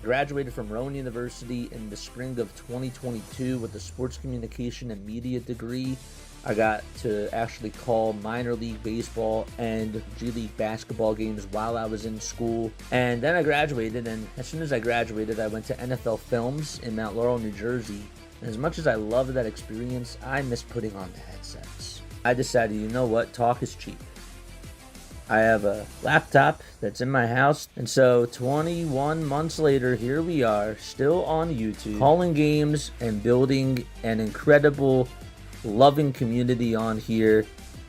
graduated from Rowan University in the spring of 2022 with a sports communication and media degree. I got to actually call minor league baseball and G League basketball games while I was in school. And then I graduated, and as soon as I graduated, I went to NFL Films in Mount Laurel, New Jersey. And as much as I loved that experience, I miss putting on the headsets. I decided, you know what, talk is cheap. I have a laptop that's in my house, and so 21 months later, here we are, still on YouTube, calling games and building an incredible, loving community on here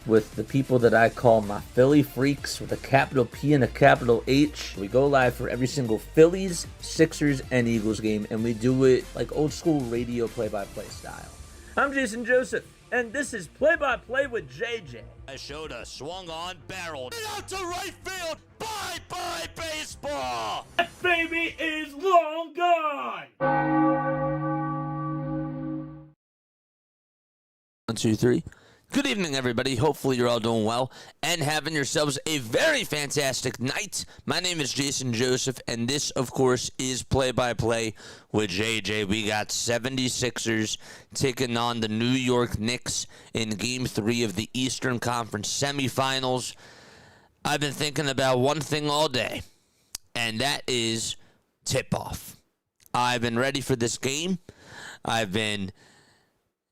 with the people that I call my Philly freaks with a capital P and a capital H. We go live for every single Phillies, Sixers, and Eagles game, and we do it like old school radio play-by-play style. I'm Jason Joseph, and this is Play-by-Play with JJ. I showed a swung on barrel out to right field. Bye-bye baseball. That baby is long gone. 1, 2, 3. Good evening, everybody. Hopefully you're all doing well and having yourselves a very fantastic night. My name is Jason Joseph, and this, of course, is Play-by-Play with JJ. We got 76ers taking on the New York Knicks in Game 3 of the Eastern Conference semifinals. I've been thinking about one thing all day, and that is tip-off. I've been ready for this game. I've been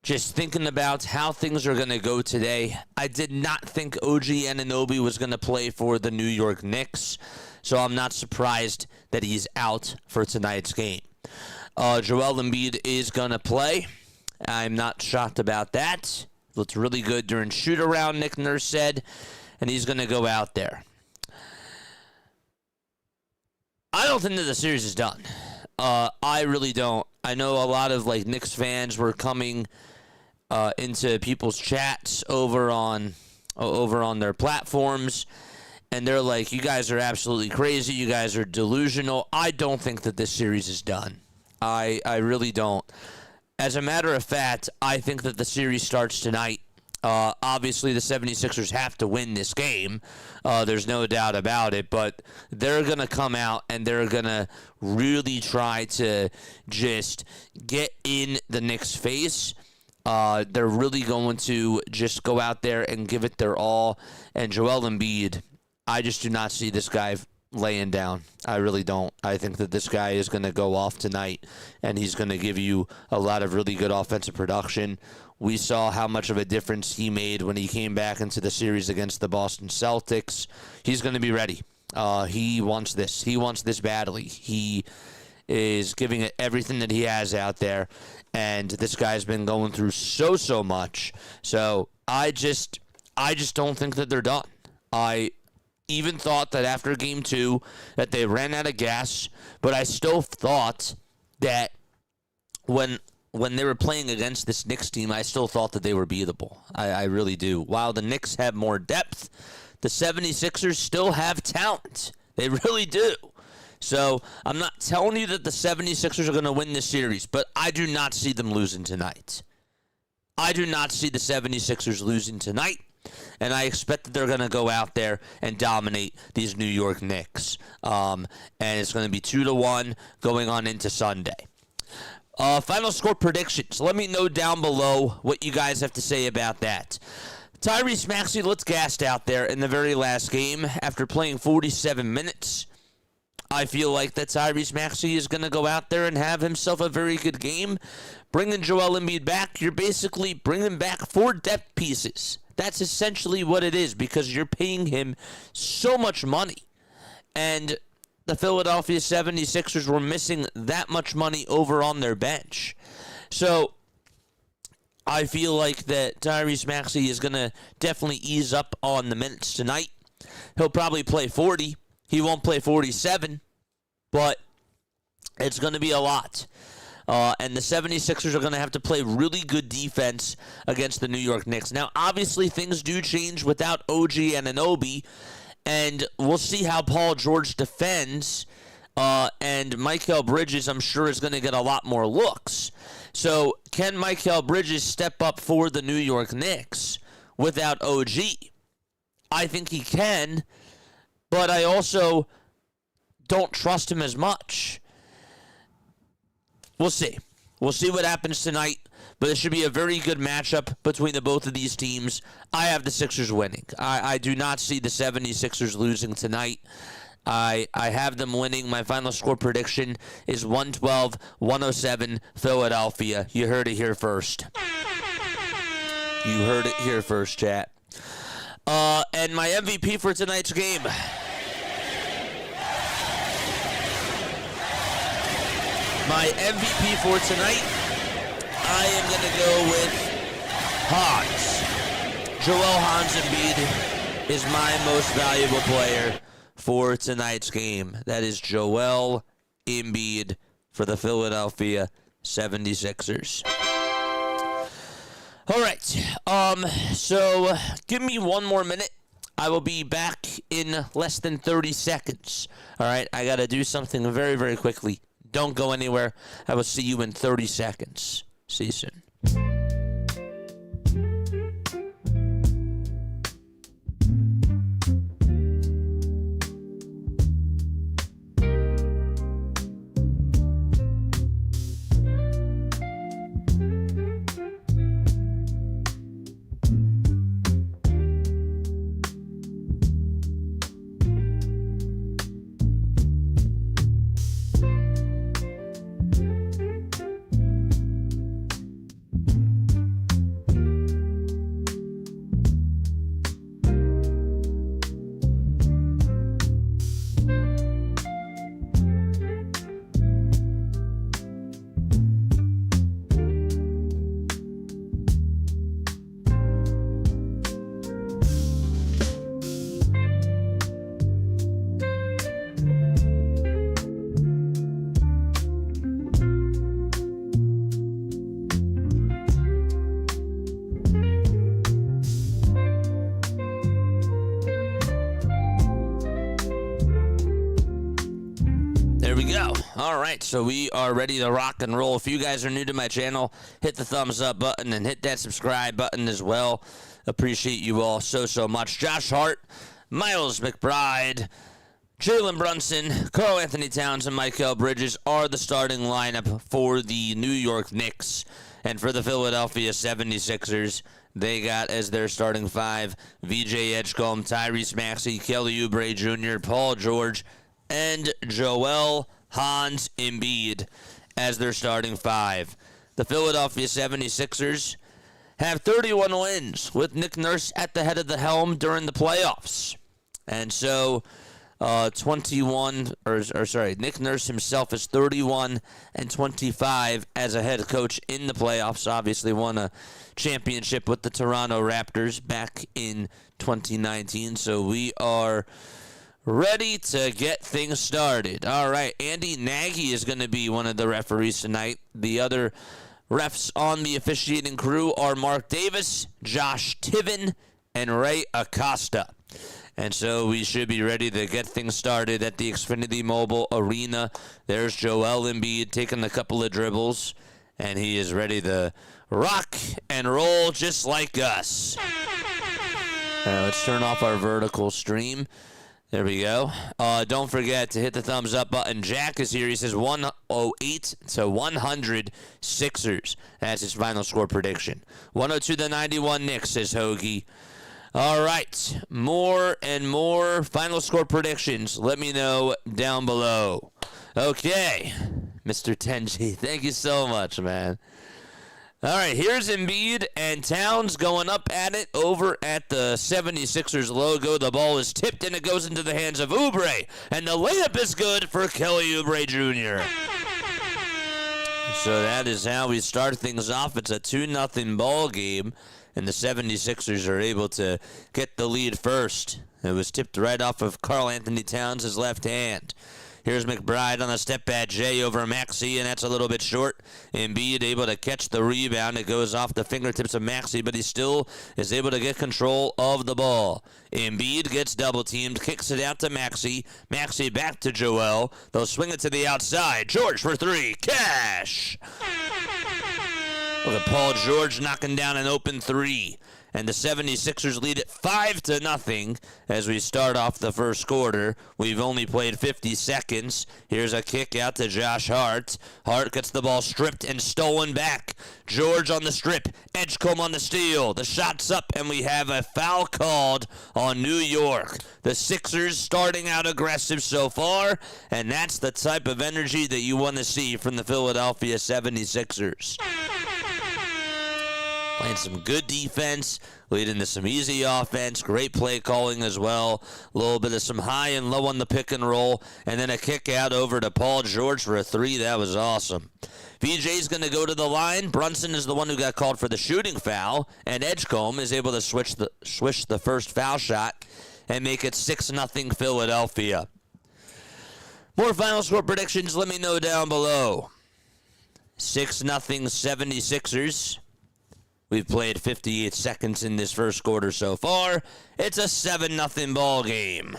just thinking about how things are going to go today. I did not think OG Anunoby was going to play for the New York Knicks, so I'm not surprised that he's out for tonight's game. Joel Embiid is going to play. I'm not shocked about that. Looked really good during shoot-around, Nick Nurse said, and he's going to go out there. I don't think that the series is done. I really don't. I know a lot of Knicks fans were coming into people's chats over on their platforms, and they're like, you guys are absolutely crazy, you guys are delusional. I don't think that this series is done. I really don't. As a matter of fact, I think that the series starts tonight. Obviously, the 76ers have to win this game. There's no doubt about it, but they're going to come out and they're going to really try to just get in the Knicks' face. They're really going to just go out there and give it their all. And Joel Embiid, I just do not see this guy laying down. I really don't. I think that this guy is going to go off tonight, and he's going to give you a lot of really good offensive production. We saw how much of a difference he made when he came back into the series against the Boston Celtics. He's going to be ready. He wants this. He wants this badly. He is giving it everything that he has out there. And this guy's been going through so much. So I just don't think that they're done. I even thought that after Game 2 that they ran out of gas, but I still thought that when they were playing against this Knicks team, I still thought that they were beatable. I really do. While the Knicks have more depth, the 76ers still have talent. They really do. So I'm not telling you that the 76ers are going to win this series, but I do not see them losing tonight. I do not see the 76ers losing tonight, and I expect that they're going to go out there and dominate these New York Knicks. And it's going to be 2-1 going on into Sunday. Final score predictions. Let me know down below what you guys have to say about that. Tyrese Maxey looked gassed out there in the very last game after playing 47 minutes. I feel like that Tyrese Maxey is going to go out there and have himself a very good game. Bringing Joel Embiid back, you're basically bringing back 4 depth pieces. That's essentially what it is because you're paying him so much money. And the Philadelphia 76ers were missing that much money over on their bench. So I feel like that Tyrese Maxey is going to definitely ease up on the minutes tonight. He'll probably play 40. He won't play 47, but it's going to be a lot. And the 76ers are going to have to play really good defense against the New York Knicks. Now, obviously, things do change without OG Anunoby, and we'll see how Paul George defends. And Mikal Bridges, I'm sure, is going to get a lot more looks. So, can Mikal Bridges step up for the New York Knicks without OG? I think he can. But I also don't trust him as much. we'll see. We'll see what happens tonight, but it should be a very good matchup between the both of these teams. I have the Sixers winning. I do not see the 76ers losing tonight. I have them winning. My final score prediction is 112-107 Philadelphia. You heard it here first. You heard it here first, chat. And my MVP for tonight's game. My MVP for tonight, I am going to go with Hans. Joel Hans Embiid is my most valuable player for tonight's game. That is Joel Embiid for the Philadelphia 76ers. All right. So give me one more minute. I will be back in less than 30 seconds. All right. I got to do something very, very quickly. Don't go anywhere. I will see you in 30 seconds. See you soon. All right, so we are ready to rock and roll. If you guys are new to my channel, hit the thumbs up button and hit that subscribe button as well. Appreciate you all so much. Josh Hart, Miles McBride, Jalen Brunson, Karl Anthony Towns, and Mikal Bridges are the starting lineup for the New York Knicks. And for the Philadelphia 76ers, they got as their starting five VJ Edgecombe, Tyrese Maxey, Kelly Oubre Jr., Paul George, and Joel Hans Embiid as their starting five. The Philadelphia 76ers have 31 wins with Nick Nurse at the head of the helm during the playoffs. And so Nick Nurse himself is 31-25 as a head coach in the playoffs. Obviously won a championship with the Toronto Raptors back in 2019. So we are ready to get things started. All right, Andy Nagy is going to be one of the referees tonight. The other refs on the officiating crew are Mark Davis, Josh Tiven, and Ray Acosta. And so we should be ready to get things started at the Xfinity Mobile Arena. There's Joel Embiid taking a couple of dribbles, and he is ready to rock and roll just like us. Let's turn off our vertical stream. There we go. Don't forget to hit the thumbs up button. Jack is here. He says 108-100 Sixers. That's his final score prediction. 102-91 Knicks, says Hoagie. All right. More and more final score predictions. Let me know down below. Okay. Mr. Tenji, thank you so much, man. All right, here's Embiid and Towns going up at it over at the 76ers logo. The ball is tipped and it goes into the hands of Oubre. And the layup is good for Kelly Oubre Jr. So that is how we start things off. It's a 2-0 ball game, and the 76ers are able to get the lead first. It was tipped right off of Karl Anthony Towns' left hand. Here's McBride on a step-back J over Maxey, and that's a little bit short. Embiid able to catch the rebound. It goes off the fingertips of Maxey, but he still is able to get control of the ball. Embiid gets double-teamed, kicks it out to Maxey. Maxey back to Joel. They'll swing it to the outside. George for three. Cash! Look at Paul George knocking down an open three. And the 76ers lead it 5-0 as we start off the first quarter. We've only played 50 seconds. Here's a kick out to Josh Hart. Hart gets the ball stripped and stolen back. George on the strip. Edgecombe on the steal. The shot's up, and we have a foul called on New York. The Sixers starting out aggressive so far, and that's the type of energy that you want to see from the Philadelphia 76ers. Playing some good defense, leading to some easy offense, great play calling as well. A little bit of some high and low on the pick and roll, and then a kick out over to Paul George for a three. That was awesome. VJ's going to go to the line. Brunson is the one who got called for the shooting foul, and Edgecombe is able to swish the first foul shot and make it 6-0 Philadelphia. More final score predictions, let me know down below. 6-0 76ers. We've played 58 seconds in this first quarter so far. It's a 7-0 ball game.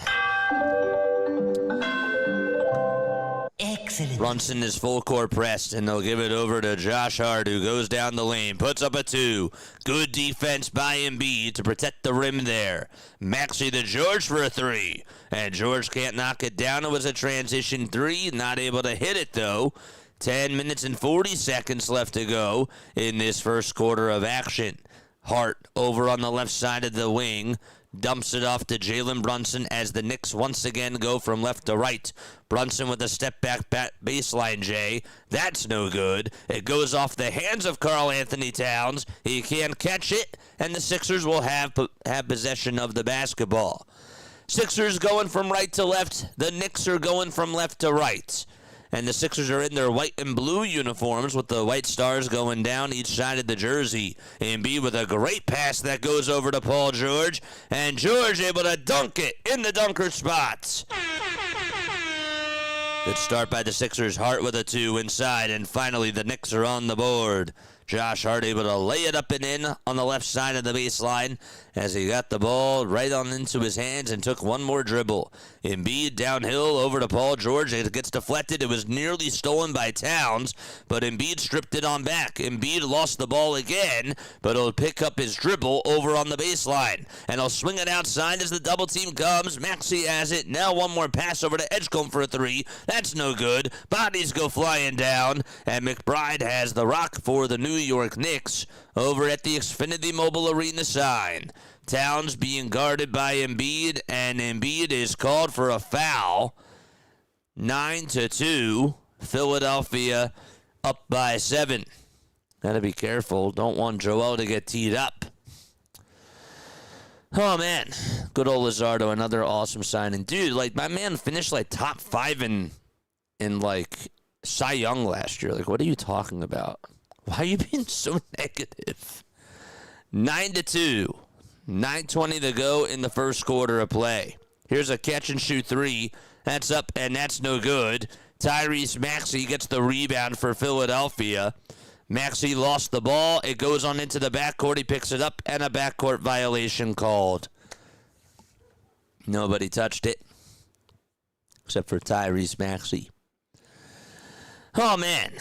Excellent. Brunson is full court pressed, and they'll give it over to Josh Hart, who goes down the lane, puts up a two. Good defense by Embiid to protect the rim there. Maxey to George for a three, and George can't knock it down. It was a transition three, not able to hit it though. 10 minutes and 40 seconds left to go in this first quarter of action. Hart over on the left side of the wing. Dumps it off to Jalen Brunson as the Knicks once again go from left to right. Brunson with a step-back baseline, Jay. That's no good. It goes off the hands of Karl Anthony Towns. He can't catch it, and the Sixers will have possession of the basketball. Sixers going from right to left. The Knicks are going from left to right. And the Sixers are in their white and blue uniforms with the white stars going down each side of the jersey. Embiid with a great pass that goes over to Paul George. And George able to dunk it in the dunker spots. Good start by the Sixers. Hart with a two inside. And finally the Knicks are on the board. Josh Hart able to lay it up and in on the left side of the baseline as he got the ball right on into his hands and took one more dribble. Embiid downhill over to Paul George. It gets deflected. It was nearly stolen by Towns, but Embiid stripped it on back. Embiid lost the ball again, but he'll pick up his dribble over on the baseline. And he'll swing it outside as the double team comes. Maxey has it. Now one more pass over to Edgecombe for a three. That's no good. Bodies go flying down, and McBride has the rock for the New York Knicks over at the Xfinity Mobile Arena sign. Towns being guarded by Embiid, and Embiid is called for a foul. 9-2, Philadelphia up by 7. Gotta be careful. Don't want Joel to get teed up. Oh, man. Good old Lizardo, another awesome signing. Dude, like, my man finished, like, top 5 in like, Cy Young last year. Like, what are you talking about? Why are you being so negative? 9-2. 9:20 to go in the first quarter of play. Here's a catch-and-shoot three. That's up, and that's no good. Tyrese Maxey gets the rebound for Philadelphia. Maxey lost the ball. It goes on into the backcourt. He picks it up, and a backcourt violation called. Nobody touched it except for Tyrese Maxey. Oh, man.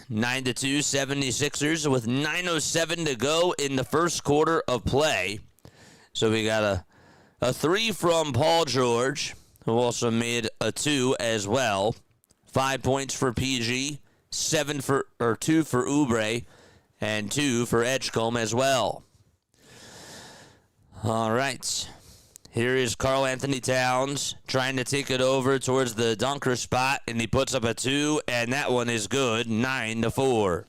9-2, 76ers with 9:07 to go in the first quarter of play. So we got a three from Paul George, who also made a two as well. 5 points for PG, 2 for Oubre, and 2 for Edgecombe as well. All right. Here is Karl Anthony Towns trying to take it over towards the dunker spot, and he puts up a 2, and that one is good, 9-4.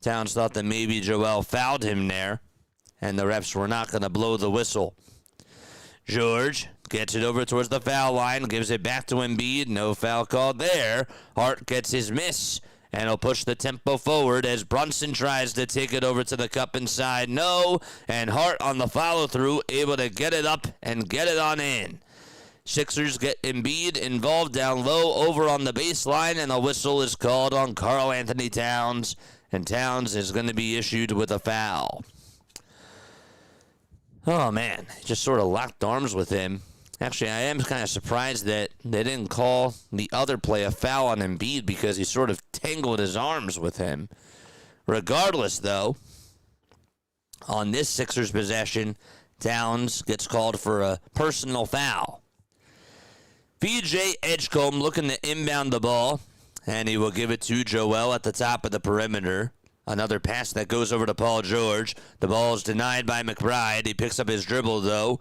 Towns thought that maybe Joel fouled him there, and the refs were not going to blow the whistle. George gets it over towards the foul line, gives it back to Embiid. No foul called there. Hart gets his miss, and he'll push the tempo forward as Brunson tries to take it over to the cup inside. No, and Hart on the follow-through, able to get it up and get it on in. Sixers get Embiid involved down low over on the baseline, and the whistle is called on Karl Anthony Towns, and Towns is going to be issued with a foul. Oh, man, just sort of locked arms with him. Actually, I am kind of surprised that they didn't call the other play a foul on Embiid because he sort of tangled his arms with him. Regardless, though, on this Sixers possession, Towns gets called for a personal foul. VJ Edgecombe looking to inbound the ball, and he will give it to Joel at the top of the perimeter. Another pass that goes over to Paul George. The ball is denied by McBride. He picks up his dribble, though,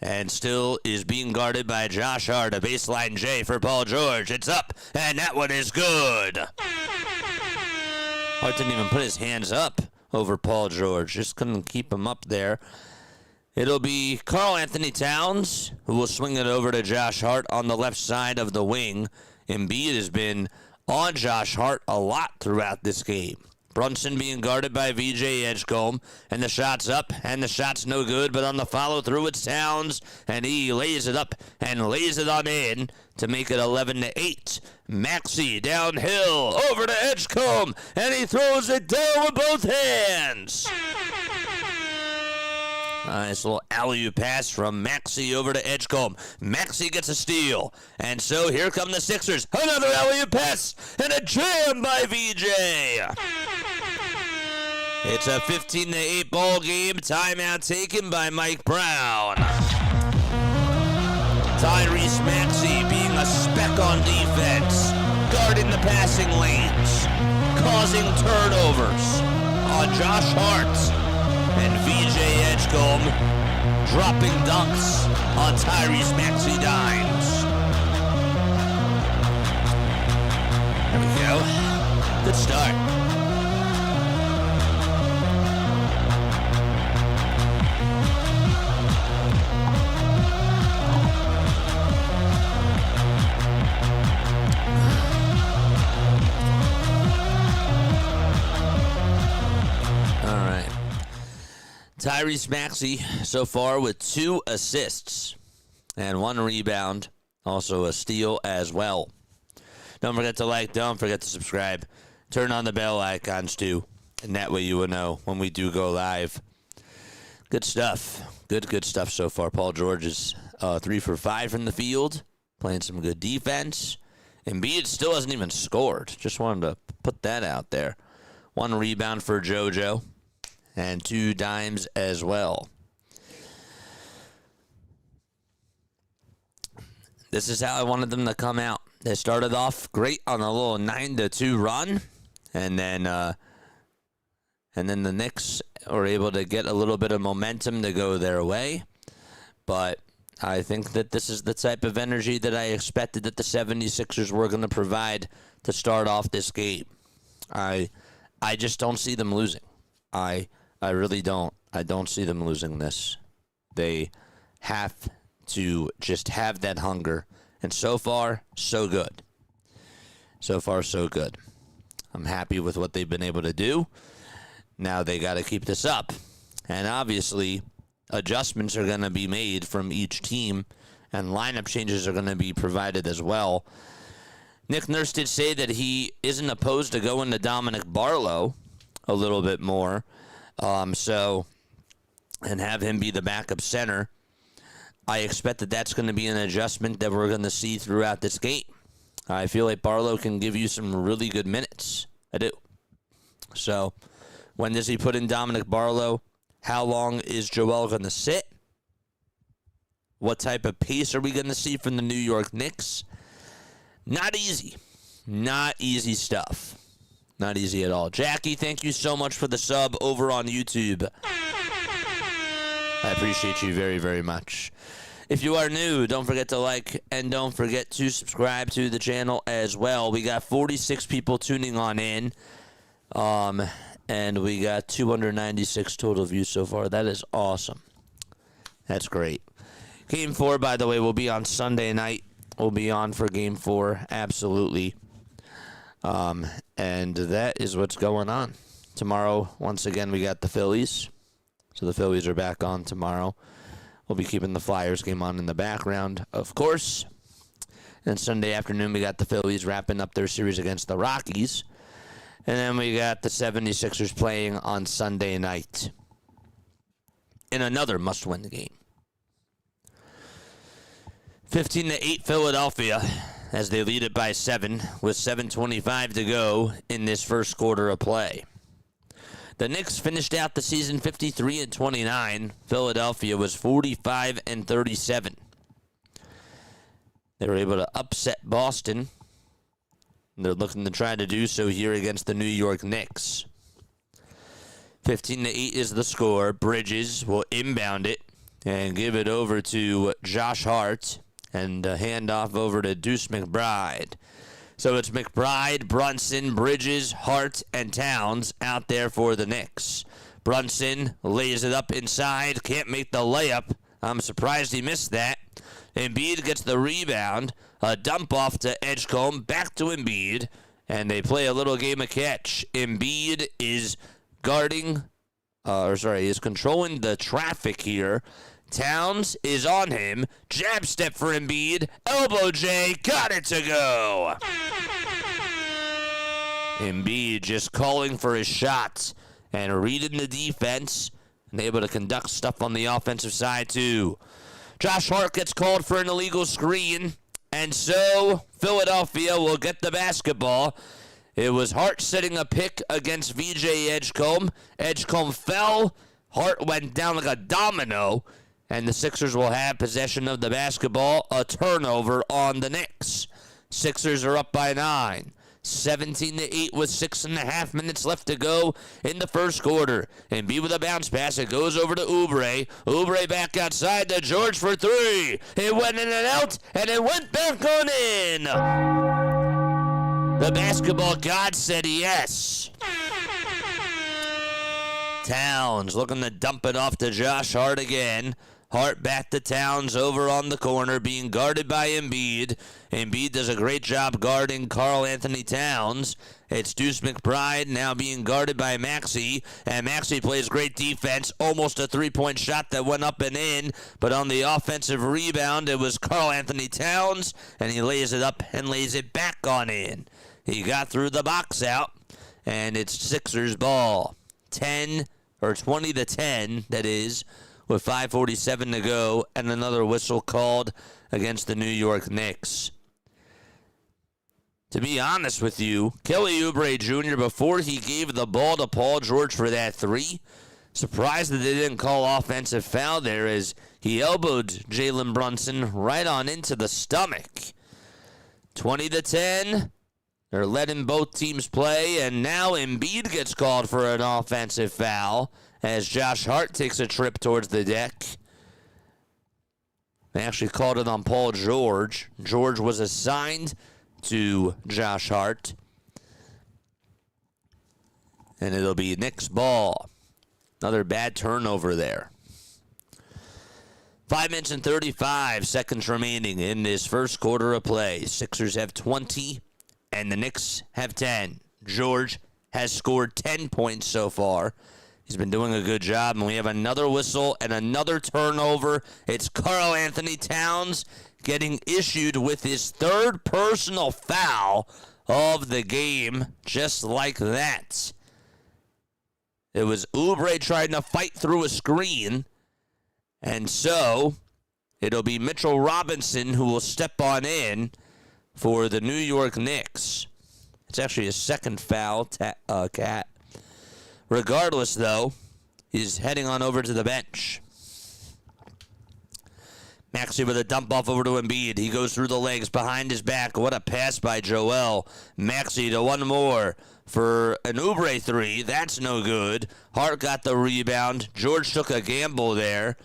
and still is being guarded by Josh Hart. A baseline J for Paul George. It's up, and that one is good. Hart didn't even put his hands up over Paul George. Just couldn't keep him up there. It'll be Karl Anthony Towns who will swing it over to Josh Hart on the left side of the wing. Embiid has been on Josh Hart a lot throughout this game. Brunson being guarded by VJ Edgecombe, and the shot's up, and the shot's no good, but on the follow-through, it's Towns, and he lays it up and lays it on in to make it 11-8. Maxey downhill over to Edgecombe, and he throws it down with both hands. Nice little alley-oop pass from Maxey over to Edgecombe. Maxey gets a steal. And so here come the Sixers. Another alley-oop pass and a jam by VJ. It's a 15-8 ball game. Timeout taken by Mike Brown. Tyrese Maxey being a speck on defense, guarding the passing lanes, causing turnovers on Josh Hart. And VJ Edgecombe dropping dunks on Tyrese Maxey dimes. There we go. Good start. Tyrese Maxey so far with 2 assists and 1 rebound, also a steal as well. Don't forget to like, don't forget to subscribe. Turn on the bell icons too, and that way you will know when we do go live. Good stuff. Good stuff so far. Paul George is 3 for 5 from the field, playing some good defense. Embiid still hasn't even scored. Just wanted to put that out there. 1 rebound for JoJo. And 2 dimes as well. This is how I wanted them to come out. They started off great on a little 9-2 run, and then the Knicks were able to get a little bit of momentum to go their way. But I think that this is the type of energy that I expected that the 76ers were going to provide to start off this game. I just don't see them losing. I really don't. I don't see them losing this. They have to just have that hunger. And so far, so good. So far, so good. I'm happy with what they've been able to do. Now they got to keep this up. And obviously, adjustments are going to be made from each team, and lineup changes are going to be provided as well. Nick Nurse did say that he isn't opposed to going to Dominic Barlow a little bit more. And have him be the backup center. I expect that that's going to be an adjustment that we're going to see throughout this game. I feel like Barlow can give you some really good minutes. I do. So, when does he put in Dominic Barlow? How long is Joel going to sit? What type of pace are we going to see from the New York Knicks? Not easy. Not easy stuff. Not easy at all. Jackie, thank you so much for the sub over on YouTube. I appreciate you very, very much. If you are new, don't forget to like and don't forget to subscribe to the channel as well. We got 46 people tuning on in. And we got 296 total views so far. That is awesome. That's great. Game 4, by the way, will be on Sunday night. We'll be on for Game 4. Absolutely. And that is what's going on. Tomorrow, once again, we got the Phillies. So the Phillies are back on tomorrow. We'll be keeping the Flyers game on in the background, of course. And Sunday afternoon, we got the Phillies wrapping up their series against the Rockies. And then we got the 76ers playing on Sunday night in another must-win game. 15-8 Philadelphia as they lead it by 7 with 7:25 to go in this first quarter of play. The Knicks finished out the season 53-29. Philadelphia was 45-37. They were able to upset Boston. They're looking to try to do so here against the New York Knicks. 15-8 is the score. Bridges will inbound it and give it over to Josh Hart and hand off over to Deuce McBride. So it's McBride, Brunson, Bridges, Hart, and Towns out there for the Knicks. Brunson lays it up inside, can't make the layup. I'm surprised he missed that. Embiid gets the rebound, a dump off to Edgecombe, back to Embiid, and they play a little game of catch. Embiid is is controlling the traffic here. Towns is on him. Jab step for Embiid. Elbow J. Got it to go. Embiid just calling for his shots and reading the defense and able to conduct stuff on the offensive side too. Josh Hart gets called for an illegal screen, and so Philadelphia will get the basketball. It was Hart setting a pick against VJ Edgecombe. Edgecombe fell. Hart went down like a domino, and the Sixers will have possession of the basketball. A turnover on the Knicks. Sixers are up by 9. 17-8 with 6.5 minutes left to go in the first quarter. Embiid with a bounce pass. It goes over to Oubre. Oubre back outside to George for 3. It went in and out, and it went back on in. The basketball god said yes. Towns looking to dump it off to Josh Hart again. Hart back to Towns over on the corner, being guarded by Embiid. Embiid does a great job guarding Karl Anthony Towns. It's Deuce McBride now being guarded by Maxey, and Maxey plays great defense. Almost a three-point shot that went up and in, but on the offensive rebound, it was Karl Anthony Towns, and he lays it up and lays it back on in. He got through the box out, and it's Sixers ball. 20-10, that is, with 5:47 to go, and another whistle called against the New York Knicks. To be honest with you, Kelly Oubre Jr., before he gave the ball to Paul George for that 3, surprised that they didn't call offensive foul there as he elbowed Jalen Brunson right on into the stomach. 20-10. They're letting both teams play, and now Embiid gets called for an offensive foul as Josh Hart takes a trip towards the deck. They actually called it on Paul George. George was assigned to Josh Hart. And it'll be Knicks ball. Another bad turnover there. 5 minutes and 35 seconds remaining in this first quarter of play. Sixers have 20, and the Knicks have 10. George has scored 10 points so far. He's been doing a good job, and we have another whistle and another turnover. It's Karl Anthony Towns getting issued with his 3rd personal foul of the game, just like that. It was Oubre trying to fight through a screen, and so it'll be Mitchell Robinson who will step on in for the New York Knicks. It's actually his 2nd foul, Cat. Regardless, though, he's heading on over to the bench. Maxey with a dump off over to Embiid. He goes through the legs behind his back. What a pass by Joel. Maxey to one more for an Oubre 3. That's no good. Hart got the rebound. George took a gamble there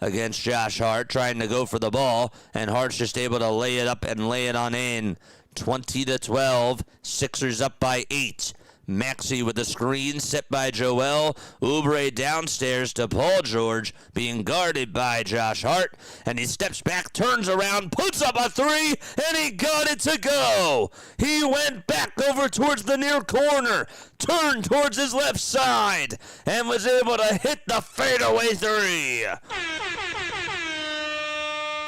against Josh Hart, trying to go for the ball, and Hart's just able to lay it up and lay it on in. 20-12. Sixers up by 8. Maxey with the screen set by Joel. Oubre downstairs to Paul George, being guarded by Josh Hart. And he steps back, turns around, puts up a 3, and he got it to go. He went back over towards the near corner, turned towards his left side, and was able to hit the fadeaway 3.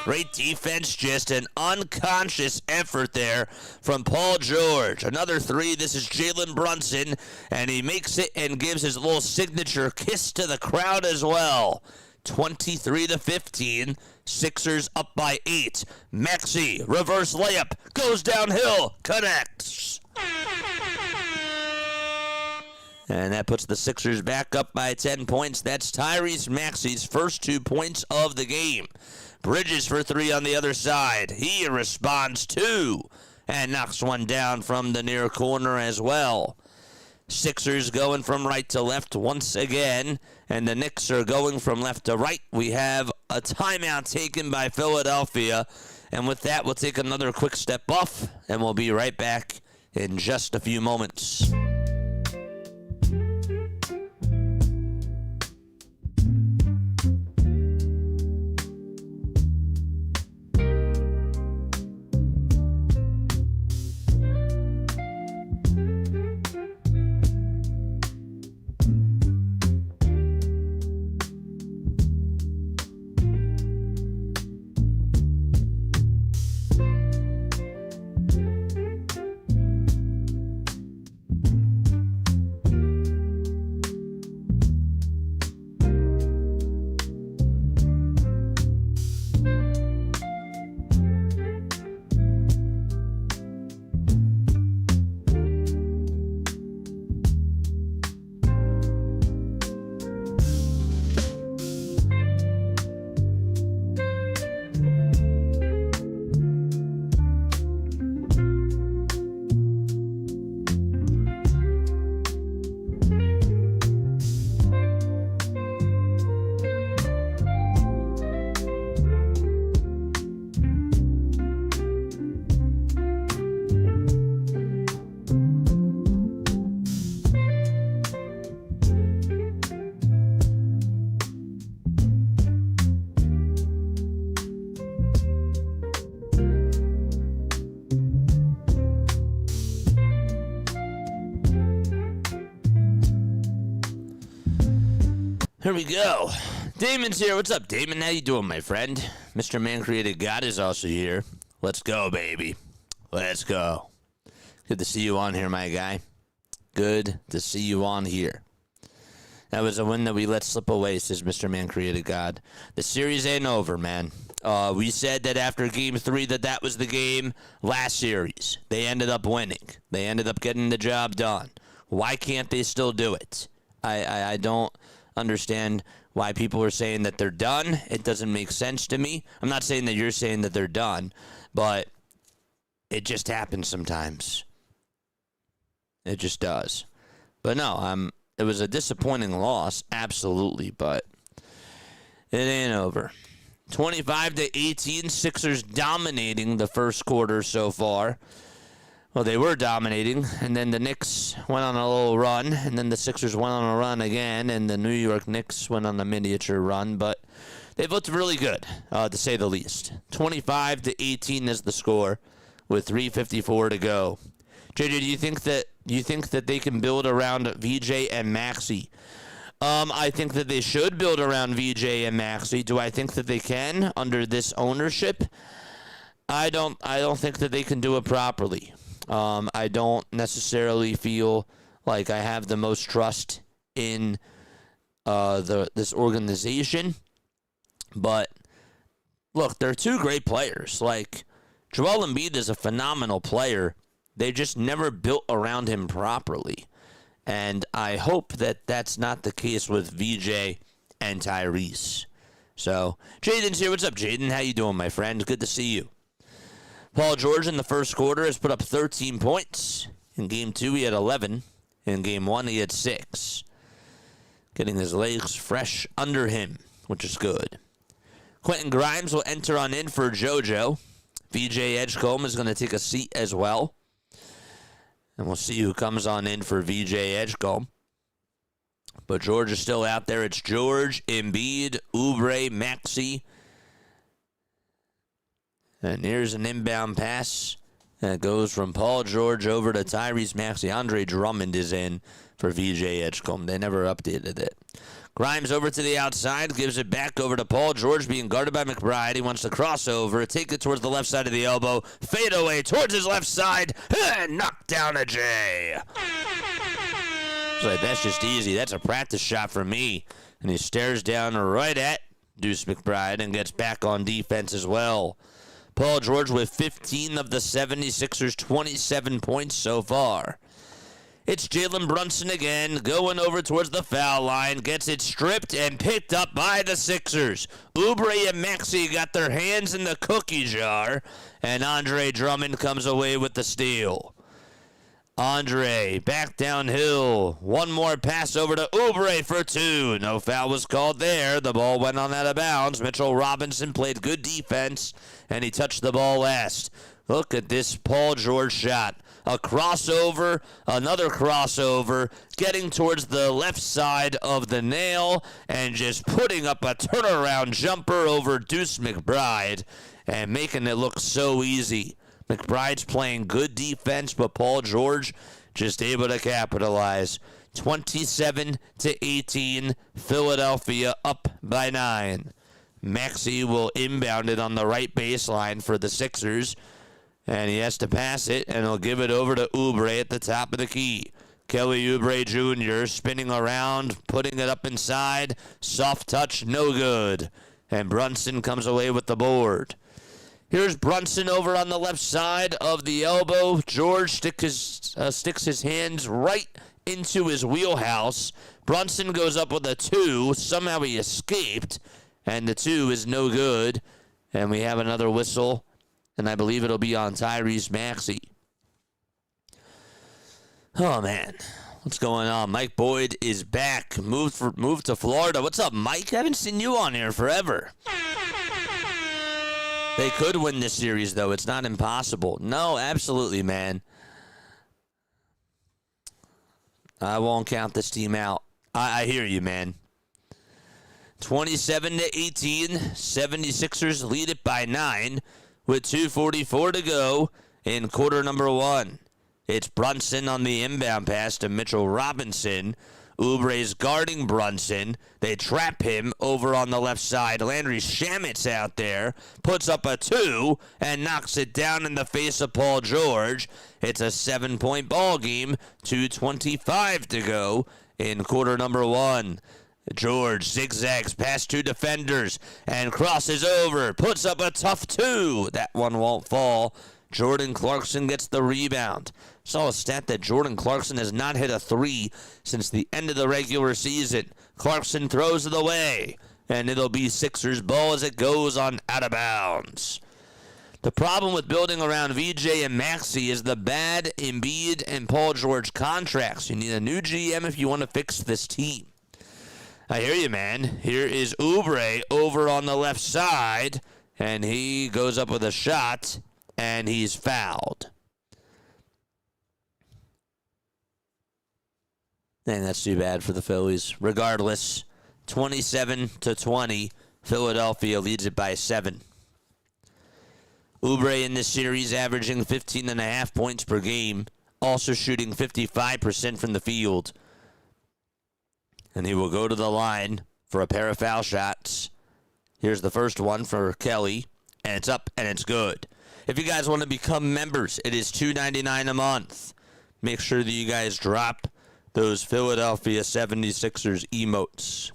Great defense, just an unconscious effort there from Paul George. Another 3, this is Jalen Brunson, and he makes it and gives his little signature kiss to the crowd as well. 23-15, Sixers up by 8. Maxey, reverse layup, goes downhill, connects. And that puts the Sixers back up by 10 points. That's Tyrese Maxey's first 2 points of the game. Bridges for 3 on the other side. He responds 2 and knocks one down from the near corner as well. Sixers going from right to left once again, and the Knicks are going from left to right. We have a timeout taken by Philadelphia, and with that, we'll take another quick step off, and we'll be right back in just a few moments. Here we go. Damon's here. What's up, Damon? How you doing, my friend? Mr. Man Created God is also here. Let's go, baby. Let's go. Good to see you on here, my guy. Good to see you on here. That was a win that we let slip away, says Mr. Man Created God. The series ain't over, man. We said that after Game 3 that was the game last series. They ended up winning. They ended up getting the job done. Why can't they still do it? I don't understand why people are saying that they're done. It doesn't make sense to me. I'm not saying that you're saying that they're done, but it just happens sometimes. It just does. But no, it was a disappointing loss, absolutely, but it ain't over. 25-18, Sixers dominating the first quarter so far. Well, they were dominating, and then the Knicks went on a little run, and then the Sixers went on a run again, and the New York Knicks went on a miniature run, but they've looked really good, to say the least. 25-18 is the score, with 3:54 to go. JJ, do you think that they can build around VJ and Maxey? I think that they should build around VJ and Maxey. Do I think that they can under this ownership? I don't think that they can do it properly. I don't necessarily feel like I have the most trust in this organization. But look, they're two great players. Like, Joel Embiid is a phenomenal player. They just never built around him properly. And I hope that that's not the case with VJ and Tyrese. So, Jaden's here. What's up, Jaden? How you doing, my friend? Good to see you. Paul George in the first quarter has put up 13 points. In Game 2, he had 11. In Game 1, he had 6. Getting his legs fresh under him, which is good. Quentin Grimes will enter on in for JoJo. VJ Edgecombe is going to take a seat as well. And we'll see who comes on in for VJ Edgecombe. But George is still out there. It's George, Embiid, Oubre, Maxey. And here's an inbound pass that goes from Paul George over to Tyrese Maxey. Andre Drummond is in for VJ Edgecombe. They never updated it. Grimes over to the outside, gives it back over to Paul George, being guarded by McBride. He wants to cross over, take it towards the left side of the elbow, fade away towards his left side, and knock down a J. It's like, that's just easy. That's a practice shot for me. And he stares down right at Deuce McBride and gets back on defense as well. Paul George with 15 of the 76ers' 27 points so far. It's Jalen Brunson again, going over towards the foul line, gets it stripped and picked up by the Sixers. Oubre and Maxey got their hands in the cookie jar, and Andre Drummond comes away with the steal. Andre back downhill. One more pass over to Oubre for two. No foul was called there. The ball went on out of bounds. Mitchell Robinson played good defense, and he touched the ball last. Look at this Paul George shot. A crossover, another crossover, getting towards the left side of the nail and just putting up a turnaround jumper over Deuce McBride and making it look so easy. McBride's playing good defense, but Paul George just able to capitalize. 27-18, Philadelphia up by 9. Maxey will inbound it on the right baseline for the Sixers. And he has to pass it, and he'll give it over to Oubre at the top of the key. Kelly Oubre Jr. spinning around, putting it up inside. Soft touch, no good. And Brunson comes away with the board. Here's Brunson over on the left side of the elbow. George sticks his hands right into his wheelhouse. Brunson goes up with a 2. Somehow he escaped, and the 2 is no good. And we have another whistle. And I believe it'll be on Tyrese Maxey. Oh, man. What's going on? Mike Boyd is back. Moved to Florida. What's up, Mike? I haven't seen you on here forever. They could win this series, though. It's not impossible. No, absolutely, man. I won't count this team out. I hear you, man. 27-18. 76ers lead it by 9. With 2:44 to go in quarter number 1. It's Brunson on the inbound pass to Mitchell Robinson. Oubre's guarding Brunson. They trap him over on the left side. Landry Shamit's out there. Puts up a 2 and knocks it down in the face of Paul George. It's a 7-point ball game. 2:25 to go in quarter number 1. George zigzags past 2 defenders and crosses over. Puts up a tough 2. That one won't fall. Jordan Clarkson gets the rebound. Saw a stat that Jordan Clarkson has not hit a 3 since the end of the regular season. Clarkson throws it away, and it'll be Sixers ball as it goes on out of bounds. The problem with building around VJ and Maxey is the bad Embiid and Paul George contracts. You need a new GM if you want to fix this team. I hear you, man. Here is Oubre over on the left side, and he goes up with a shot, and he's fouled. And that's too bad for the Phillies. Regardless, 27-20, Philadelphia leads it by 7. Oubre in this series averaging 15.5 points per game, also shooting 55% from the field. And he will go to the line for a pair of foul shots. Here's the first one for Kelly, and it's up, and it's good. If you guys want to become members, it is $2.99 a month. Make sure that you guys drop those Philadelphia 76ers emotes.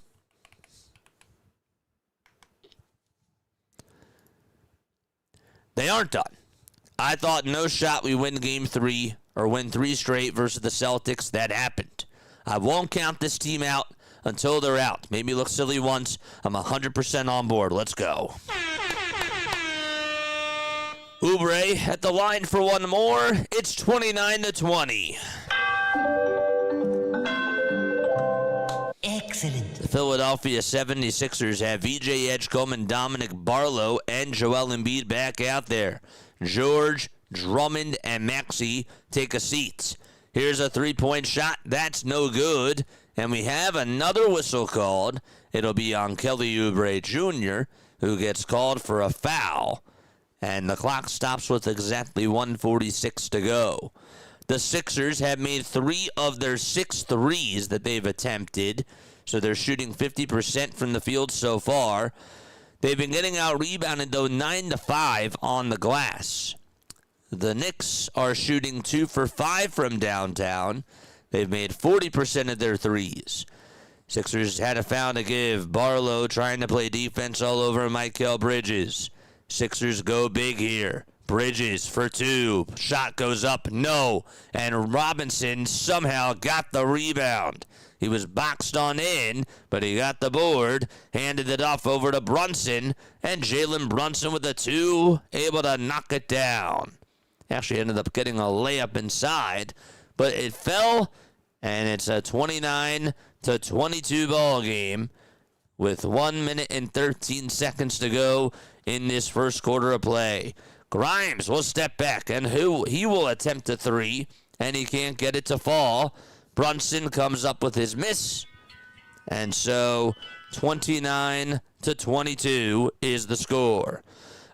They aren't done. I thought no shot we win game 3 or win 3 straight versus the Celtics. That happened. I won't count this team out until they're out. Made me look silly once. I'm 100% on board. Let's go. Oubre at the line for one more. It's 29-20. Excellent. The Philadelphia 76ers have VJ Edgecombe and Dominic Barlow and Joel Embiid back out there. George, Drummond, and Maxey take a seat. Here's a 3-point shot. That's no good. And we have another whistle called. It'll be on Kelly Oubre Jr., who gets called for a foul. And the clock stops with exactly 1:46 to go. The Sixers have made 3 of their 6 threes that they've attempted, so they're shooting 50% from the field so far. They've been getting out-rebounded, though, 9-5 on the glass. The Knicks are shooting 2 for 5 from downtown. They've made 40% of their threes. Sixers had a foul to give. Barlow trying to play defense all over Mikal Bridges. Sixers go big here. Bridges for two. Shot goes up. No. And Robinson somehow got the rebound. He was boxed on in, but he got the board, handed it off over to Brunson, and Jalen Brunson with a two, able to knock it down. Actually ended up getting a layup inside, but it fell, and it's a 29-22 ball game with 1 minute and 13 seconds to go in this first quarter of play. Grimes will step back, and he will attempt a three, and he can't get it to fall. Brunson comes up with his miss, and so 29-22 is the score.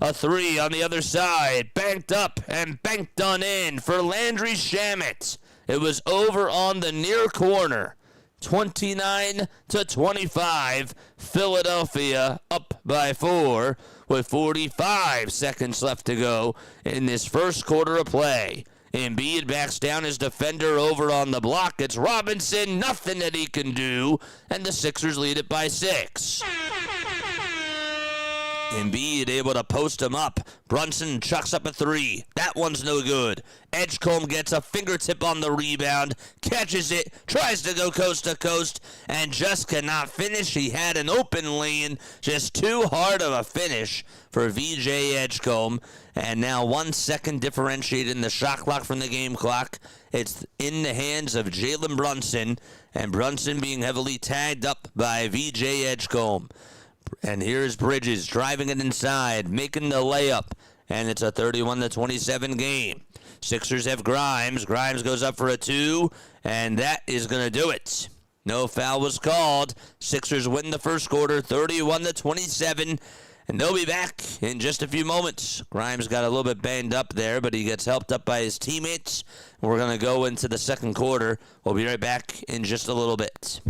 A three on the other side, banked up and banked on in for Landry Shamet. It was over on the near corner. 29-25, Philadelphia up by 4 with 45 seconds left to go in this first quarter of play. Embiid backs down his defender over on the block. It's Robinson, nothing that he can do, and the Sixers lead it by 6. Embiid able to post him up. Brunson chucks up a three. That one's no good. Edgecombe gets a fingertip on the rebound, catches it, tries to go coast to coast, and just cannot finish. He had an open lane, just too hard of a finish for VJ Edgecombe. And now 1 second differentiated in the shot clock from the game clock. It's in the hands of Jalen Brunson, and Brunson being heavily tagged up by VJ Edgecombe. And here's Bridges driving it inside, making the layup, and it's a 31-27 game. Sixers have Grimes. Grimes goes up for a two, and that is going to do it. No foul was called. Sixers win the first quarter, 31-27, and they'll be back in just a few moments. Grimes got a little bit banged up there, but he gets helped up by his teammates. We're going to go into the second quarter. We'll be right back in just a little bit.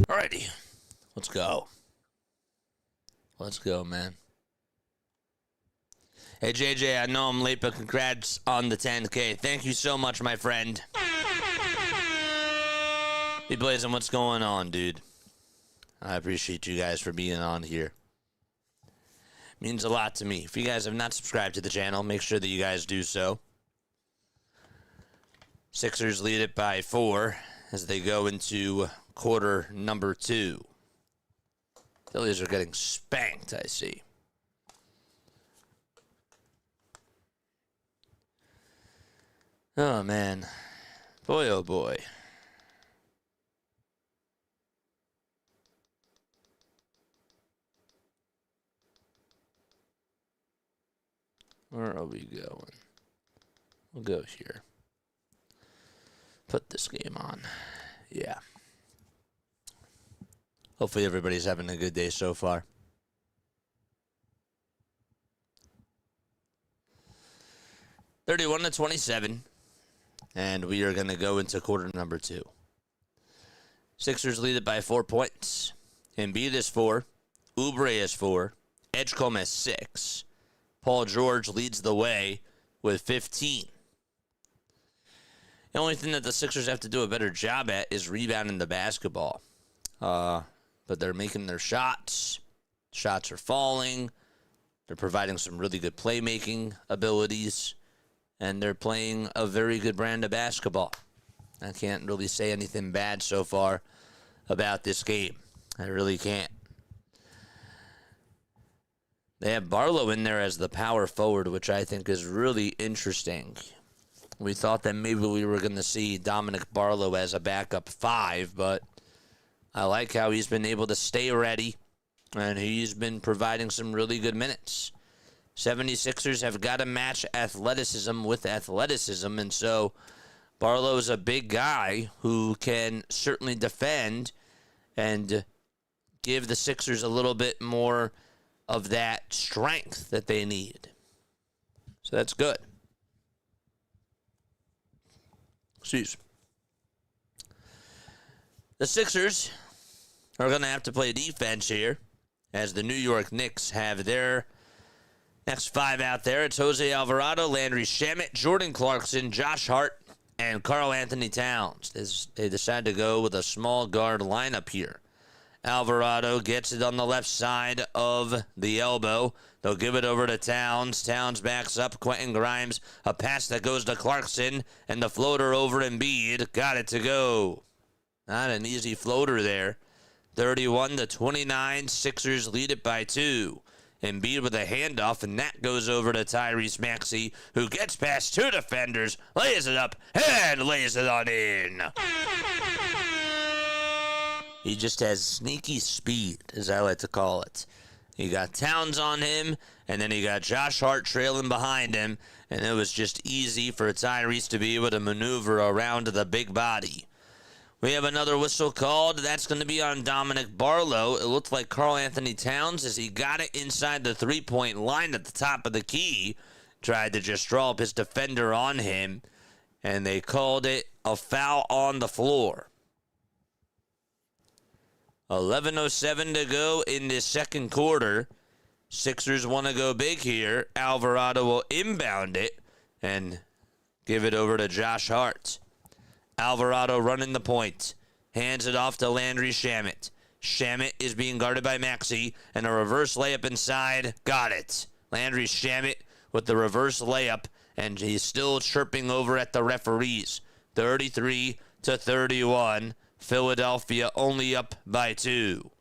Alrighty, let's go. Let's go, man. Hey, JJ, I know I'm late, but congrats on the 10K. Thank you so much, my friend. Hey, Blazing, what's going on, dude? I appreciate you guys for being on here. Means a lot to me. If you guys have not subscribed to the channel, make sure that you guys do so. Sixers lead it by 4 as they go into quarter number 2. Phillies are getting spanked, I see. Oh, man. Boy, oh, boy. Where are we going? We'll go here. Put this game on. Yeah. Hopefully everybody's having a good day so far. (31-27), and we are going to go into quarter number 2. Sixers lead it by 4 points. Embiid is 4. Oubre is 4. Edgecombe has 6. Paul George leads the way with 15. The only thing that the Sixers have to do a better job at is rebounding the basketball. But they're making their shots. Shots are falling. They're providing some really good playmaking abilities. and they're playing a very good brand of basketball. I can't really say anything bad so far about this game. I really can't. They have Barlow in there as the power forward, which I think is really interesting. We thought that maybe we were going to see Dominic Barlow as a backup 5, but I like how he's been able to stay ready, and he's been providing some really good minutes. 76ers have got to match athleticism with athleticism, and so Barlow's a big guy who can certainly defend and give the Sixers a little bit more of that strength that they need. So that's good. Excuse me. The Sixers are going to have to play defense here as the New York Knicks have their next 5 out there. It's Jose Alvarado, Landry Shamet, Jordan Clarkson, Josh Hart, and Karl Anthony Towns. They decide to go with a small guard lineup here. Alvarado gets it on the left side of the elbow. They'll give it over to Towns. Towns backs up. Quentin Grimes. A pass that goes to Clarkson. And the floater over Embiid. Got it to go. Not an easy floater there. 31-29. Sixers lead it by 2. Embiid with a handoff, and that goes over to Tyrese Maxey, who gets past 2 defenders, lays it up, and lays it on in. He just has sneaky speed, as I like to call it. You got Towns on him, and then you got Josh Hart trailing behind him, and it was just easy for Tyrese to be able to maneuver around the big body. We have another whistle called. That's going to be on Dominic Barlow. It looked like Karl Anthony Towns, as he got it inside the three-point line at the top of the key, tried to just draw up his defender on him, and they called it a foul on the floor. 11:07 to go in this second quarter. Sixers want to go big here. Alvarado will inbound it and give it over to Josh Hart. Alvarado running the point. Hands it off to Landry Shamet. Shamet is being guarded by Maxey, and a reverse layup inside. Got it. Landry Shamet with the reverse layup, and he's still chirping over at the referees. 33-31. Philadelphia only up by 2.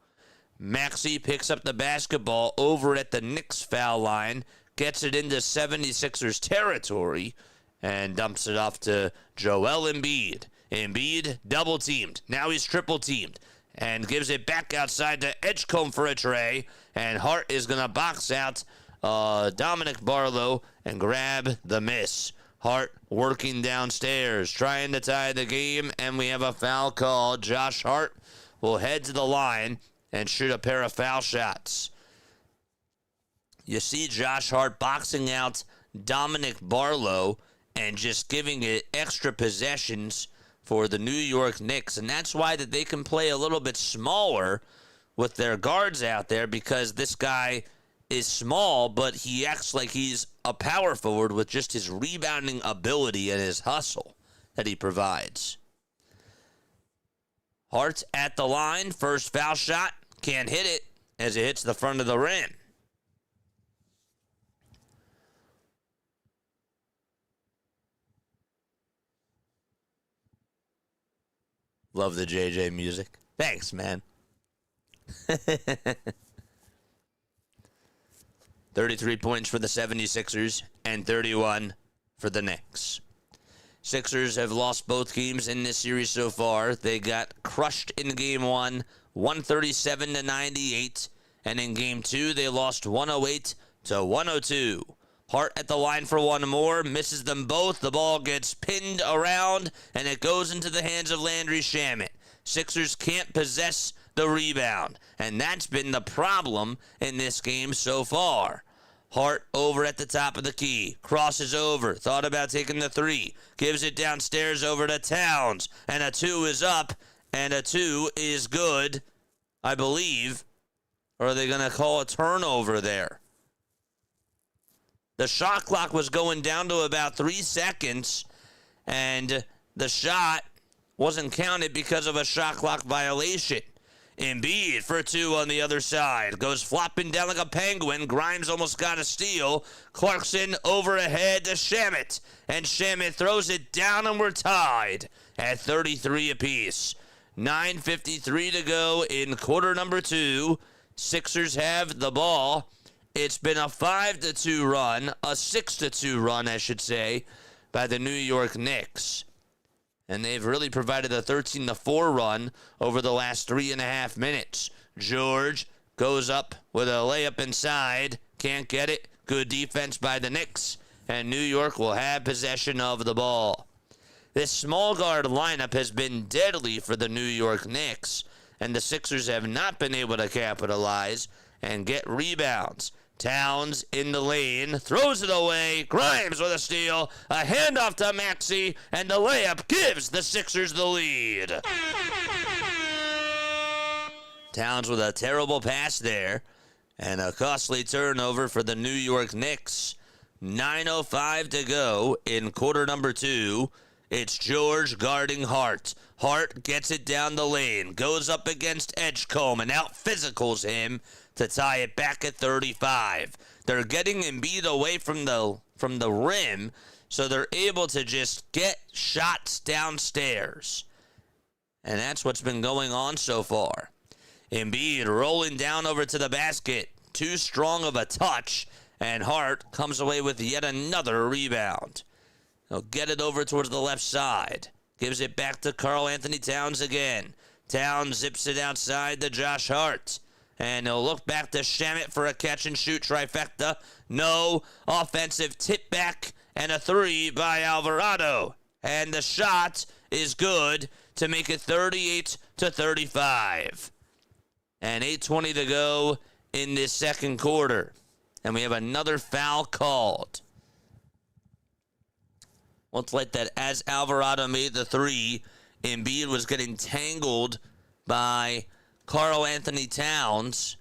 Maxey picks up the basketball over at the Knicks foul line, gets it into 76ers territory, and dumps it off to Joel Embiid. Embiid double-teamed. Now he's triple-teamed. And gives it back outside to Edgecombe for a tray. And Hart is going to box out Dominic Barlow and grab the miss. Hart working downstairs, trying to tie the game, and we have a foul call. Josh Hart will head to the line and shoot a pair of foul shots. You see Josh Hart boxing out Dominic Barlow and just giving it extra possessions for the New York Knicks, and that's why that they can play a little bit smaller with their guards out there, because this guy is small, but he acts like he's a power forward with just his rebounding ability and his hustle that he provides. Hart at the line. First foul shot. Can't hit it as it hits the front of the rim. Love the JJ music. Thanks, man. 33 points for the 76ers and 31 for the Knicks. Sixers have lost both games in this series so far. They got crushed in game 1, 137-98. And in game 2, they lost 108-102. Hart at the line for one more, misses them both. The ball gets pinned around, and it goes into the hands of Landry Shamet. Sixers can't possess the rebound, and that's been the problem in this game so far. Hart over at the top of the key, crosses over, thought about taking the 3, gives it downstairs over to Towns, and a 2 is up, and a 2 is good, I believe. Or are they going to call a turnover there? The shot clock was going down to about 3 seconds, and the shot wasn't counted because of a shot clock violation. Embiid for 2 on the other side. Goes flopping down like a penguin. Grimes almost got a steal. Clarkson over ahead to Shamet. And Shamet throws it down, and we're tied at 33 apiece. 9:53 to go in quarter number 2. Sixers have the ball. It's been a 5-2 run, a 6-2 run, I should say, by the New York Knicks. And they've really provided a 13-4 run over the last 3.5 minutes. George goes up with a layup inside. Can't get it. Good defense by the Knicks. And New York will have possession of the ball. This small guard lineup has been deadly for the New York Knicks. And the Sixers have not been able to capitalize and get rebounds. Towns in the lane, throws it away. Grimes with a steal, a handoff to Maxey, and the layup gives the Sixers the lead. Towns with a terrible pass there, and a costly turnover for the New York Knicks. 9:05 to go in quarter number 2. It's George guarding Hart. Hart gets it down the lane, goes up against Edgecombe, and out-physicals him to tie it back at 35. They're getting Embiid away from the rim, so they're able to just get shots downstairs. And that's what's been going on so far. Embiid rolling down over to the basket. Too strong of a touch, and Hart comes away with yet another rebound. He'll get it over towards the left side. Gives it back to Karl Anthony Towns again. Towns zips it outside to Josh Hart. And he'll look back to Shamet for a catch-and-shoot trifecta. No. Offensive tip back and a 3 by Alvarado. And the shot is good to make it 38-35. And 8:20 to go in this second quarter. And we have another foul called. Looks like that as Alvarado made the 3, Embiid was getting tangled by Karl Anthony Towns.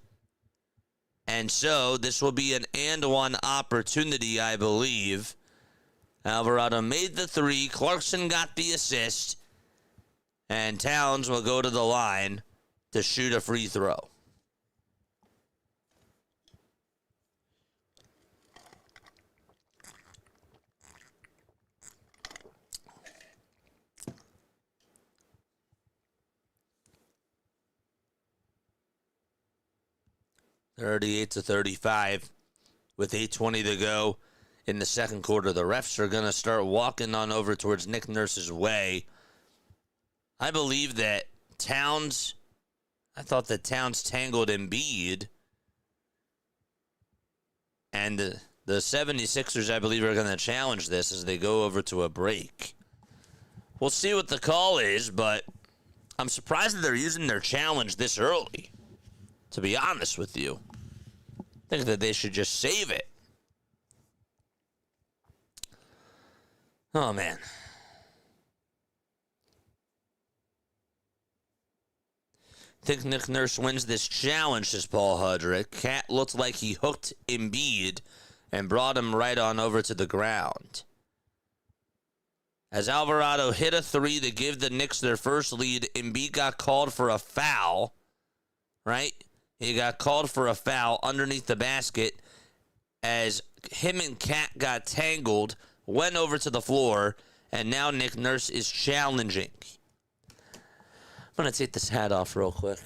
And so this will be an and-one opportunity, I believe. Alvarado made the 3. Clarkson got the assist. And Towns will go to the line to shoot a free throw. (38-35) with 8:20 to go in the second quarter. The refs are going to start walking on over towards Nick Nurse's way. I believe that Towns, I thought that Towns tangled Embiid. And the 76ers, I believe, are going to challenge this as they go over to a break. We'll see what the call is, but I'm surprised that they're using their challenge this early, to be honest with you. I think that they should just save it. Oh, man. I think Nick Nurse wins this challenge, says Paul Hudrick. Cat looked like he hooked Embiid and brought him right on over to the ground. As Alvarado hit a 3 to give the Knicks their first lead, Embiid got called for a foul, right? He got called for a foul underneath the basket as him and Cat got tangled, went over to the floor, and now Nick Nurse is challenging. I'm going to take this hat off real quick.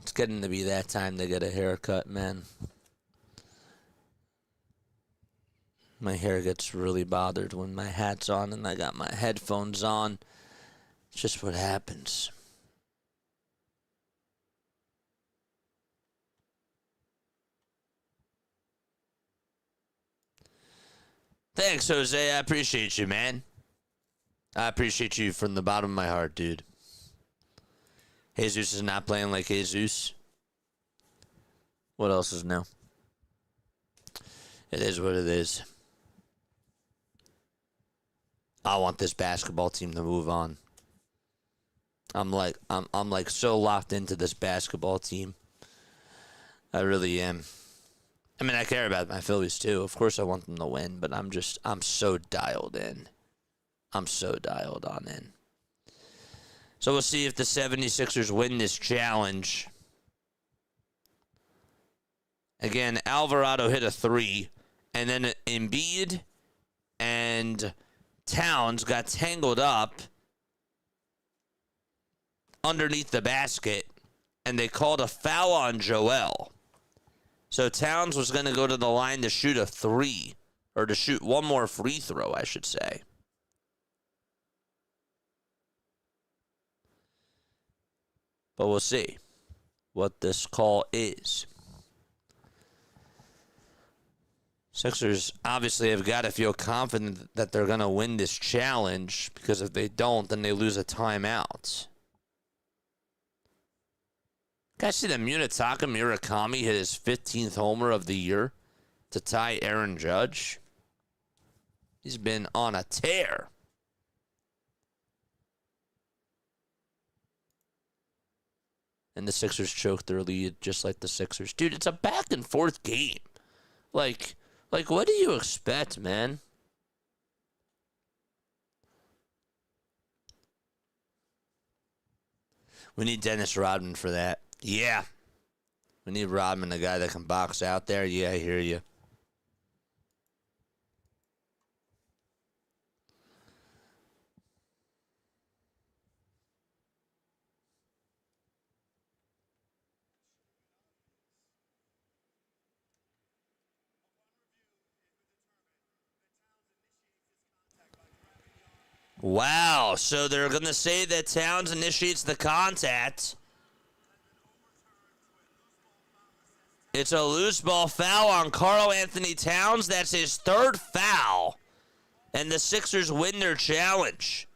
It's getting to be that time to get a haircut, man. My hair gets really bothered when my hat's on and I got my headphones on. It's just what happens. Thanks, Jose. I appreciate you, man. I appreciate you from the bottom of my heart, dude. Jesus is not playing like Jesus. What else is new? It is what it is. I want this basketball team to move on. I'm like so locked into this basketball team. I really am. I mean, I care about my Phillies too. Of course I want them to win, but I'm so dialed in. I'm so dialed on in. So we'll see if the 76ers win this challenge. Again, Alvarado hit a 3, and then Embiid and Towns got tangled up underneath the basket, and they called a foul on Joel. So Towns was going to go to the line to shoot a 3, or to shoot one more free throw, I should say. But we'll see what this call is. Sixers obviously have got to feel confident that they're going to win this challenge, because if they don't, then they lose a timeout. Guys, see that Munetaka Murakami hit his 15th homer of the year to tie Aaron Judge? He's been on a tear. And the Sixers choked their lead just like the Sixers. Dude, it's a back and forth game. Like, what do you expect, man? We need Dennis Rodman for that. Yeah. We need Rodman, the guy that can box out there. Yeah, I hear you. Wow, so they're going to say that Towns initiates the contact. It's a loose ball foul on Karl Anthony Towns. That's his third foul. And the Sixers win their challenge.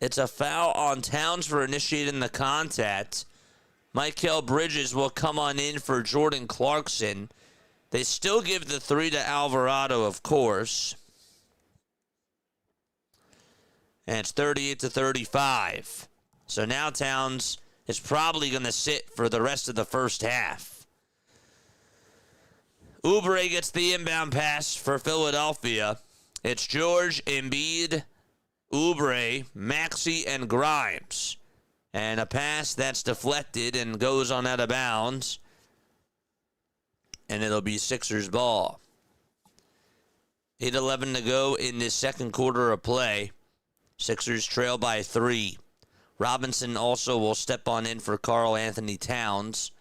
It's a foul on Towns for initiating the contact. Mikal Bridges will come on in for Jordan Clarkson. They still give the 3 to Alvarado, of course. And it's 38-35. So now Towns is probably going to sit for the rest of the first half. Oubre gets the inbound pass for Philadelphia. It's George, Embiid, Oubre, Maxey, and Grimes. And a pass that's deflected and goes on out of bounds. And it'll be Sixers ball. 8:11 to go in this second quarter of play. Sixers trail by 3. Robinson also will step on in for Karl Anthony Towns.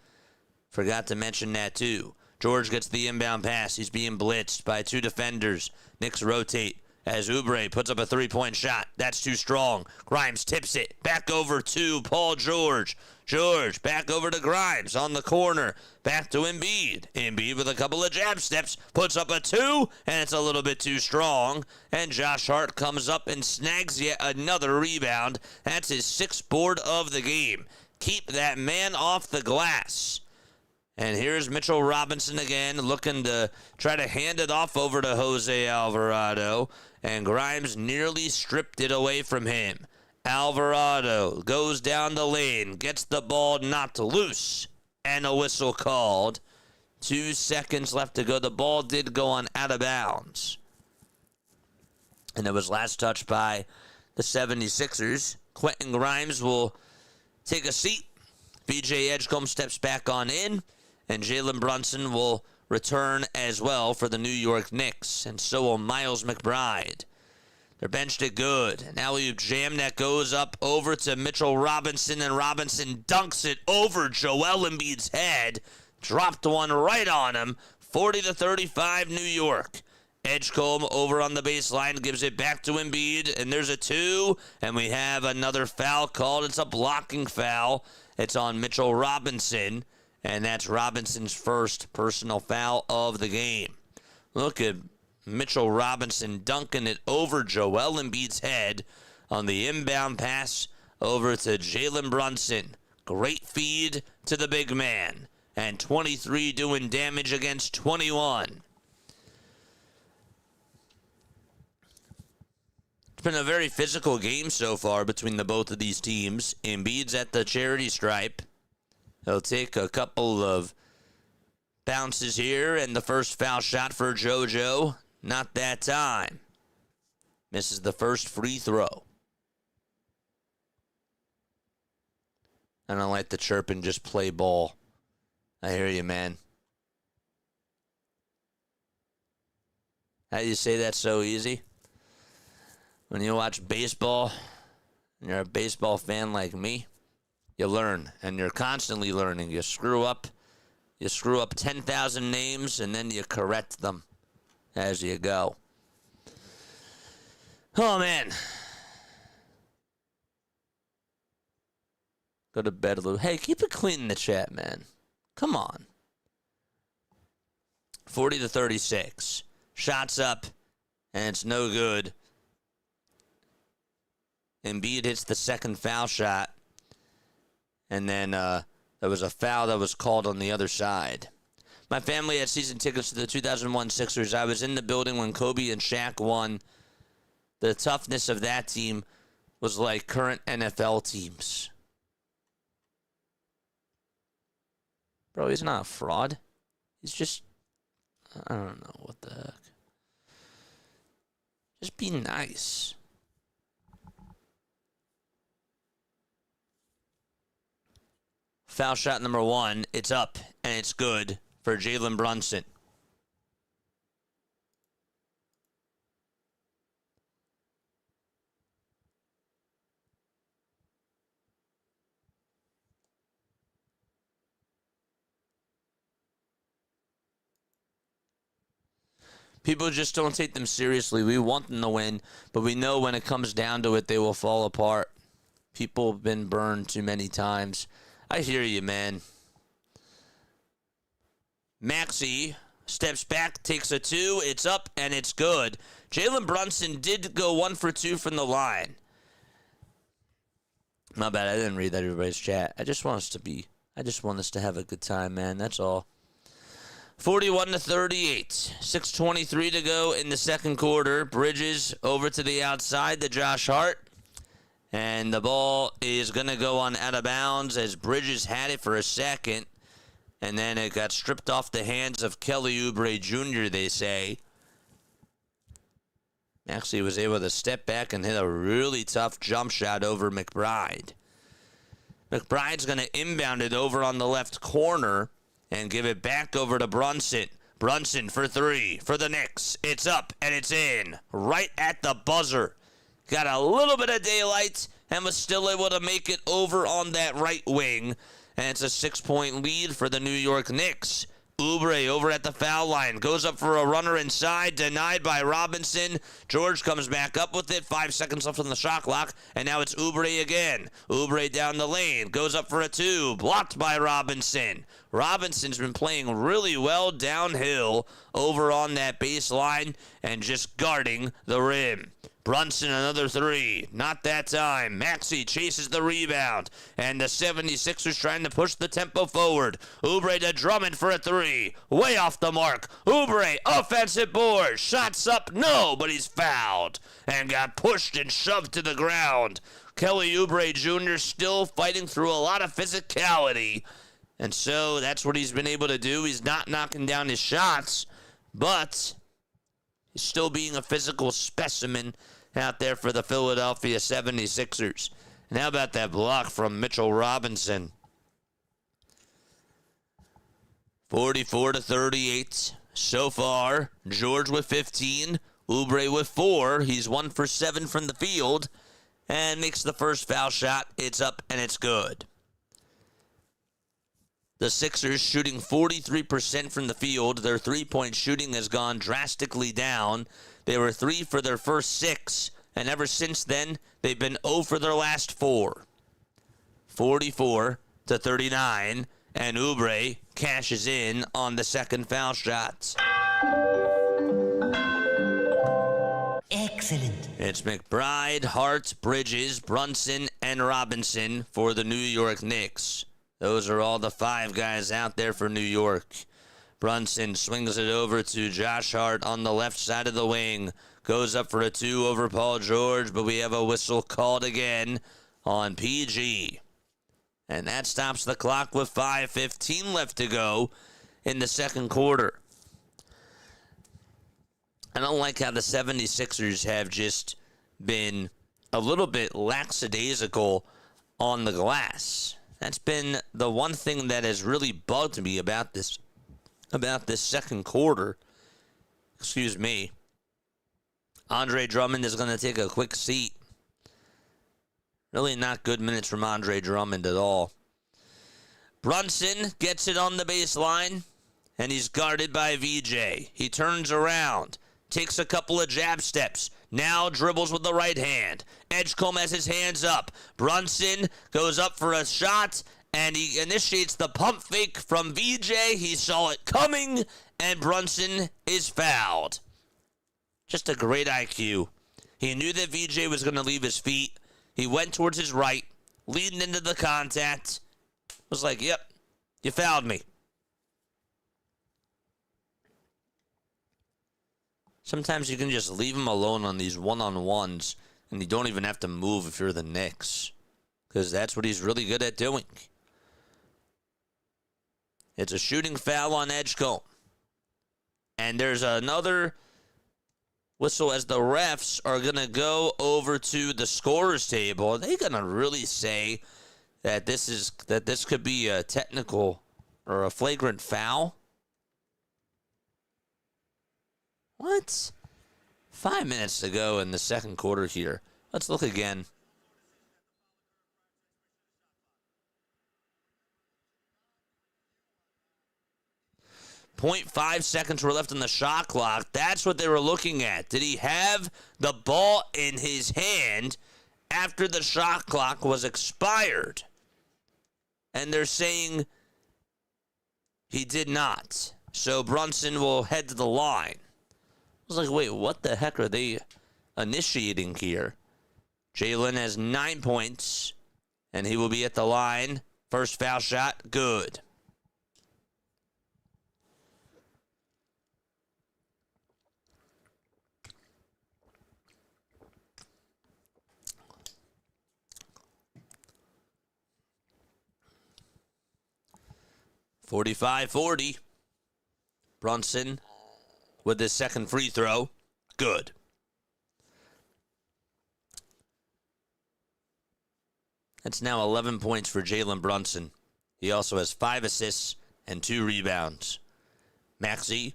Forgot to mention that too. George gets the inbound pass. He's being blitzed by 2 defenders. Knicks rotate as Oubre puts up a 3-point shot. That's too strong. Grimes tips it. Back over to Paul George. George back over to Grimes on the corner. Back to Embiid. Embiid with a couple of jab steps. Puts up a 2, and it's a little bit too strong. And Josh Hart comes up and snags yet another rebound. That's his 6th board of the game. Keep that man off the glass. And here's Mitchell Robinson again, looking to try to hand it off over to Jose Alvarado. And Grimes nearly stripped it away from him. Alvarado goes down the lane, gets the ball knocked loose, and a whistle called. 2 seconds left to go. The ball did go on out of bounds. And it was last touched by the 76ers. Quentin Grimes will take a seat. BJ Edgecombe steps back on in, and Jalen Brunson will return as well for the New York Knicks, and so will Miles McBride. They're benched it good. An alley-oop jam that goes up over to Mitchell Robinson, and Robinson dunks it over Joel Embiid's head. Dropped one right on him. 40-35 New York. Edgecombe over on the baseline gives it back to Embiid, and there's a 2, and we have another foul called. It's a blocking foul. It's on Mitchell Robinson, and that's Robinson's first personal foul of the game. Look at Mitchell Robinson dunking it over Joel Embiid's head on the inbound pass over to Jalen Brunson. Great feed to the big man. And 23 doing damage against 21. been a very physical game so far between the both of these teams. Embiid's at the charity stripe. He'll take a couple of bounces here, and the first foul shot for JoJo. Not that time. Misses the first free throw. I don't like the chirp and just play ball. I hear you, man. How do you say that so easy? When you watch baseball, and you're a baseball fan like me, you learn, and you're constantly learning. You screw up 10,000 names, and then you correct them as you go. Oh, man. Go to bed a little. Hey, keep it clean in the chat, man. Come on. 40-36. Shots up, and it's no good. Embiid hits the second foul shot, and then there was a foul that was called on the other side. My family had season tickets to the 2001 Sixers. I was in the building when Kobe and Shaq won. The toughness of that team was like current NFL teams. Bro, he's not a fraud. He's just, I don't know what the heck. Just be nice. Foul shot number 1. It's up, and it's good for Jalen Brunson. People just don't take them seriously. We want them to win, but we know when it comes down to it, they will fall apart. People have been burned too many times. I hear you, man. Maxey steps back, takes a 2. It's up, and it's good. Jalen Brunson did go 1 for 2 from the line. My bad, I didn't read everybody's chat. I just want us to have a good time, man. That's all. 41-38. 6:23 to go in the second quarter. Bridges over to the outside to Josh Hart. And the ball is going to go on out of bounds as Bridges had it for a second. And then it got stripped off the hands of Kelly Oubre Jr., they say. Maxey was able to step back and hit a really tough jump shot over McBride. McBride's going to inbound it over on the left corner and give it back over to Brunson. Brunson for 3 for the Knicks. It's up and it's in. Right at the buzzer. Got a little bit of daylight and was still able to make it over on that right wing. And it's a 6-point lead for the New York Knicks. Oubre over at the foul line. Goes up for a runner inside. Denied by Robinson. George comes back up with it. 5 seconds left on the shot clock. And now it's Oubre again. Oubre down the lane. Goes up for a 2. Blocked by Robinson. Robinson's been playing really well downhill over on that baseline and just guarding the rim. Brunson, another 3. Not that time. Maxey chases the rebound. And the 76ers trying to push the tempo forward. Oubre to Drummond for a 3. Way off the mark. Oubre, offensive board. Shots up. No, but he's fouled. And got pushed and shoved to the ground. Kelly Oubre Jr. still fighting through a lot of physicality. And so that's what he's been able to do. He's not knocking down his shots, but he's still being a physical specimen out there for the Philadelphia 76ers. And how about that block from Mitchell Robinson? 44-38 so far. George with 15. Oubre with 4. He's 1 for 7 from the field and makes the first foul shot. It's up and it's good. The Sixers shooting 43% from the field. Their three-point shooting has gone drastically down. They were 3 for their first 6, and ever since then, they've been 0 for their last 4. 44-39, and Oubre cashes in on the second foul shot. Excellent. It's McBride, Hart, Bridges, Brunson, and Robinson for the New York Knicks. Those are all the 5 guys out there for New York. Brunson swings it over to Josh Hart on the left side of the wing. Goes up for a 2 over Paul George, but we have a whistle called again on PG. And that stops the clock with 5:15 left to go in the second quarter. I don't like how the 76ers have just been a little bit lackadaisical on the glass. That's been the one thing that has really bugged me about this second quarter. Excuse me. Andre Drummond is going to take a quick seat. Really not good minutes from Andre Drummond at all. Brunson gets it on the baseline, and he's guarded by VJ. He turns around, takes a couple of jab steps, now dribbles with the right hand. Edgecombe has his hands up. Brunson goes up for a shot, and he initiates the pump fake from VJ. He saw it coming, and Brunson is fouled. Just a great IQ. He knew that VJ was going to leave his feet. He went towards his right, leading into the contact. Was like, yep, you fouled me. Sometimes you can just leave him alone on these one-on-ones, and you don't even have to move if you're the Knicks, because that's what he's really good at doing. It's a shooting foul on Edgecombe. And there's another whistle as the refs are going to go over to the scorer's table. Are they going to really say that this could be a technical or a flagrant foul? What? 5 minutes to go in the second quarter here. Let's look again. .5 seconds were left on the shot clock. That's what they were looking at. Did he have the ball in his hand after the shot clock was expired? And they're saying he did not. So Brunson will head to the line. I was like, wait, what the heck are they initiating here? Jalen has 9 points, and he will be at the line. First foul shot, good. .45-40. Brunson with his second free throw. Good. That's now 11 points for Jalen Brunson. He also has 5 assists and 2 rebounds. Maxey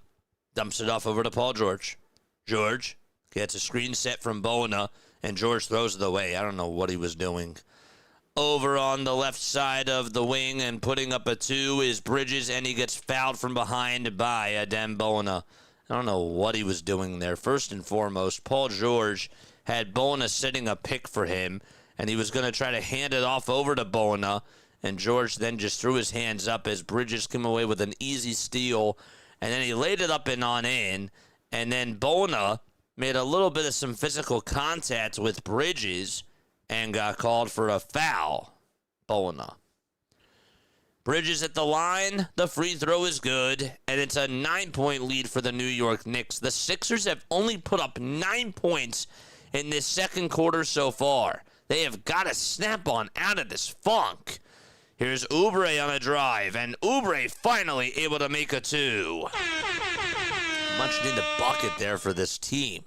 dumps it off over to Paul George. George gets a screen set from Bona, and George throws it away. I don't know what he was doing. Over on the left side of the wing and putting up a 2 is Bridges, and he gets fouled from behind by Adem Bona. I don't know what he was doing there. First and foremost, Paul George had Bona setting a pick for him, and he was going to try to hand it off over to Bona, and George then just threw his hands up as Bridges came away with an easy steal, and then he laid it up and on in, and then Bona made a little bit of some physical contact with Bridges and got called for a foul. Bona. Bridges at the line. The free throw is good, and it's a 9-point lead for the New York Knicks. The Sixers have only put up 9 points in this second quarter so far. They have got to snap on out of this funk. Here's Oubre on a drive, and Oubre finally able to make a 2. Much needed bucket there for this team.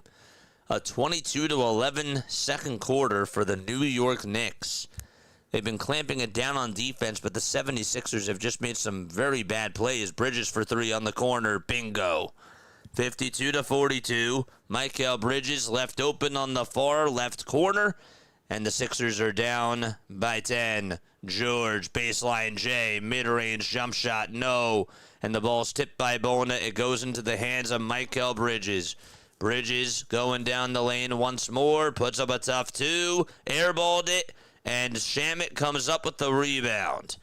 A 22-11 second quarter for the New York Knicks. They've been clamping it down on defense, but the 76ers have just made some very bad plays. Bridges for 3 on the corner. Bingo. 52-42. Mikal Bridges left open on the far left corner, and the Sixers are down by 10. George, baseline J, mid-range jump shot, no. And the ball's tipped by Bona. It goes into the hands of Mikal Bridges. Bridges going down the lane once more, puts up a tough 2, airballed it, and Shamet comes up with the rebound.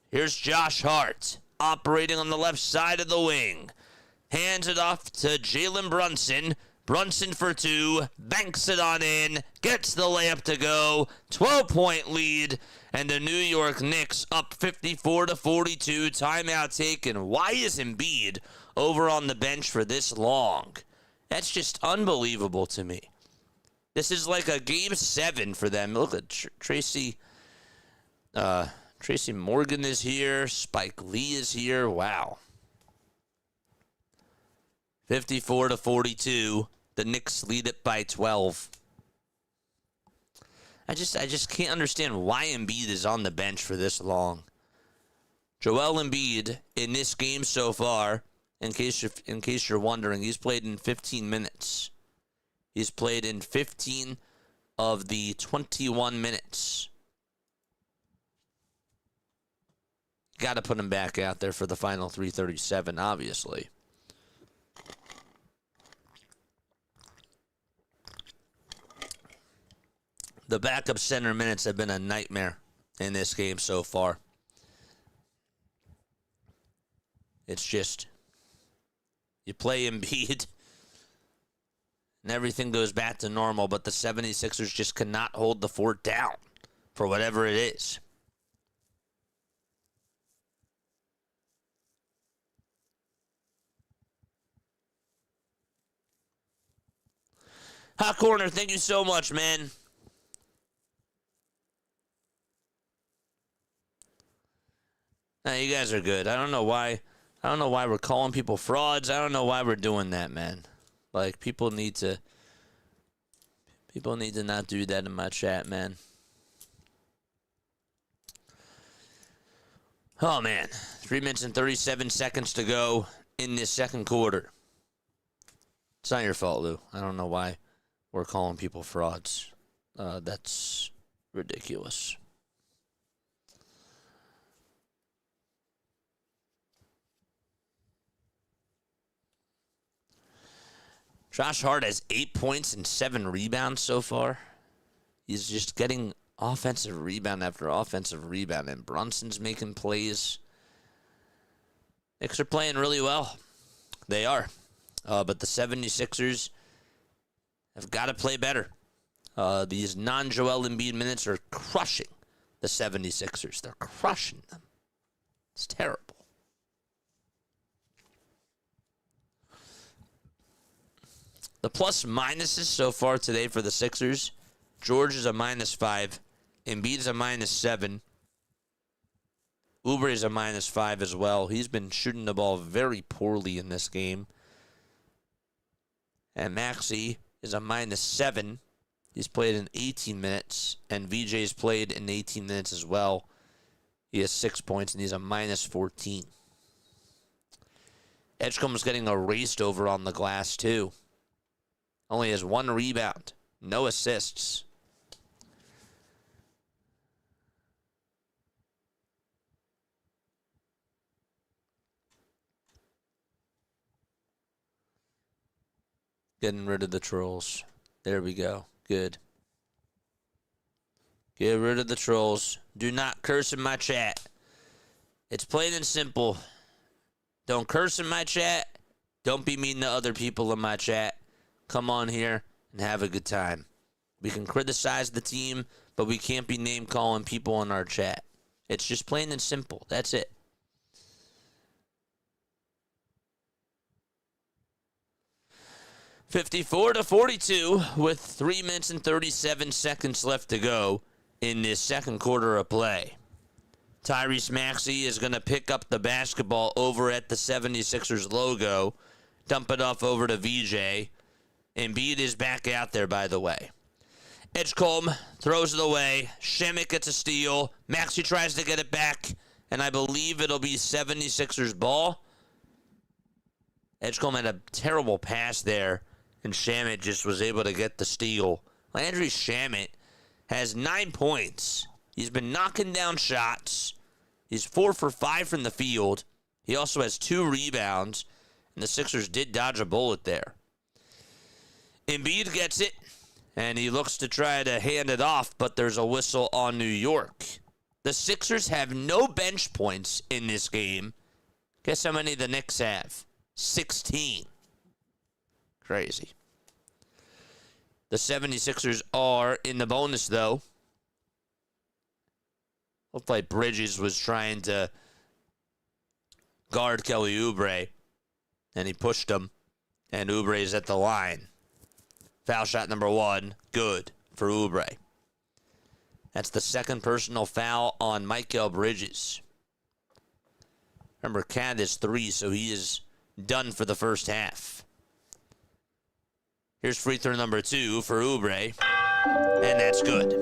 Here's Josh Hart, operating on the left side of the wing. Hands it off to Jalen Brunson. Brunson for 2, banks it on in, gets the layup to go, 12-point lead, and the New York Knicks up 54-42, timeout taken. Why is Embiid over on the bench for this long? That's just unbelievable to me. This is like a game 7 for them. Look at Tracy Morgan is here. Spike Lee is here. Wow. 54-42. The Knicks lead it by 12. I just can't understand why Embiid is on the bench for this long. Joel Embiid in this game so far, in case you're wondering, he's played in 15 minutes. He's played in 15 of the 21 minutes. Got to put him back out there for the final 337, obviously. The backup center minutes have been a nightmare in this game so far. It's just, you play Embiid, and everything goes back to normal, but the 76ers just cannot hold the fort down for whatever it is. Hot Corner, thank you so much, man. Nah, you guys are good. I don't know why we're calling people frauds. I don't know why we're doing that, man. Like, people need to not do that in my chat, man. Oh, man. 3 minutes and 37 seconds to go in this second quarter. It's not your fault, Lou. I don't know why we're calling people frauds. That's ridiculous. Josh Hart has 8 points and 7 rebounds so far. He's just getting offensive rebound after offensive rebound, and Brunson's making plays. Knicks are playing really well. They are. But the 76ers have got to play better. These non-Joel Embiid minutes are crushing the 76ers. They're crushing them. It's terrible. The plus minuses so far today for the Sixers. George is a -5. Embiid is a -7. Oubre is a -5 as well. He's been shooting the ball very poorly in this game. And Maxey is a -7. He's played in 18 minutes. And VJ's played in 18 minutes as well. He has 6 points and he's a -14. Edgecombe's getting erased over on the glass too. Only has 1 rebound. No assists. Getting rid of the trolls. There we go. Good. Get rid of the trolls. Do not curse in my chat. It's plain and simple. Don't curse in my chat. Don't be mean to other people in my chat. Come on here and have a good time. We can criticize the team, but we can't be name-calling people in our chat. It's just plain and simple. That's it. (54-42) with 3 minutes and 37 seconds left to go in this second quarter of play. Tyrese Maxey is going to pick up the basketball over at the 76ers logo, dump it off over to VJ. Embiid is back out there, by the way. Edgecombe throws it away. Shamet gets a steal. Maxey tries to get it back, and I believe it'll be 76ers ball. Edgecombe had a terrible pass there, and Shamet just was able to get the steal. Landry Shamet has 9 points. He's been knocking down shots. He's 4 for 5 from the field. He also has 2 rebounds, and the Sixers did dodge a bullet there. Embiid gets it, and he looks to try to hand it off, but there's a whistle on New York. The Sixers have no bench points in this game. Guess how many the Knicks have? 16. Crazy. The 76ers are in the bonus, though. Looked like Bridges was trying to guard Kelly Oubre, and he pushed him, and Oubre is at the line. Foul shot number 1, good for Oubre. That's the second personal foul on Mikal Bridges. Remember, Cat is 3, so he is done for the first half. Here's free throw number 2 for Oubre, and that's good.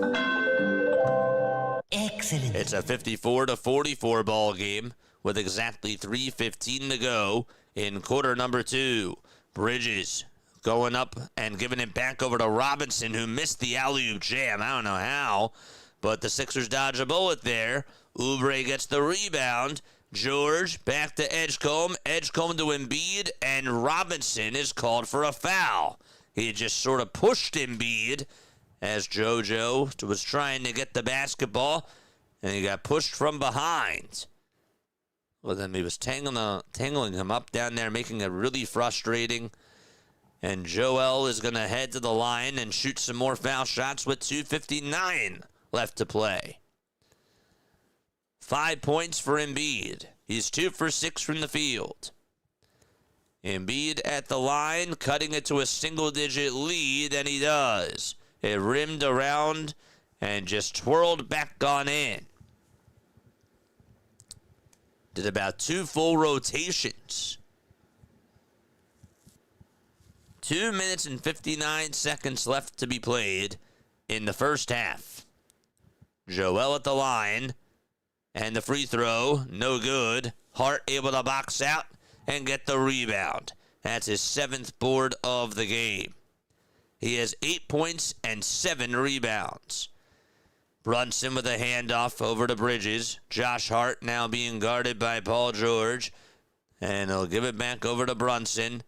Excellent. It's a 54-44 ball game with exactly 3:15 to go in quarter number 2. Bridges going up and giving it back over to Robinson, who missed the alley-oop jam. I don't know how, but the Sixers dodge a bullet there. Oubre gets the rebound. George back to Edgecombe. Edgecombe to Embiid, and Robinson is called for a foul. He just sort of pushed Embiid as JoJo was trying to get the basketball, and he got pushed from behind. Well, then he was tangling him up down there, making it really frustrating. And Joel is going to head to the line and shoot some more foul shots with 2:59 left to play. 5 points for Embiid. He's 2 for 6 from the field. Embiid at the line, cutting it to a single-digit lead, and he does. It rimmed around and just twirled back on in. Did about 2 full rotations. 2 minutes and 59 seconds left to be played in the first half. Joel at the line, and the free throw, no good. Hart able to box out and get the rebound. That's his 7th board of the game. He has 8 points and 7 rebounds. Brunson with a handoff over to Bridges. Josh Hart now being guarded by Paul George. And he'll give it back over to Brunson.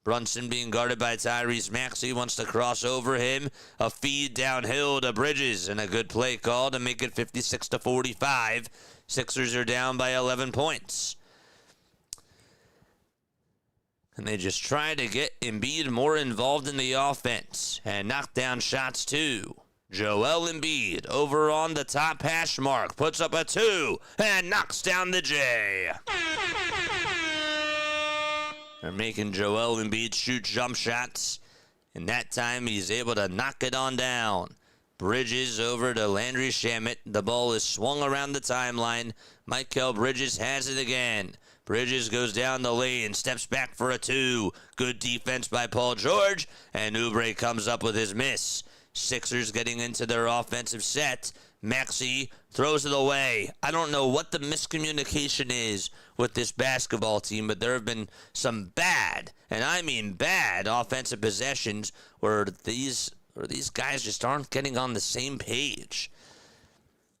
Brunson being guarded by Tyrese. Maxey wants to cross over him. A feed downhill to Bridges, and a good play call to make it 56-45. Sixers are down by 11 points. And they just try to get Embiid more involved in the offense and knock down shots too. Joel Embiid over on the top hash mark, puts up a 2 and knocks down the J. They're making Joel Embiid shoot jump shots, and that time he's able to knock it on down. Bridges over to Landry Shamet. The ball is swung around the timeline. Mikal Bridges has it again. Bridges goes down the lane, steps back for a 2. Good defense by Paul George, and Oubre comes up with his miss. Sixers getting into their offensive set. Maxey throws it away. I don't know what the miscommunication is with this basketball team, but there have been some bad, and I mean bad, offensive possessions where these guys just aren't getting on the same page.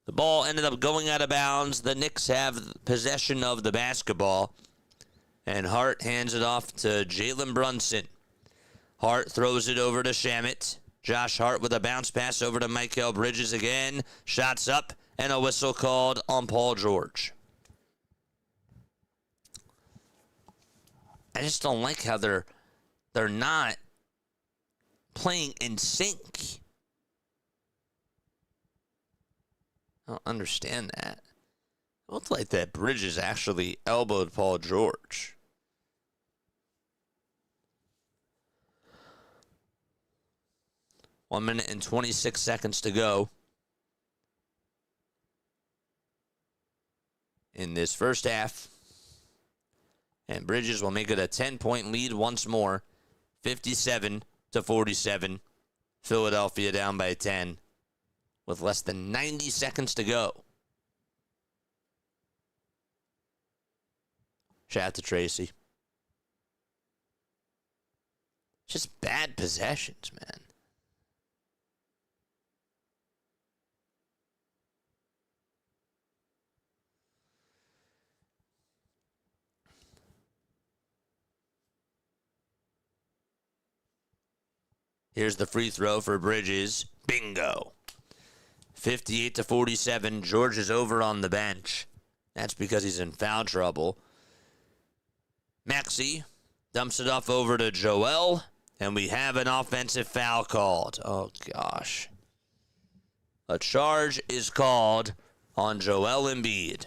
The ball ended up going out of bounds. The Knicks have possession of the basketball, and Hart hands it off to Jalen Brunson. Hart throws it over to Shamet. Josh Hart with a bounce pass over to Mikal Bridges again. Shots up, and a whistle called on Paul George. I just don't like how they're not playing in sync. I don't understand that. It looked like that Bridges actually elbowed Paul George. One minute and 26 seconds to go in this first half. And Bridges will make it a 10-point lead once more. 57-47. Philadelphia down by 10 with less than 90 seconds to go. Shout out to Tracy. Just bad possessions, man. Here's the free throw for Bridges. Bingo. 58-47. George is over on the bench. That's because he's in foul trouble. Maxey dumps it off over to Joel. And we have an offensive foul called. Oh, gosh. A charge is called on Joel Embiid.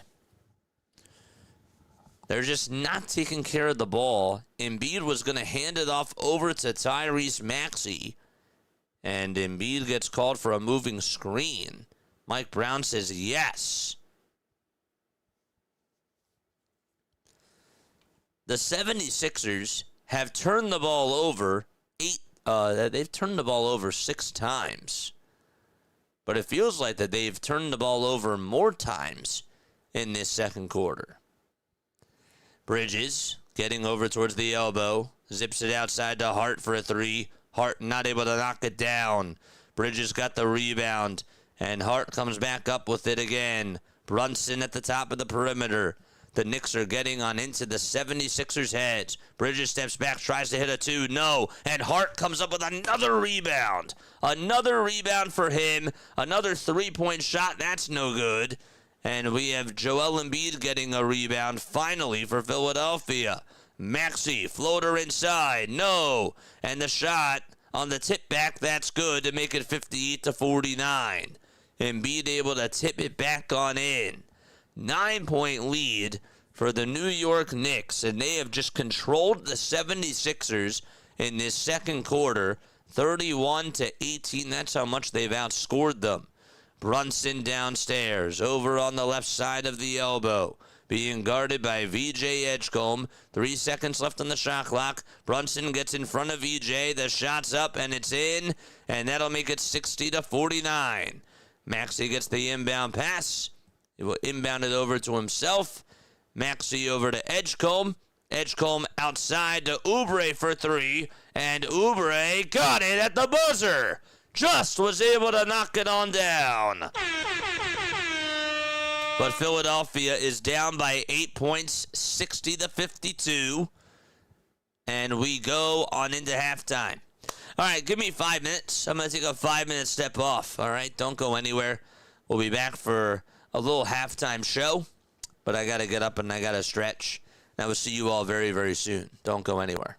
They're just not taking care of the ball. Embiid was going to hand it off over to Tyrese Maxey. And Embiid gets called for a moving screen. Mike Brown says yes. The 76ers have turned the ball over they've turned the ball over 6 times. But it feels like that they've turned the ball over more times in this second quarter. Bridges getting over towards the elbow. Zips it outside to Hart for a 3. Hart not able to knock it down. Bridges got the rebound. And Hart comes back up with it again. Brunson at the top of the perimeter. The Knicks are getting on into the 76ers' heads. Bridges steps back, tries to hit a 2. No. And Hart comes up with another rebound. Another rebound for him. Another 3-point shot. That's no good. And we have Joel Embiid getting a rebound finally for Philadelphia. Maxey, floater inside. No. And the shot on the tip back, that's good to make it 58-49. Embiid able to tip it back on in. 9-point lead for the New York Knicks, and they have just controlled the 76ers in this second quarter, 31-18. That's how much they've outscored them. Brunson downstairs, over on the left side of the elbow, being guarded by VJ Edgecombe. 3 seconds left on the shot clock. Brunson gets in front of VJ. The shot's up, and it's in, and that'll make it 60-49. Maxey gets the inbound pass. He will inbound it over to himself. Maxey over to Edgecombe. Edgecombe outside to Oubre for 3. And Oubre got it at the buzzer. Just was able to knock it on down. But Philadelphia is down by 8 points, 60-52. And we go on into halftime. All right, give me 5 minutes. I'm going to take a 5-minute step off. All right, don't go anywhere. We'll be back for a little halftime show. But I got to get up and I got to stretch. And I will see you all very, very soon. Don't go anywhere.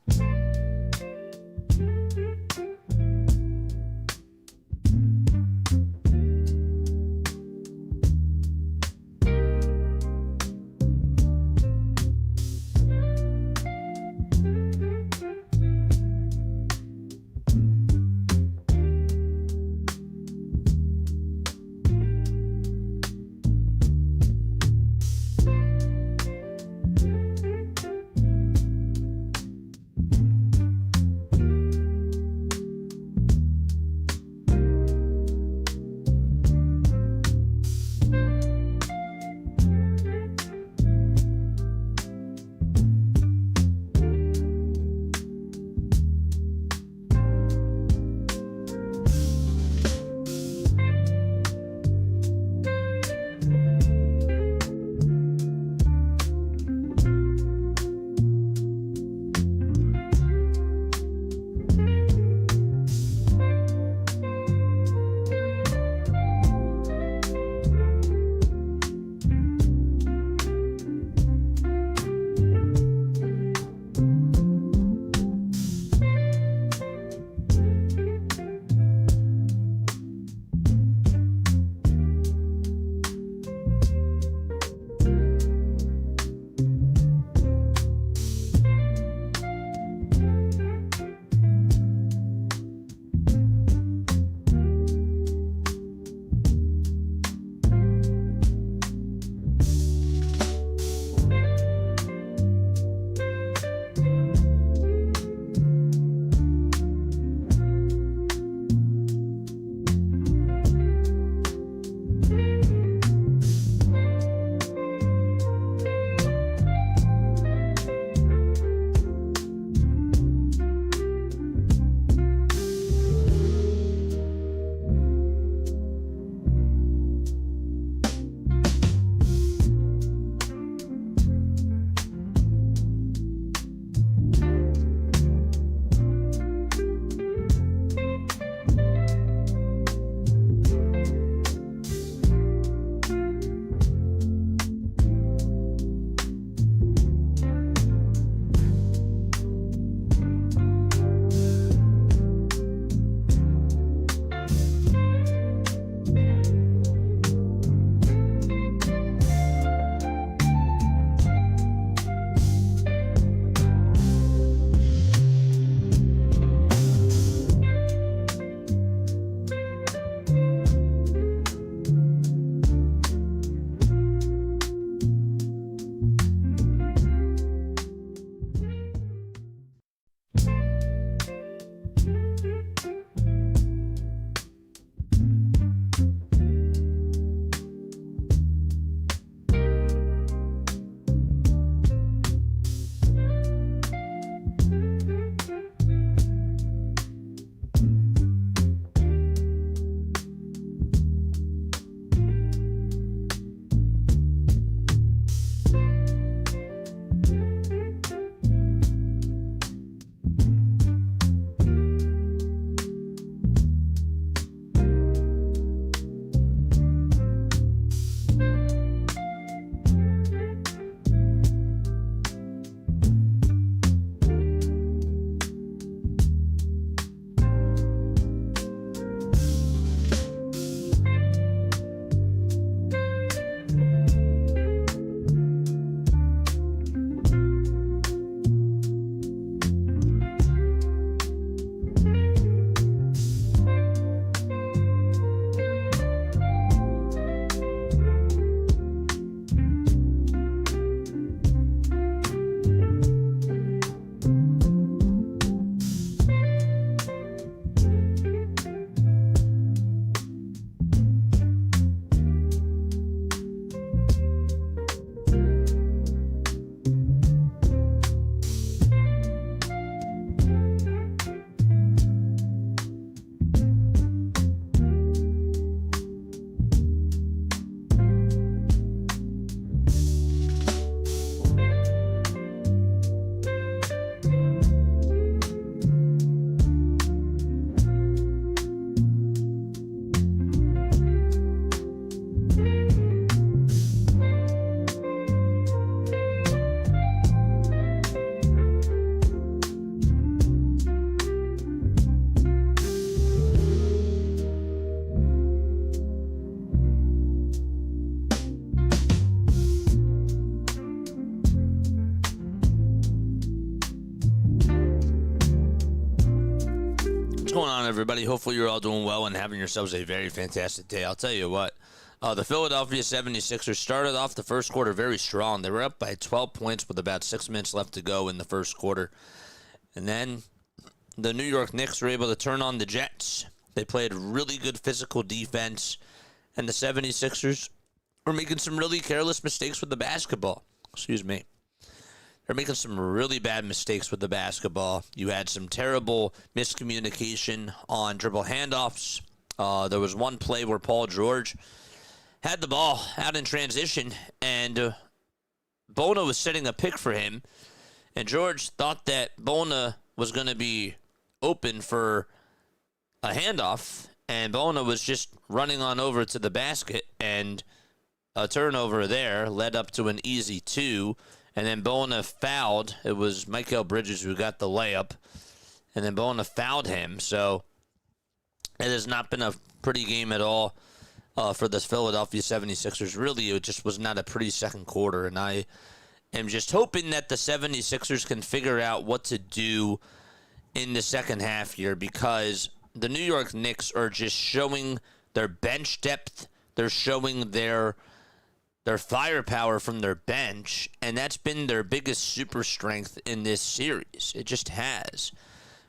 on, everybody? Hopefully you're all doing well and having yourselves a very fantastic day. I'll tell you what, the Philadelphia 76ers started off the first quarter very strong. They were up by 12 points with about 6 minutes left to go in the first quarter. And then the New York Knicks were able to turn on the Jets. They played really good physical defense, and the 76ers were making some really careless mistakes with the basketball. Excuse me. They're making some really bad mistakes with the basketball. You had some terrible miscommunication on dribble handoffs. There was one play where Paul George had the ball out in transition, and Bona was setting a pick for him, and George thought that Bona was going to be open for a handoff, and Bona was just running on over to the basket, and a turnover there led up to an easy 2, and then Bona fouled. It was Mikal Bridges who got the layup, and then Bona fouled him. So it has not been a pretty game at all for the Philadelphia 76ers. Really, it just was not a pretty second quarter, and I am just hoping that the 76ers can figure out what to do in the second half here, because the New York Knicks are just showing their bench depth. They're showing their firepower from their bench, and that's been their biggest super strength in this series. It just has.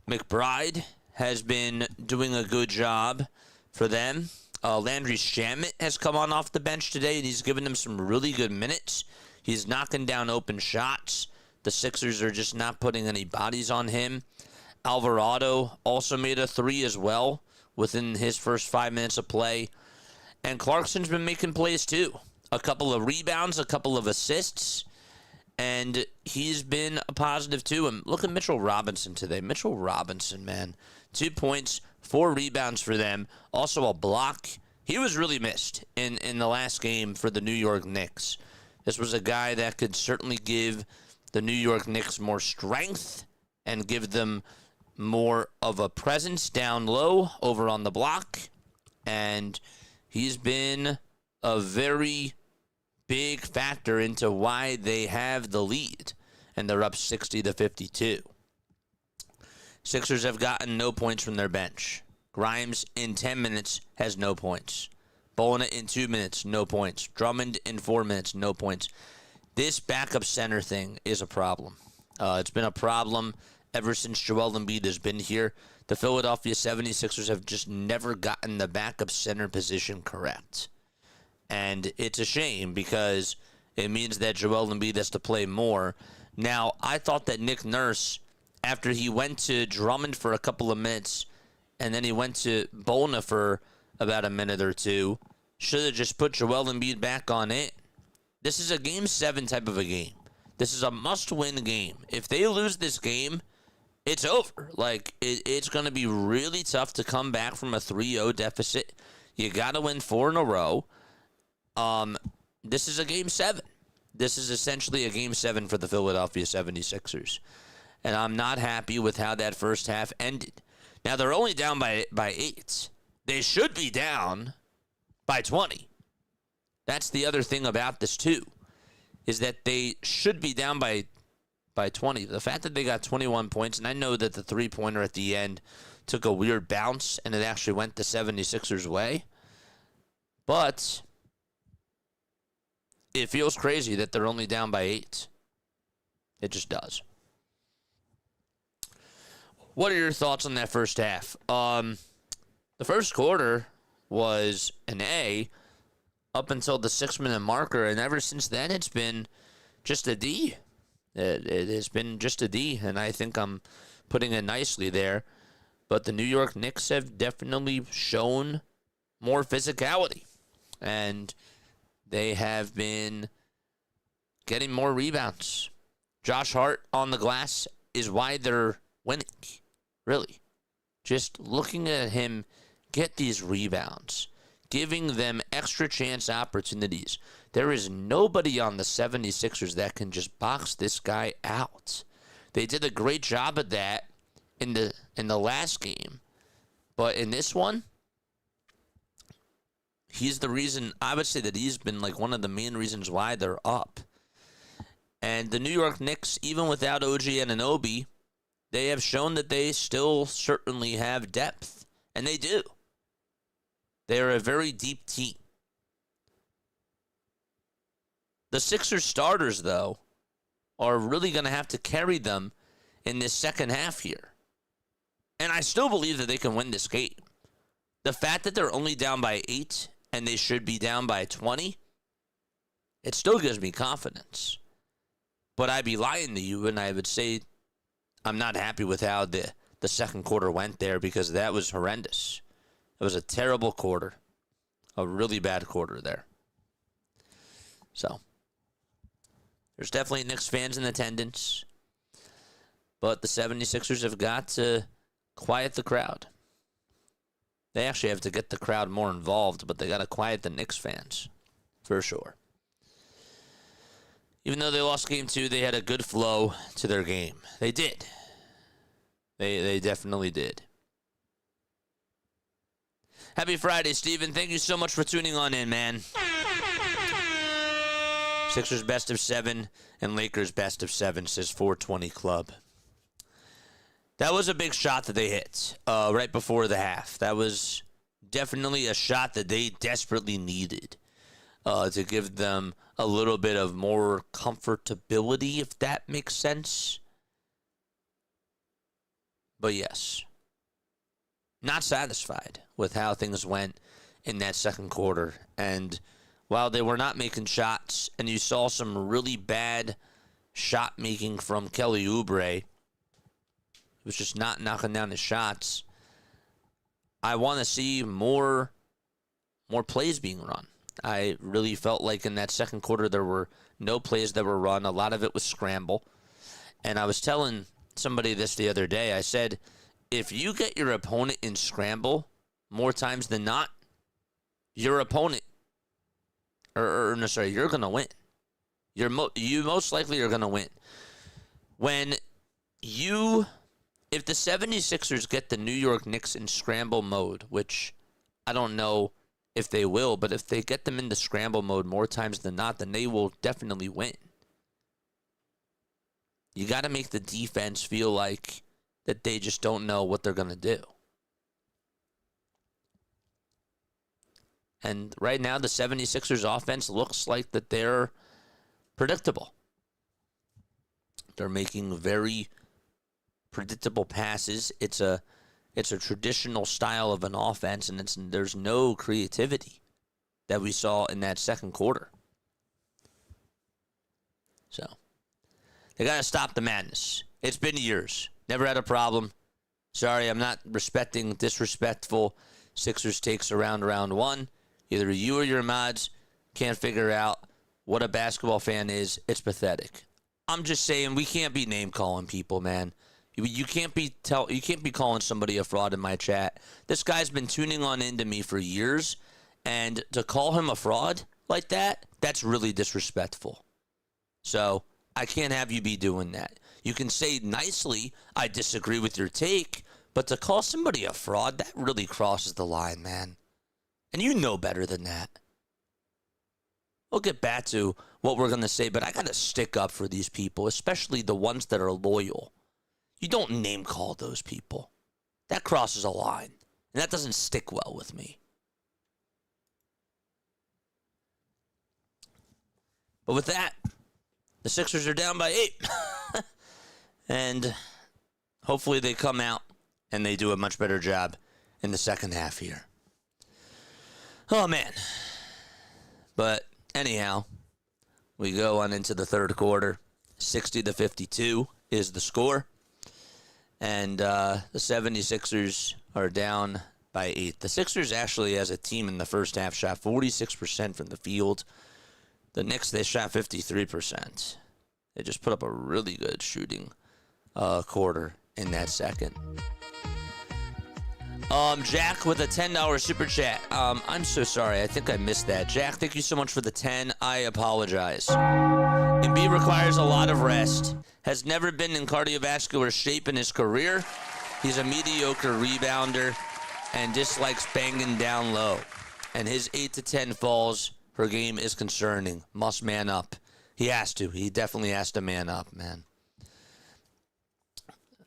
McBride has been doing a good job for them. Landry Shamet has come on off the bench today, and he's given them some really good minutes. He's knocking down open shots. The Sixers are just not putting any bodies on him. Alvarado also made a 3 as well within his first 5 minutes of play. And Clarkson's been making plays too. A couple of rebounds, a couple of assists, and he's been a positive too. And look at Mitchell Robinson today. Mitchell Robinson, man. 2 points, 4 rebounds for them. Also a block. He was really missed in the last game for the New York Knicks. This was a guy that could certainly give the New York Knicks more strength and give them more of a presence down low over on the block. And he's been a very big factor into why they have the lead, and they're up 60-52. Sixers have gotten no points from their bench. Grimes in 10 minutes has no points. Bona in 2 minutes, no points. Drummond in 4 minutes, no points. This backup center thing is a problem. It's been a problem ever since Joel Embiid has been here. The Philadelphia 76ers have just never gotten the backup center position correct. And it's a shame because it means that Joel Embiid has to play more. Now, I thought that Nick Nurse, after he went to Drummond for a couple of minutes and then he went to Bona for about a minute or two, should have just put Joel Embiid back on it. This is a Game 7 type of a game. This is a must-win game. If they lose this game, it's over. Like, it's going to be really tough to come back from a 3-0 deficit. You got to win 4 in a row. This is a Game 7. This is essentially a Game 7 for the Philadelphia 76ers. And I'm not happy with how that first half ended. Now, they're only down by 8. They should be down by 20. That's the other thing about this, too, is that they should be down by 20. The fact that they got 21 points, and I know that the three-pointer at the end took a weird bounce, and it actually went the 76ers' way. But it feels crazy that they're only down by 8. It just does. What are your thoughts on that first half? The first quarter was an A up until the 6-minute marker, and ever since then it's been just a D. It has been just a D, and I think I'm putting it nicely there. But the New York Knicks have definitely shown more physicality, and they have been getting more rebounds. Josh Hart on the glass is why they're winning, really. Just looking at him get these rebounds, giving them extra chance opportunities. There is nobody on the 76ers that can just box this guy out. They did a great job of that in the last game. But in this one, he's the reason, I would say that he's been like one of the main reasons why they're up. And the New York Knicks, even without OG Anunoby, they have shown that they still certainly have depth. And they do. They are a very deep team. The Sixers starters, though, are really going to have to carry them in this second half here. And I still believe that they can win this game. The fact that they're only down by 8 and they should be down by 20, it still gives me confidence. But I'd be lying to you, and I would say I'm not happy with how the second quarter went there, because that was horrendous. It was a terrible quarter. A really bad quarter there. So, there's definitely Knicks fans in attendance. But the 76ers have got to quiet the crowd. They actually have to get the crowd more involved, but they got to quiet the Knicks fans, for sure. Even though they lost game 2, they had a good flow to their game. They did. They definitely did. Happy Friday, Steven. Thank you so much for tuning on in, man. Sixers best of 7 and Lakers best of 7, says 420 Club. That was a big shot that they hit right before the half. That was definitely a shot that they desperately needed to give them a little bit of more comfortability, if that makes sense. But yes, not satisfied with how things went in that second quarter. And while they were not making shots, and you saw some really bad shot making from Kelly Oubre, it was just not knocking down his shots. I want to see more plays being run. I really felt like in that second quarter there were no plays that were run. A lot of it was scramble. And I was telling somebody this the other day. I said, if you get your opponent in scramble more times than not, your opponent, you're going to win. You most likely are going to win. If the 76ers get the New York Knicks in scramble mode, which I don't know if they will, but if they get them into scramble mode more times than not, then they will definitely win. You got to make the defense feel like that they just don't know what they're going to do. And right now, the 76ers offense looks like that they're predictable. They're making very predictable passes. It's a traditional style of an offense, and there's no creativity that we saw in that second quarter. So, they got to stop the madness. It's been years. Never had a problem. Sorry, I'm not disrespectful Sixers takes around round 1. Either you or your mods can't figure out what a basketball fan is. It's pathetic. I'm just saying, we can't be name calling people, man. You can't be calling somebody a fraud in my chat. This guy's been tuning on into me for years, and to call him a fraud like that, that's really disrespectful. So I can't have you be doing that. You can say nicely, I disagree with your take, but to call somebody a fraud, that really crosses the line, man. And you know better than that. We'll get back to what we're going to say, but I got to stick up for these people, especially the ones that are loyal. You don't name call those people. That crosses a line, and that doesn't stick well with me. But with that, the Sixers are down by 8. And hopefully they come out and they do a much better job in the second half here. Oh, man. But anyhow, we go on into the third quarter. 60-52 is the score. And the 76ers are down by 8. The Sixers actually, as a team in the first half, shot 46% from the field. The Knicks, they shot 53%. They just put up a really good shooting quarter in that second. Jack with a $10 super chat. I'm so sorry. I think I missed that. Jack, thank you so much for the 10. I apologize. Embiid requires a lot of rest. Has never been in cardiovascular shape in his career. He's a mediocre rebounder and dislikes banging down low. And his 8 to 10 falls per game is concerning. Must man up. He has to. He definitely has to man up, man.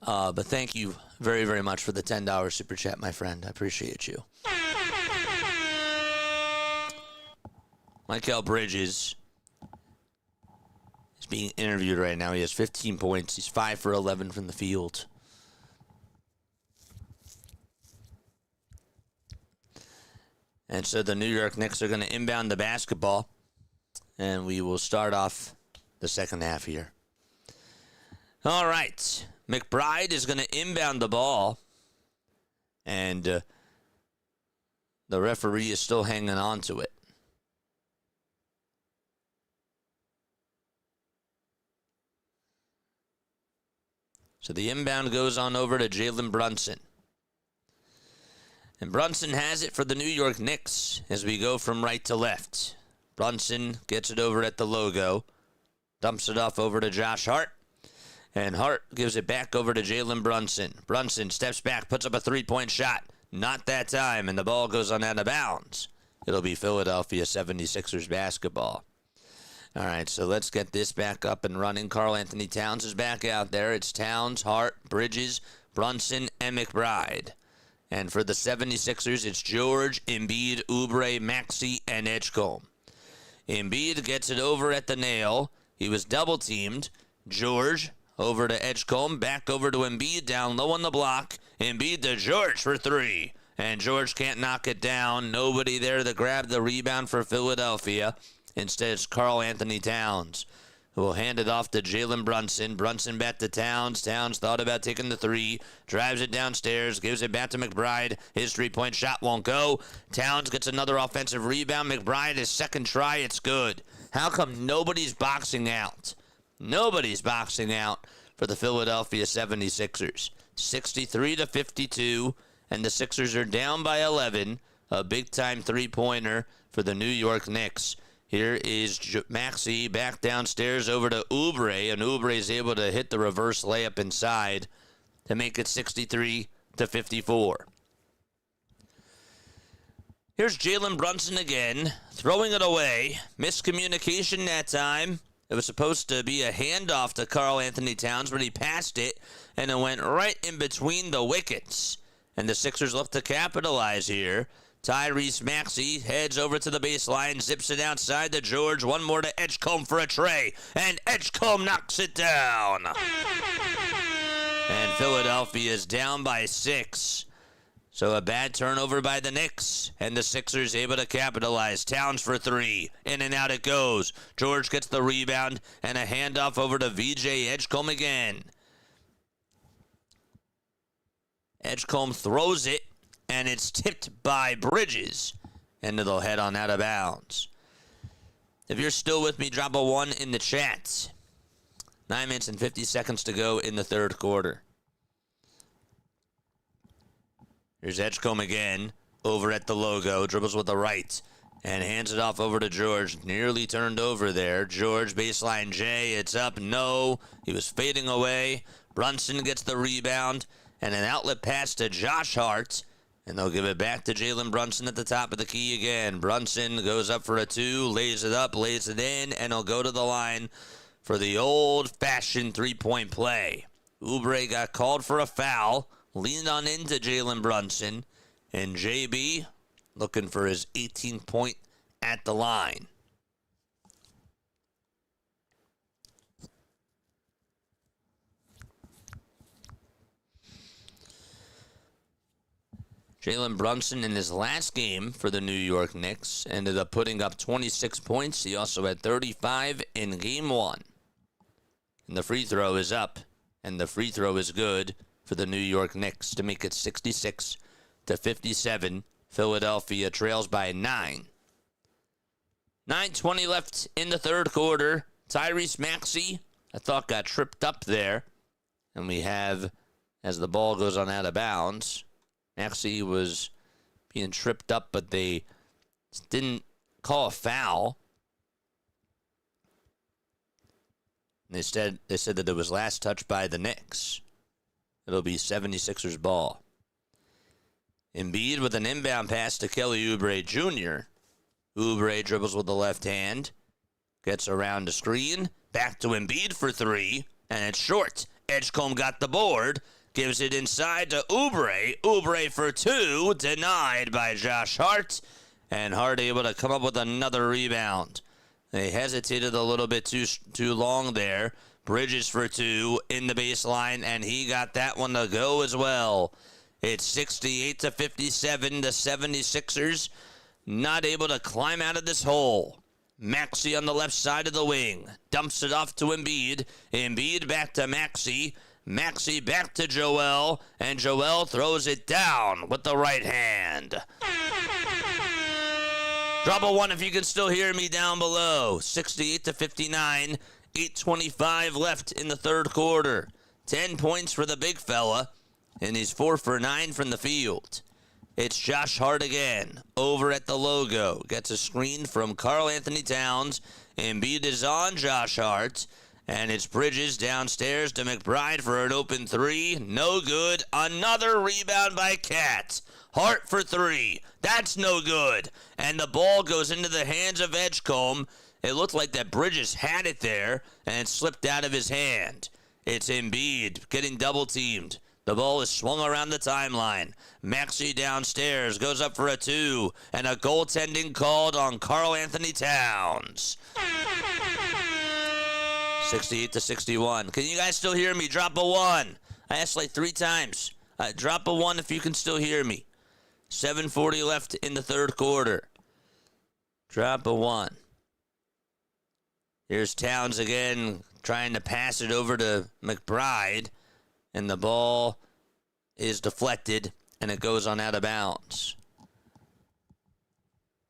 But thank you very, very much for the $10 super chat, my friend. I appreciate you. Mikal Bridges is being interviewed right now. He has 15 points. He's 5 for 11 from the field. And so the New York Knicks are going to inbound the basketball. And we will start off the second half here. All right. McBride is going to inbound the ball. And the referee is still hanging on to it. So the inbound goes on over to Jalen Brunson. And Brunson has it for the New York Knicks as we go from right to left. Brunson gets it over at the logo. Dumps it off over to Josh Hart. And Hart gives it back over to Jalen Brunson. Brunson steps back, puts up a three-point shot. Not that time, and the ball goes on out of bounds. It'll be Philadelphia 76ers basketball. All right, so let's get this back up and running. Karl Anthony Towns is back out there. It's Towns, Hart, Bridges, Brunson, and McBride. And for the 76ers, it's George, Embiid, Oubre, Maxey, and Edgecombe. Embiid gets it over at the nail. He was double-teamed. George over to Edgecombe, back over to Embiid, down low on the block. Embiid to George for three. And George can't knock it down. Nobody there to grab the rebound for Philadelphia. Instead, it's Karl Anthony Towns, who will hand it off to Jalen Brunson. Brunson back to Towns. Towns thought about taking the three, drives it downstairs, gives it back to McBride. His three-point shot won't go. Towns gets another offensive rebound. McBride, his second try, it's good. How come nobody's boxing out? Nobody's boxing out for the Philadelphia 76ers. 63-52, and the Sixers are down by 11. A big-time three-pointer for the New York Knicks. Here is Maxey back downstairs over to Oubre, and Oubre is able to hit the reverse layup inside to make it 63-54. Here's Jalen Brunson again, throwing it away. Miscommunication that time. It was supposed to be a handoff to Karl Anthony Towns, but he passed it, and it went right in between the wickets. And the Sixers look to capitalize here. Tyrese Maxey heads over to the baseline, zips it outside to George. One more to Edgecombe for a tray, and Edgecombe knocks it down. And Philadelphia is down by 6. So a bad turnover by the Knicks, and the Sixers able to capitalize. Towns for three. In and out it goes. George gets the rebound, and a handoff over to VJ Edgecombe again. Edgecombe throws it, and it's tipped by Bridges, and it'll head on out of bounds. If you're still with me, drop a 1 in the chat. 9 minutes and 50 seconds to go in the third quarter. Here's Edgecombe again, over at the logo, dribbles with the right, and hands it off over to George. Nearly turned over there. George, baseline J, it's up, no. He was fading away. Brunson gets the rebound, and an outlet pass to Josh Hart. And they'll give it back to Jalen Brunson at the top of the key again. Brunson goes up for a 2, lays it up, lays it in, and he'll go to the line for the old-fashioned three-point play. Oubre got called for a foul, leaned on into Jalen Brunson, and JB looking for his 18th point at the line. Jalen Brunson in his last game for the New York Knicks ended up putting up 26 points. He also had 35 in game 1. And the free throw is up, and the free throw is good for the New York Knicks to make it 66-57. Philadelphia trails by 9. 9:20 left in the third quarter. Tyrese Maxey, I thought, got tripped up there. And we have, as the ball goes on out of bounds, Maxey was being tripped up, but they didn't call a foul. They said that it was last touched by the Knicks. It'll be 76ers ball. Embiid with an inbound pass to Kelly Oubre Jr. Oubre dribbles with the left hand. Gets around the screen. Back to Embiid for 3. And it's short. Edgecombe got the board. Gives it inside to Oubre. Oubre for two. Denied by Josh Hart. And Hart able to come up with another rebound. They hesitated a little bit too long there. Bridges for two in the baseline, and he got that one to go as well. It's 68-57. The 76ers not able to climb out of this hole. Maxey on the left side of the wing. Dumps it off to Embiid. Embiid back to Maxey. Maxey back to Joel. And Joel throws it down with the right hand. Drop a one if you can still hear me down below. 68-59. 8:25 left in the third quarter. 10 points for the big fella. And he's 4 for 9 from the field. It's Josh Hart again, over at the logo. Gets a screen from Karl Anthony Towns. Embiid is on Josh Hart. And it's Bridges downstairs to McBride for an open three. No good. Another rebound by Cat. Hart for three. That's no good. And the ball goes into the hands of Edgecombe. It looked like that Bridges had it there and slipped out of his hand. It's Embiid getting double teamed. The ball is swung around the timeline. Maxey downstairs goes up for a two, and a goaltending called on Karl Anthony Towns. 68-61. Can you guys still hear me? Drop a one. I asked like 3 times. Drop a one if you can still hear me. 7:40 left in the third quarter. Drop a one. Here's Towns again trying to pass it over to McBride. And the ball is deflected, and it goes on out of bounds.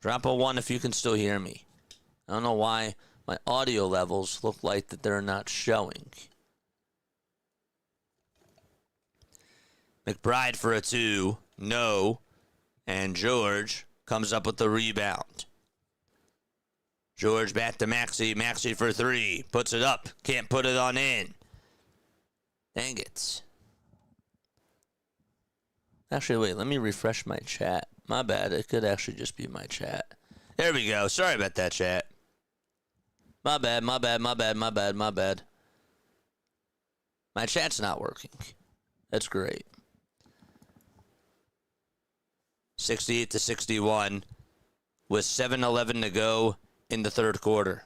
Drop a one if you can still hear me. I don't know why my audio levels look like that they're not showing. McBride for a two. No. And George comes up with the rebound. George back to Maxey. Maxey for three. Puts it up. Can't put it on in. Dang it. Actually, wait, let me refresh my chat. My bad, it could actually just be my chat. There we go. Sorry about that, chat. My bad. My chat's not working. That's great. 68-61 with 7:11 to go in the third quarter.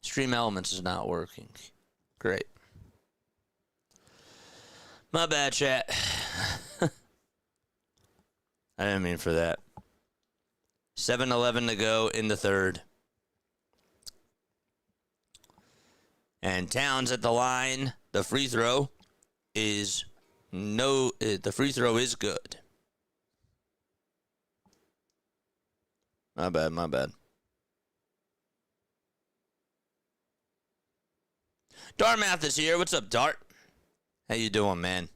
Stream Elements is not working. Great. My bad, chat. I didn't mean for that. 7:11 to go in the third. And Towns at the line. The free throw is good. My bad. Dartmouth is here. What's up, Dart? How you doing, man?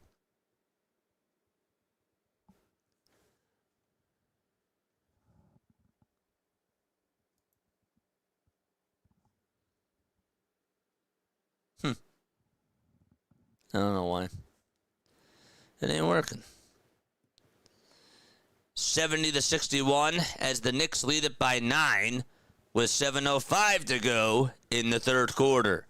I don't know why. It ain't working. 70-61 as the Knicks lead it by 9 with 7:05 to go in the third quarter.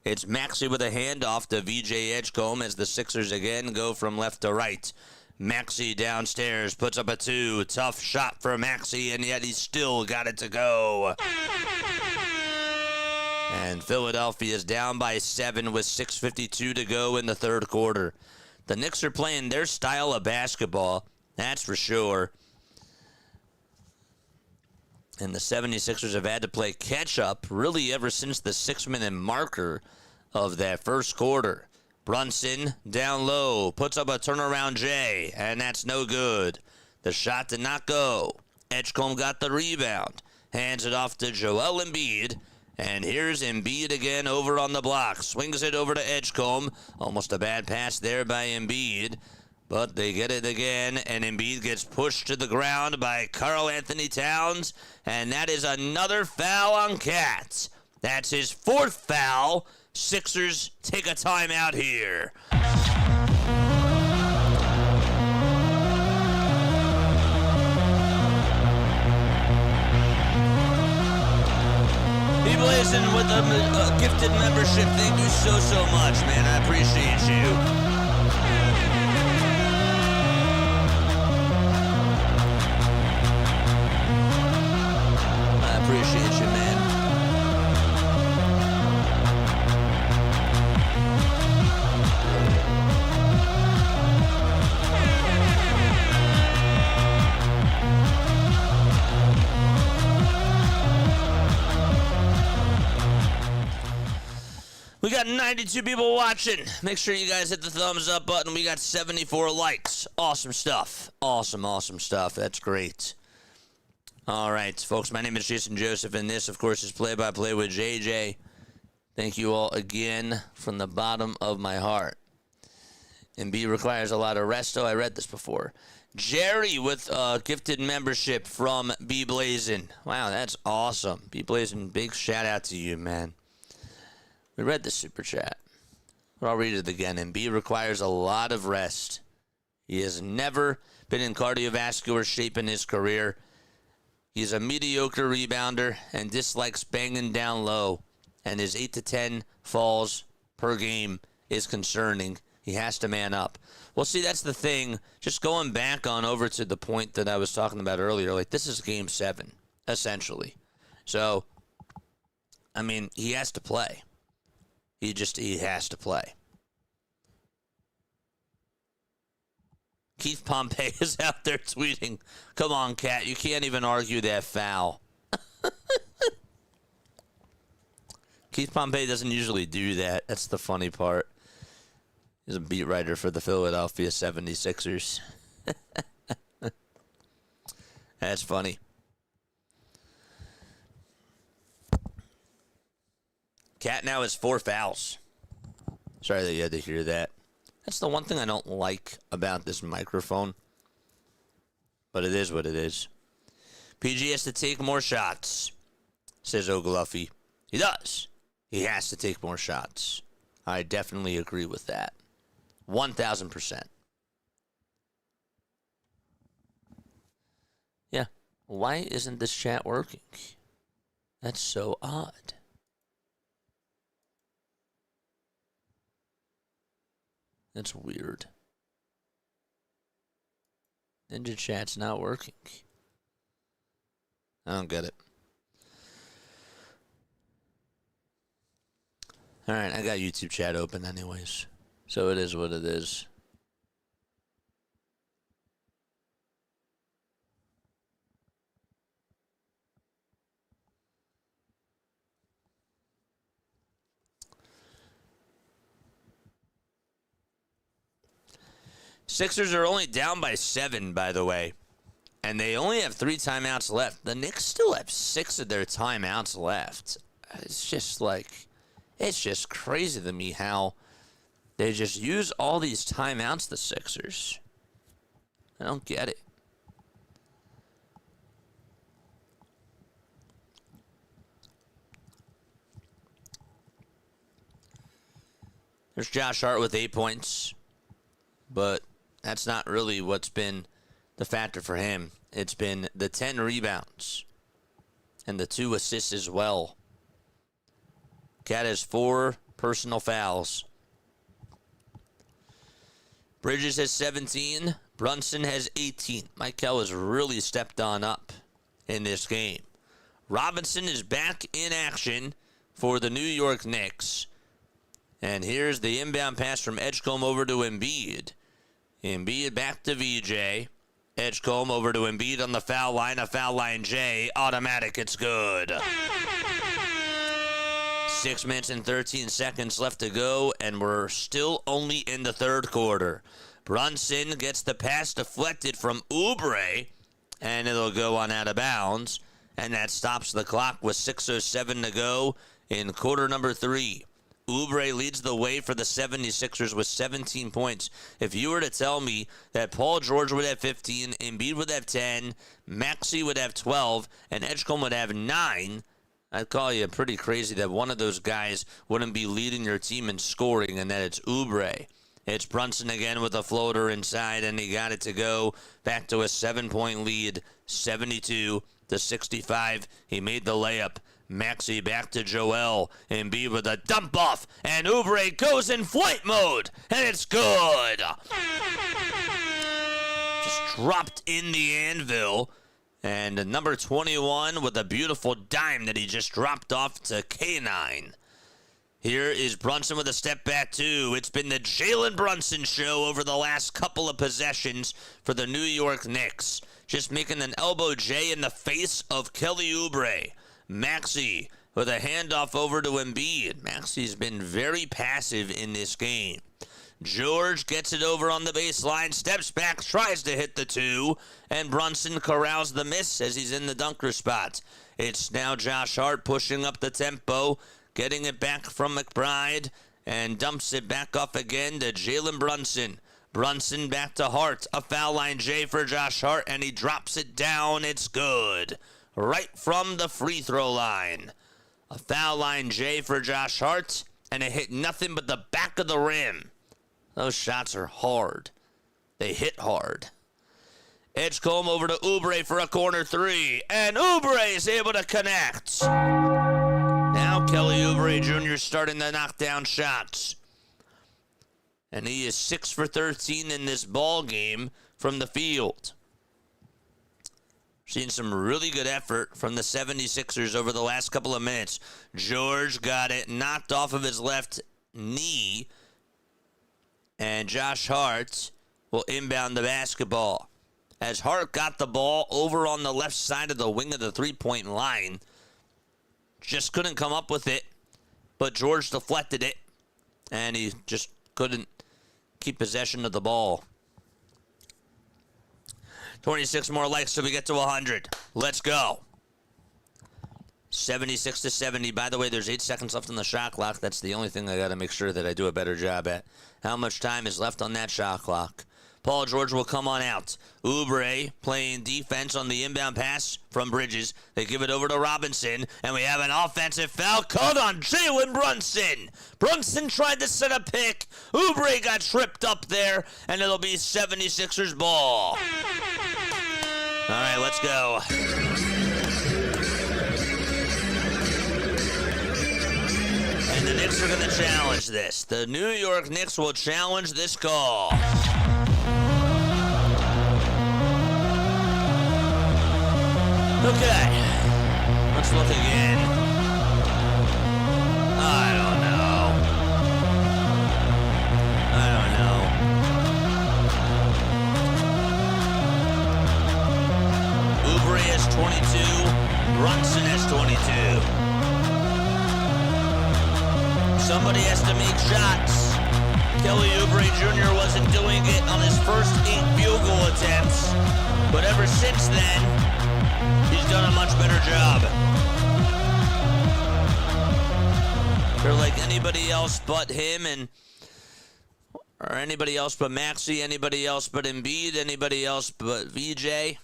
It's Maxey with a handoff to VJ Edgecombe as the Sixers again go from left to right. Maxey downstairs puts up a two. Tough shot for Maxey, and yet he's still got it to go. And Philadelphia's down by 7 with 6:52 to go in the third quarter. The Knicks are playing their style of basketball, that's for sure. And the 76ers have had to play catch-up really ever since the 6-minute marker of that first quarter. Brunson down low, puts up a turnaround J, and that's no good. The shot did not go. Edgecombe got the rebound, hands it off to Joel Embiid, and here's Embiid again over on the block. Swings it over to Edgecombe. Almost a bad pass there by Embiid. But they get it again, and Embiid gets pushed to the ground by Karl Anthony Towns. And that is another foul on Cat. That's his 4th foul. Sixers take a timeout here. Blazing with a gifted membership. Thank you so much, man. I appreciate you. Appreciate you, man. We got 92 people watching. Make sure you guys hit the thumbs up button. We got 74 likes. Awesome stuff. Awesome stuff. That's great. All right, folks, my name is Jason Joseph, and this, of course, is Play-by-Play with JJ. Thank you all again from the bottom of my heart. Embiid requires a lot of rest. Oh, I read this before. Jerry with a gifted membership from B Blazin'. Wow, that's awesome. B Blazin', big shout out to you, man. We read the super chat. But I'll read it again. Embiid requires a lot of rest. He has never been in cardiovascular shape in his career. He's a mediocre rebounder and dislikes banging down low, and his 8 to 10 falls per game is concerning. He has to man up. Well, see, that's the thing. Just going back on over to the point that I was talking about earlier, like this is Game 7, essentially. So, I mean, he has to play. He has to play. Keith Pompey is out there tweeting, come on, Cat, you can't even argue that foul. Keith Pompey doesn't usually do that. That's the funny part. He's a beat writer for the Philadelphia 76ers. That's funny. Cat now has 4 fouls. Sorry that you had to hear that. That's the one thing I don't like about this microphone. But it is what it is. PG has to take more shots, says Ogluffy. He does. He has to take more shots. I definitely agree with that. 1,000%. Yeah. Why isn't this chat working? That's so odd. That's weird. Ninja chat's not working. I don't get it. Alright, I got YouTube chat open anyways. So it is what it is. Sixers are only down by 7, by the way. And they only have 3 timeouts left. The Knicks still have 6 of their timeouts left. It's just crazy to me how they just use all these timeouts, the Sixers. I don't get it. There's Josh Hart with 8 points. But that's not really what's been the factor for him. It's been the 10 rebounds and the 2 assists as well. Cat has 4 personal fouls. Bridges has 17. Brunson has 18. Michael has really stepped on up in this game. Robinson is back in action for the New York Knicks. And here's the inbound pass from Edgecombe over to Embiid. Embiid back to VJ. Edgecombe over to Embiid on the foul line. A foul line J. Automatic. It's good. 6 minutes and 13 seconds left to go, and we're still only in the third quarter. Brunson gets the pass deflected from Oubre, and it'll go on out of bounds. And that stops the clock with 6:07 to go in quarter number 3. Oubre leads the way for the 76ers with 17 points. If you were to tell me that Paul George would have 15, Embiid would have 10, Maxey would have 12, and Edgecombe would have 9, I'd call you pretty crazy that one of those guys wouldn't be leading your team in scoring, and that it's Oubre. It's Brunson again with a floater inside, and he got it to go back to a 7-point lead, 72-65. He made the layup. Maxey back to Joel. Embiid with a dump off. And Oubre goes in flight mode. And it's good. Just dropped in the anvil. And number 21 with a beautiful dime that he just dropped off to K9. Here is Brunson with a step back, too. It's been the Jalen Brunson show over the last couple of possessions for the New York Knicks. Just making an elbow J in the face of Kelly Oubre. Maxey with a handoff over to Embiid. Maxey's been very passive in this game. George gets it over on the baseline, steps back, tries to hit the two, and Brunson corrals the miss as he's in the dunker spot. It's now Josh Hart pushing up the tempo, getting it back from McBride, and dumps it back off again to Jalen Brunson. Brunson back to Hart. A foul line J for Josh Hart, and he drops it down. It's good. Right from the free throw line. A foul line J for Josh Hart, and it hit nothing but the back of the rim. Those shots are hard. They hit hard. Edgecombe over to Oubre for a corner three, and Oubre is able to connect. Now Kelly Oubre Jr. starting to knock down shots. And he is 6 for 13 in this ball game from the field. Seen some really good effort from the 76ers over the last couple of minutes. George got it knocked off of his left knee. And Josh Hart will inbound the basketball. As Hart got the ball over on the left side of the wing of the three-point line. Just couldn't come up with it. But George deflected it. And he just couldn't keep possession of the ball. 26 more likes till we get to 100. Let's go. 76-70. By the way, there's 8 seconds left on the shot clock. That's the only thing I got to make sure that I do a better job at. How much time is left on that shot clock? Paul George will come on out. Oubre playing defense on the inbound pass from Bridges. They give it over to Robinson, and we have an offensive foul called on Jalen Brunson. Brunson tried to set a pick. Oubre got tripped up there, and it'll be 76ers ball. All right, let's go. And the Knicks are going to challenge this. The New York Knicks will challenge this call. Okay, let's look again. I don't know. Oubre has 22. Brunson has 22. Somebody has to make shots. Kelly Oubre Jr. wasn't doing it on his first 8 field goal attempts, but ever since then, he's done a much better job. They're like anybody else but him, or anybody else but Maxey, anybody else but Embiid, anybody else but VJ.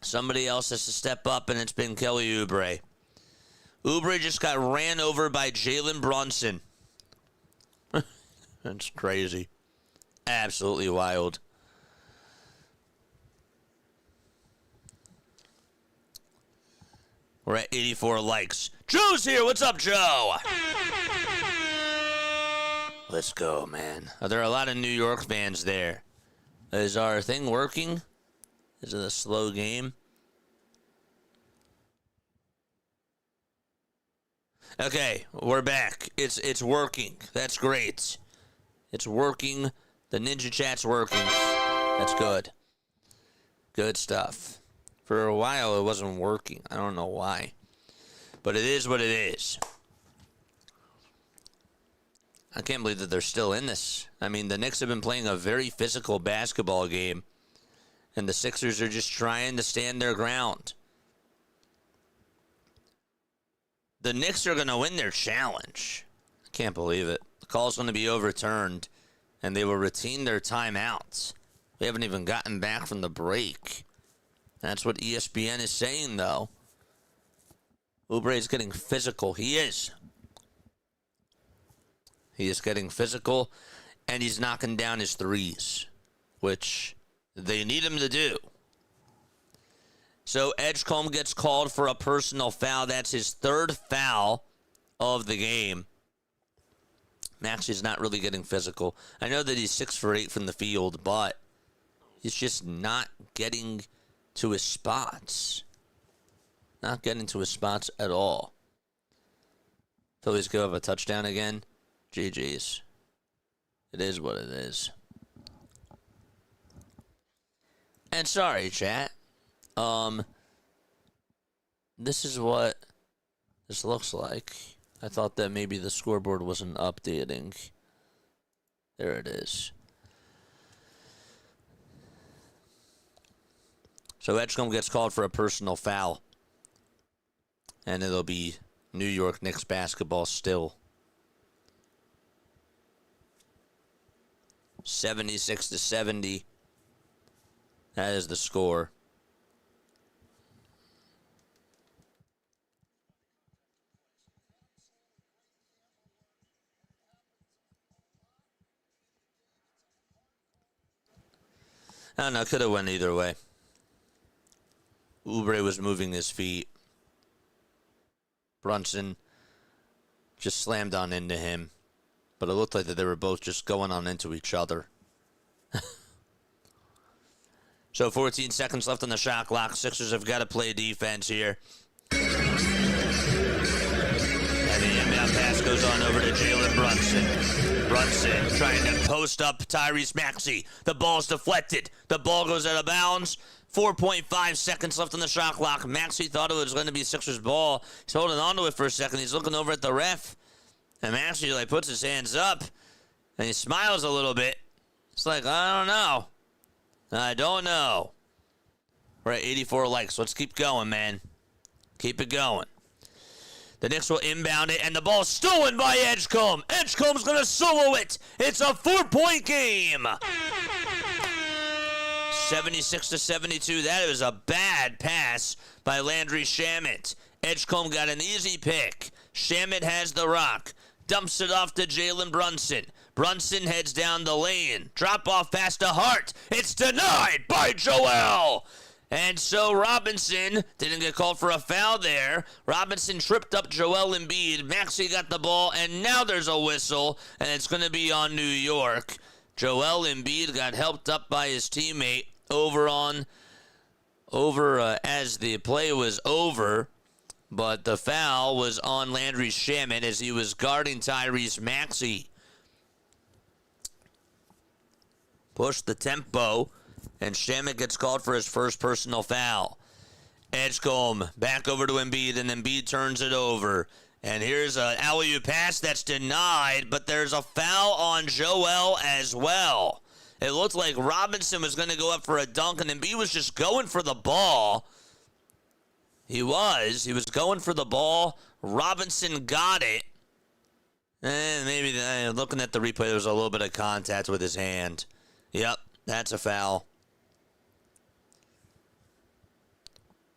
Somebody else has to step up, and it's been Kelly Oubre. Oubre just got ran over by Jalen Brunson. That's crazy. Absolutely wild. We're at 84 likes. Joe's here. What's up, Joe? Let's go, man. There are a lot of New York fans there. Is our thing working? Is it a slow game? Okay, we're back. It's working. That's great. It's working. The Ninja Chat's working. That's good. Good stuff. For a while, it wasn't working. I don't know why. But it is what it is. I can't believe that they're still in this. I mean, the Knicks have been playing a very physical basketball game. And the Sixers are just trying to stand their ground. The Knicks are going to win their challenge. I can't believe it. The call's going to be overturned. And they will retain their timeouts. We haven't even gotten back from the break. That's what ESPN is saying, though. Oubre is getting physical. He is. He is getting physical, and he's knocking down his threes, which they need him to do. So Edgecombe gets called for a personal foul. That's his third foul of the game. Maxey's not really getting physical. I know that he's 6 for 8 from the field, but he's just not getting to his spots. Not getting to his spots at all. Phillies go have a touchdown again. GG's. It is what it is. And sorry, chat. This is what this looks like. I thought that maybe the scoreboard wasn't updating. There it is. So Edgecombe gets called for a personal foul. And it'll be New York Knicks basketball still. 76-70. That is the score. I don't know, could have went either way. Oubre was moving his feet. Brunson just slammed on into him. But it looked like that they were both just going on into each other. So 14 seconds left on the shot clock. Sixers have got to play defense here. And the inbound pass goes on over to Jalen Brunson. Brunson trying to post up Tyrese Maxey. The ball's deflected. The ball goes out of bounds. 4.5 seconds left on the shot clock. Maxey thought it was going to be Sixers ball. He's holding on to it for a second. He's looking over at the ref. And Maxey puts his hands up. And he smiles a little bit. It's like, I don't know. I don't know. We're at 84 likes. Let's keep going, man. Keep it going. The Knicks will inbound it, and the ball's stolen by Edgecombe. Edgecombe's going to solo it. It's a 4-point game. 76-72. That was a bad pass by Landry Shamet. Edgecombe got an easy pick. Shamet has the rock. Dumps it off to Jalen Brunson. Brunson heads down the lane. Drop off pass to Hart. It's denied by Joel. And so Robinson didn't get called for a foul there. Robinson tripped up Joel Embiid. Maxey got the ball, and now there's a whistle, and it's going to be on New York. Joel Embiid got helped up by his teammate as the play was over. But the foul was on Landry Shamet as he was guarding Tyrese Maxey. Push the tempo, and Shamet gets called for his first personal foul. Edgecombe back over to Embiid, and Embiid turns it over. And here's an alley-oop pass that's denied, but there's a foul on Joel as well. It looked like Robinson was going to go up for a dunk, and Embiid was just going for the ball. He was going for the ball. Robinson got it. And maybe looking at the replay, there was a little bit of contact with his hand. Yep, that's a foul.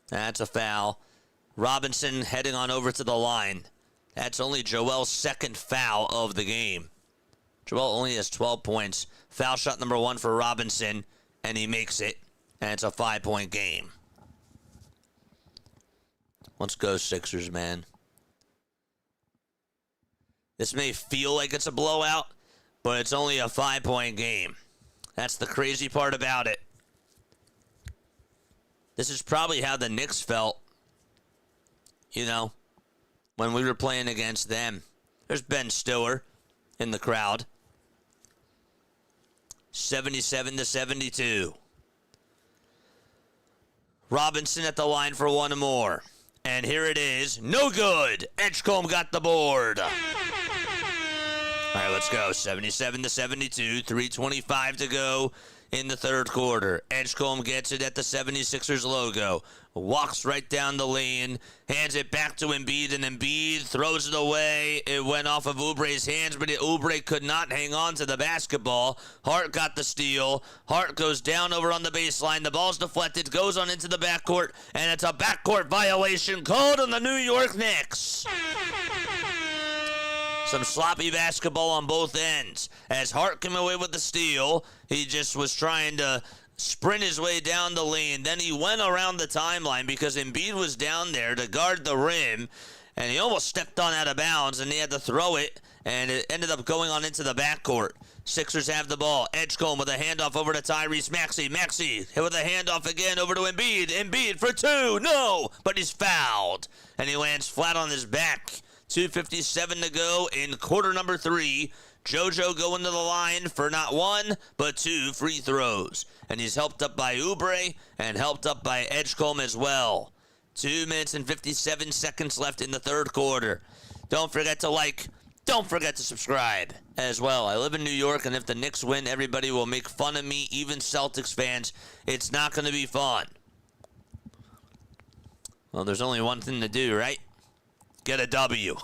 That's a foul. Robinson heading on over to the line. That's only Joel's second foul of the game. Joel only has 12 points. Foul shot number 1 for Robinson, and he makes it. And it's a 5-point game. Let's go Sixers, man. This may feel like it's a blowout, but it's only a 5-point game. That's the crazy part about it. This is probably how the Knicks felt, when we were playing against them. There's Ben Stiller in the crowd. 77-72. Robinson at the line for one more. And here it is. No good. Edgecombe got the board. All right, let's go. 77-72. 3:25 to go in the third quarter. Edgecombe gets it at the 76ers logo. Walks right down the lane. Hands it back to Embiid, and Embiid throws it away. It went off of Oubre's hands, but Oubre could not hang on to the basketball. Hart got the steal. Hart goes down over on the baseline. The ball's deflected, goes on into the backcourt, and it's a backcourt violation called on the New York Knicks. Some sloppy basketball on both ends. As Hart came away with the steal, he just was trying to sprint his way down the lane. Then he went around the timeline because Embiid was down there to guard the rim, and he almost stepped on out of bounds, and he had to throw it, and it ended up going on into the backcourt. Sixers have the ball. Edgecombe with a handoff over to Tyrese Maxey. Maxey with a handoff again over to Embiid. Embiid for two. No, but he's fouled, and he lands flat on his back. 2:57 to go in quarter number 3. JoJo going to the line for not one, but 2 free throws. And he's helped up by Oubre and helped up by Edgecombe as well. 2 minutes and 57 seconds left in the third quarter. Don't forget to like. Don't forget to subscribe as well. I live in New York, and if the Knicks win, everybody will make fun of me, even Celtics fans. It's not going to be fun. Well, there's only one thing to do, right? Get a W.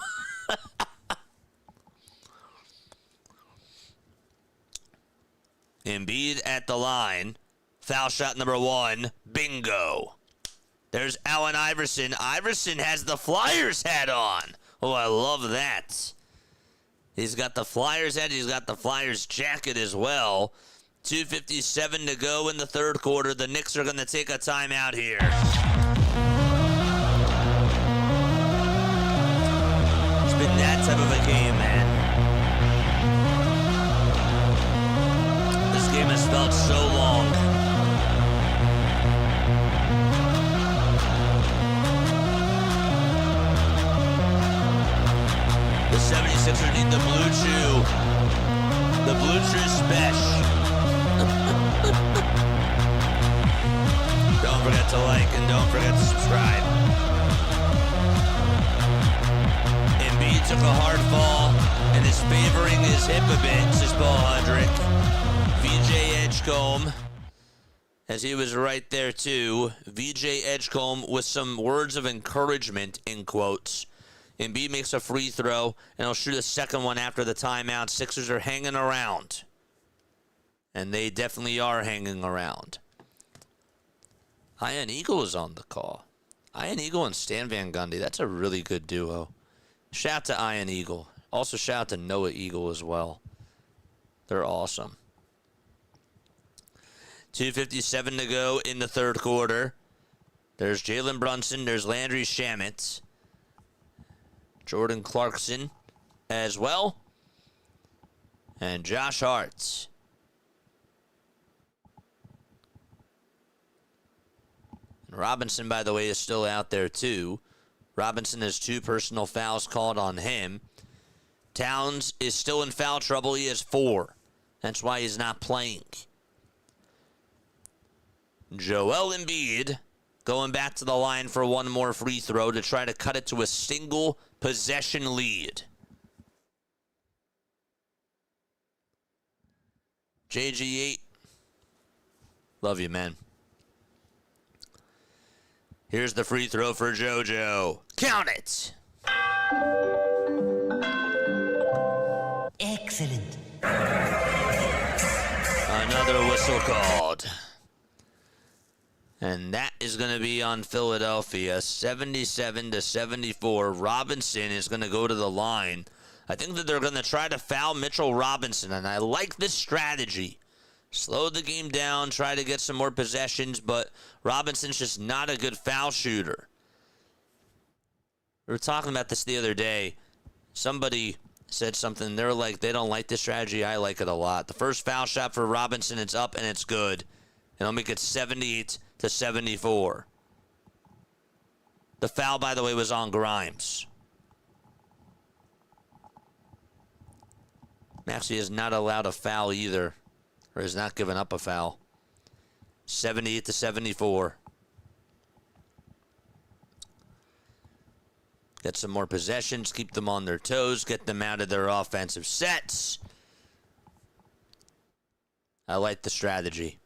Embiid at the line. Foul shot number 1. Bingo. There's Allen Iverson. Iverson has the Flyers hat on. Oh, I love that. He's got the Flyers hat. He's got the Flyers jacket as well. 2:57 to go in the third quarter. The Knicks are going to take a timeout here. It's been that type of a game, man. This game has felt so long. The 76ers need the Blue Chew. The Blue Chew Special. Don't forget to like and don't forget to subscribe. Embiid took a hard fall and is favoring his hip a bit, says Paul Hudrick. VJ Edgecombe, as he was right there too. VJ Edgecombe with some words of encouragement in quotes. Embiid makes a free throw, and he'll shoot a second one after the timeout. Sixers are hanging around. And they definitely are hanging around. Ian Eagle is on the call. Ian Eagle and Stan Van Gundy. That's a really good duo. Shout out to Ian Eagle. Also shout out to Noah Eagle as well. They're awesome. 2:57 to go in the third quarter. There's Jalen Brunson. There's Landry Shamet. Jordan Clarkson as well. And Josh Hart. And Robinson, by the way, is still out there too. Robinson has 2 personal fouls called on him. Towns is still in foul trouble. He has 4. That's why he's not playing. Joel Embiid going back to the line for one more free throw to try to cut it to a single possession lead. JG8. Love you, man. Here's the free throw for JoJo. Count it. Excellent. Another whistle called. And that is going to be on Philadelphia, 77-74. Robinson is going to go to the line. I think that they're going to try to foul Mitchell Robinson, and I like this strategy. Slow the game down, try to get some more possessions, but Robinson's just not a good foul shooter. We were talking about this the other day. Somebody said something. They're like, they don't like this strategy. I like it a lot. The first foul shot for Robinson, it's up and it's good. And I'll make it 78-74. The foul, by the way, was on Grimes. Maxey is not allowed a foul either, or has not given up a foul. 78-74. Get some more possessions, keep them on their toes, get them out of their offensive sets. I like the strategy.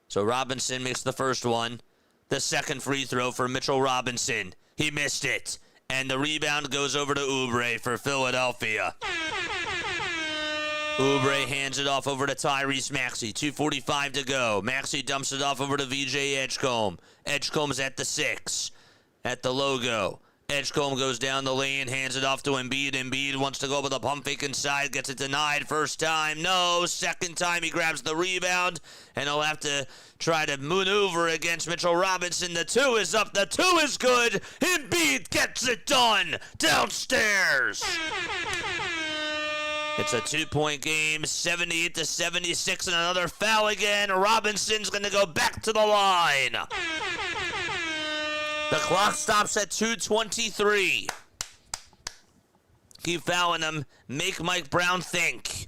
So Robinson makes the first one. The second free throw for Mitchell Robinson. He missed it. And the rebound goes over to Oubre for Philadelphia. Oubre hands it off over to Tyrese Maxey. 2:45 to go. Maxey dumps it off over to VJ Edgecombe. Edgecombe's at the 6. At the logo. Edgecombe goes down the lane, hands it off to Embiid. Embiid wants to go with a pump fake inside, gets it denied. First time, no. Second time, he grabs the rebound, and he'll have to try to maneuver against Mitchell Robinson. The 2 is up. The 2 is good. Embiid gets it done downstairs. It's a 2-point game, 78-76, and another foul again. Robinson's going to go back to the line. The clock stops at 2:23. Keep fouling him. Make Mike Brown think.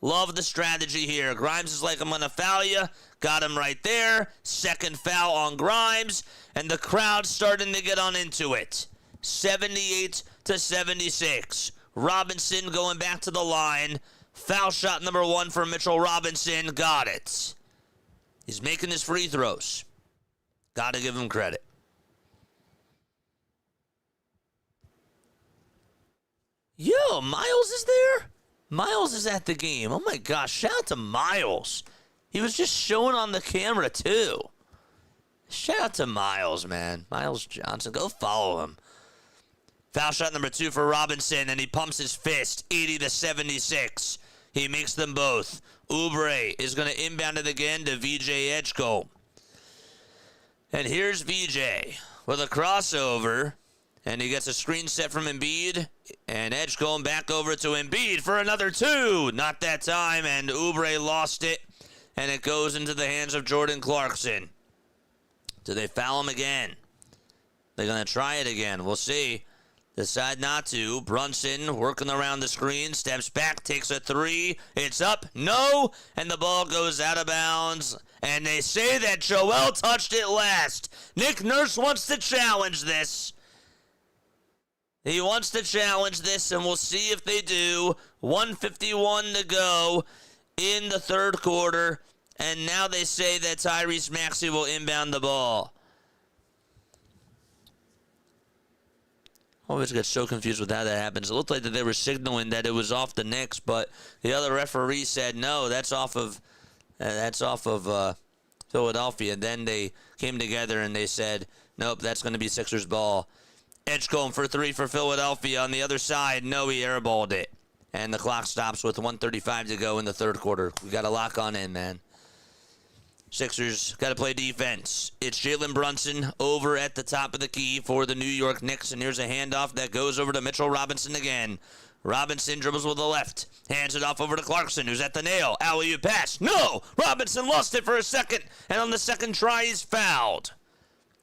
Love the strategy here. Grimes is like, I'm going to foul you. Got him right there. Second foul on Grimes. And the crowd's starting to get on into it. 78-76. Robinson going back to the line. Foul shot number 1 for Mitchell Robinson. Got it. He's making his free throws. Got to give him credit. Yo, Miles is there? Miles is at the game. Oh my gosh, shout out to Miles. He was just showing on the camera too. Shout out to Miles, man. Miles Johnson, go follow him. Foul shot number 2 for Robinson, and he pumps his fist, 80-76. He makes them both. Oubre is going to inbound it again to VJ Edgecombe. And here's VJ with a crossover. And he gets a screen set from Embiid. And Edgecombe back over to Embiid for another 2. Not that time, and Oubre lost it. And it goes into the hands of Jordan Clarkson. Do they foul him again? They're going to try it again. We'll see. Decide not to. Brunson working around the screen. Steps back, takes a 3. It's up. No. And the ball goes out of bounds. And they say that Joel touched it last. Nick Nurse wants to challenge this. He wants to challenge this, and we'll see if they do. 1:51 to go in the third quarter, and now they say that Tyrese Maxey will inbound the ball. I always get so confused with how that happens. It looked like that they were signaling that it was off the Knicks, but the other referee said no, that's off of Philadelphia. And then they came together and they said, nope, that's going to be Sixers ball. Edgecombe for 3 for Philadelphia. On the other side, no, he airballed it. And the clock stops with 1:35 to go in the third quarter. We got to lock on in, man. Sixers got to play defense. It's Jalen Brunson over at the top of the key for the New York Knicks. And here's a handoff that goes over to Mitchell Robinson again. Robinson dribbles with the left. Hands it off over to Clarkson, who's at the nail. Alley-oop pass. No! Robinson lost it for a second. And on the second try, he's fouled.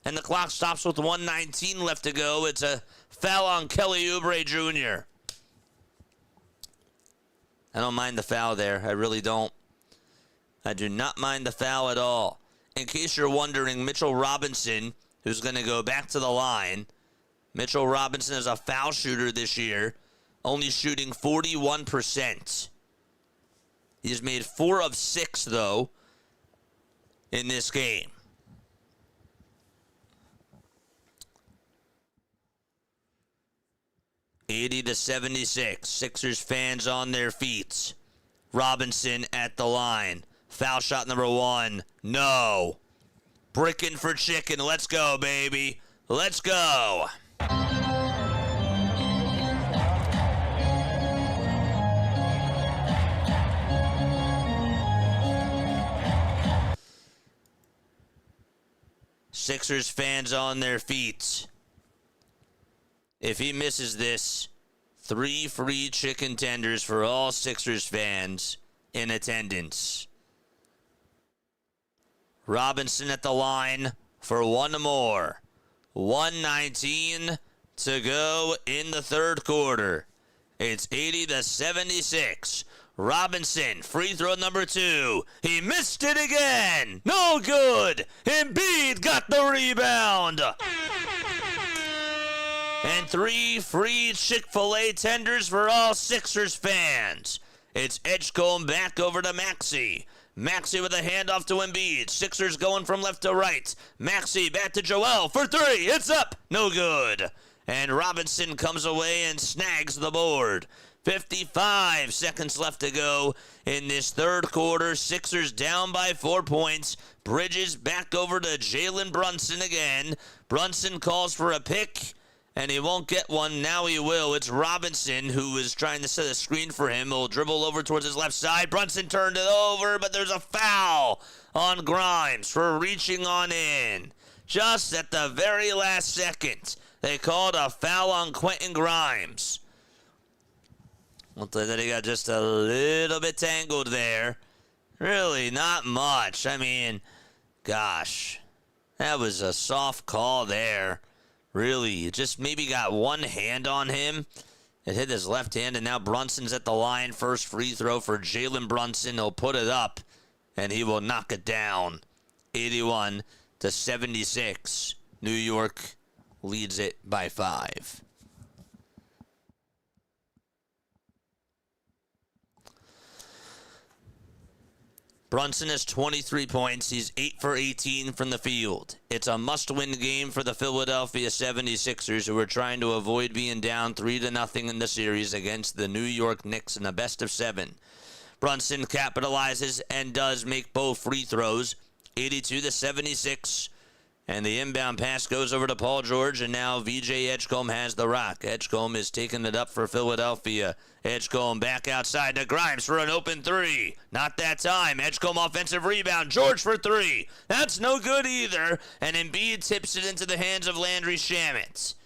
And the clock stops with 1:19 left to go. It's a foul on Kelly Oubre Jr. I don't mind the foul there. I really don't. I do not mind the foul at all. In case you're wondering, Mitchell Robinson, who's going to go back to the line. Mitchell Robinson is a foul shooter this year, only shooting 41%. He's made 4 of 6, though, in this game. 80-76. Sixers fans on their feet. Robinson at the line. Foul shot number 1. No. Brickin' for chicken. Let's go, baby. Let's go. Sixers fans on their feet. If he misses this, 3 free chicken tenders for all Sixers fans in attendance. Robinson at the line for 1 more. 1:19 to go in the third quarter. It's 80-76. Robinson, free throw number 2. He missed it again. No good. Embiid got the rebound. And 3 free Chick-fil-A tenders for all Sixers fans. It's Edgecombe back over to Maxey. Maxey with a handoff to Embiid. Sixers going from left to right. Maxey back to Joel for 3. It's up. No good. And Robinson comes away and snags the board. 55 seconds left to go in this third quarter. Sixers down by 4 points. Bridges back over to Jalen Brunson again. Brunson calls for a pick. and he won't get one. Now he will. It's Robinson who is trying to set a screen for him. He'll dribble over towards his left side. Brunson turned it over, but there's a foul on Grimes for reaching on in. Just at the very last second, they called a foul on Quentin Grimes. Looks like that he got just a little bit tangled there. Really, not much. I mean, gosh, that was a soft call there. Really, just maybe got one hand on him. It hit his left hand, and now Brunson's at the line. First free throw for Jalen Brunson. He'll put it up, and he will knock it down. 81-76. New York leads it by 5. Brunson has 23 points. He's 8 for 18 from the field. It's a must-win game for the Philadelphia 76ers, who are trying to avoid being down 3-0 in the series against the New York Knicks in a best-of-7. Brunson capitalizes and does make both free throws, 82-76. And the inbound pass goes over to Paul George, and now VJ Edgecombe has the rock. Edgecombe is taking it up for Philadelphia. Edgecombe back outside to Grimes for an open 3. Not that time. Edgecombe offensive rebound. George for 3. That's no good either. And Embiid tips it into the hands of Landry Shamet.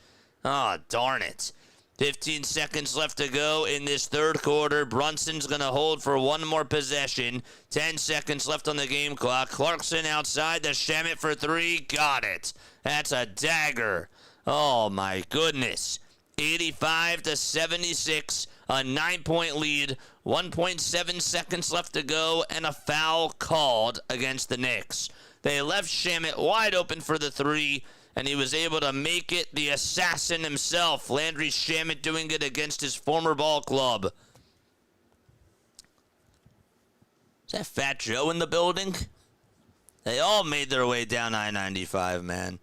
Oh, darn it. 15 seconds left to go in this third quarter. Brunson's going to hold for one more possession. 10 seconds left on the game clock. Clarkson outside to Shamet for 3. Got it. That's a dagger. Oh, my goodness. 85-76. A 9-point lead. 1.7 seconds left to go, and a foul called against the Knicks. They left Shamet wide open for the 3. And he was able to make it. The assassin himself, Landry Shamet, doing it against his former ball club. Is that Fat Joe in the building? They all made their way down I-95, man.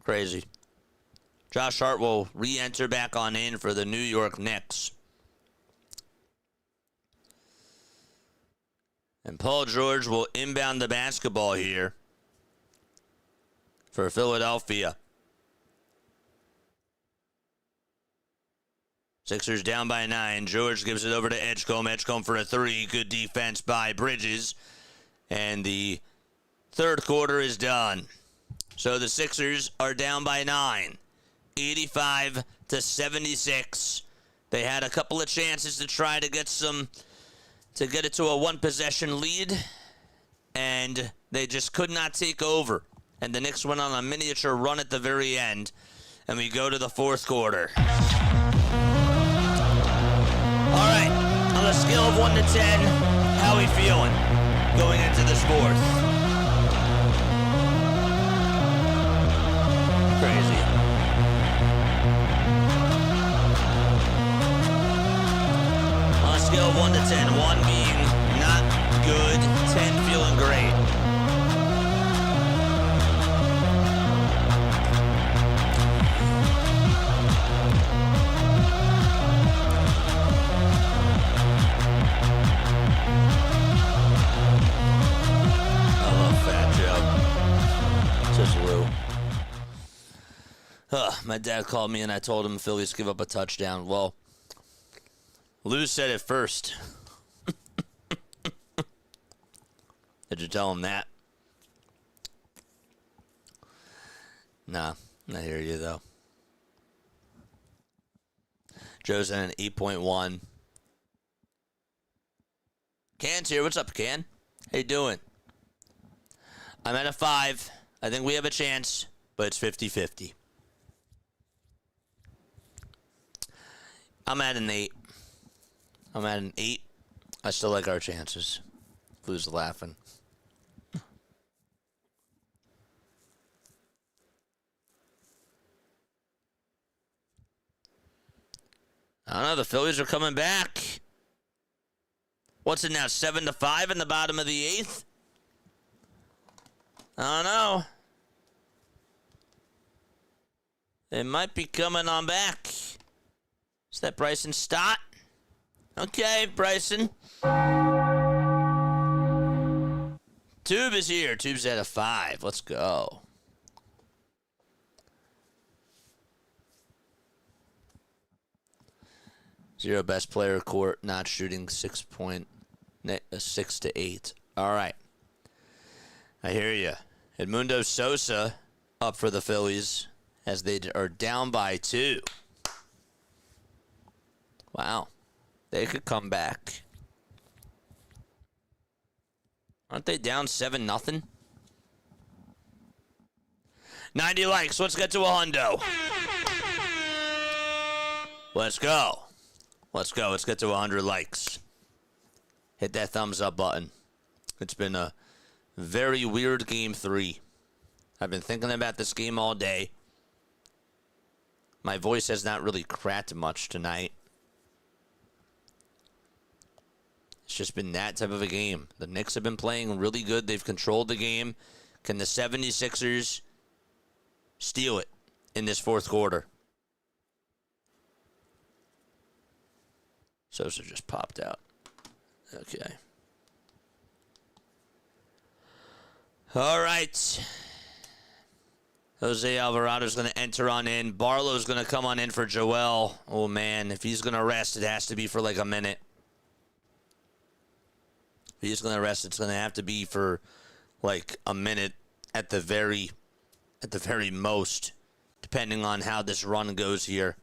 Crazy. Josh Hart will re-enter back on in for the New York Knicks. And Paul George will inbound the basketball here for Philadelphia. Sixers down by 9. George gives it over to Edgecombe. Edgecombe for a 3. Good defense by Bridges. And the third quarter is done. So the Sixers are down by 9. 85-76. They had a couple of chances to try to get it to a one-possession lead. And they just could not take over. And the Knicks went on a miniature run at the very end. And we go to the fourth quarter. All right. On a scale of 1 to 10, how are we feeling going into this fourth? Crazy. On a scale of 1 to 10, 1 being not good, 10 feeling great. My dad called me and I told him Phillies give up a touchdown. Well, Lou said it first. Did you tell him that? Nah, I hear you though. Joe's at an 8.1. Can's here. What's up, Can? How you doing? I'm at a 5. I think we have a chance, but it's 50-50. I'm at an 8. I still like our chances. Lou's laughing. I don't know. The Phillies are coming back. What's it now? 7-5 in the bottom of the 8th? I don't know. They might be coming on back. Is that Bryson Stott? Okay, Bryson. Tube is here. Tube's at a 5. Let's go. 0 best player court, not shooting 6 to 8. All right. I hear you. Edmundo Sosa up for the Phillies as they are down by 2. Wow. They could come back. Aren't they down 7-0? 90 likes. Let's get to a hundo. Let's go. Let's go. Let's get to 100 likes. Hit that thumbs up button. It's been a very weird game 3. I've been thinking about this game all day. My voice has not really cracked much tonight. It's just been that type of a game. The Knicks have been playing really good. They've controlled the game. Can the 76ers steal it in this fourth quarter? Sosa just popped out. Okay. All right. Jose Alvarado's going to enter on in. Barlow's going to come on in for Joel. Oh, man. If he's going to rest, it has to be for like a minute. If he's going to rest, it's going to have to be for like a minute at the very most, depending on how this run goes here.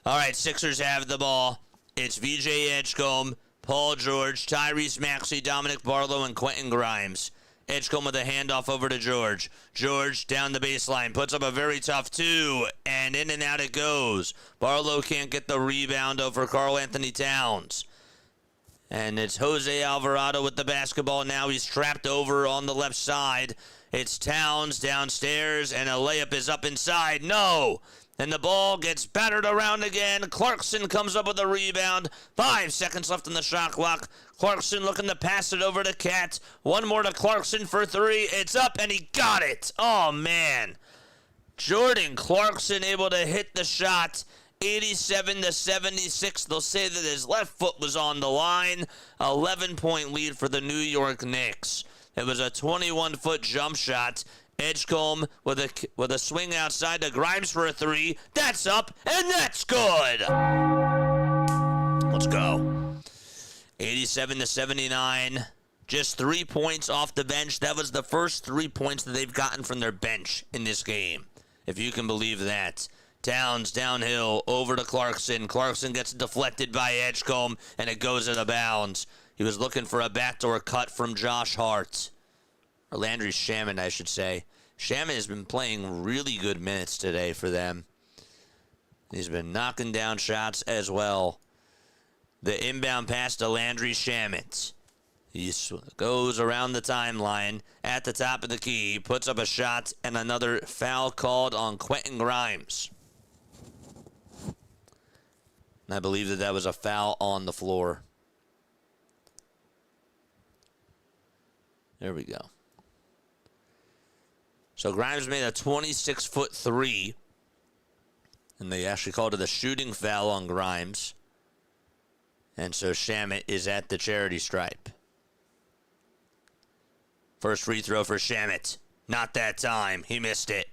All right, Sixers have the ball. It's VJ Edgecombe, Paul George, Tyrese Maxey, Dominic Barlow, and Quentin Grimes. Edgecombe with a handoff over to George. George down the baseline, puts up a very tough 2, and in and out it goes. Barlow can't get the rebound over Karl Anthony Towns. And it's Jose Alvarado with the basketball now. He's trapped over on the left side. It's Towns downstairs, and a layup is up inside. No! And the ball gets battered around again. Clarkson comes up with a rebound. 5 seconds left on the shot clock. Clarkson looking to pass it over to Cat. One more to Clarkson for 3. It's up, and he got it. Oh, man. Jordan Clarkson able to hit the shot. 87-76. They'll say that his left foot was on the line. 11-point lead for the New York Knicks. It was a 21-foot jump shot. Edgecombe with a swing outside to Grimes for a 3. That's up, and that's good. Let's go. 87-79. Just 3 points off the bench. That was the first 3 points that they've gotten from their bench in this game, if you can believe that. Towns downhill over to Clarkson. Clarkson gets deflected by Edgecombe, and it goes out of bounds. He was looking for a backdoor cut from Josh Hart. Or Landry Shaman, I should say. Shaman has been playing really good minutes today for them. He's been knocking down shots as well. The inbound pass to Landry Shaman. He goes around the timeline at the top of the key, puts up a shot, and another foul called on Quentin Grimes. And I believe that was a foul on the floor. There we go. So Grimes made a 26-foot 3. And they actually called it a shooting foul on Grimes. And so Shamet is at the charity stripe. First free throw for Shamet. Not that time. He missed it.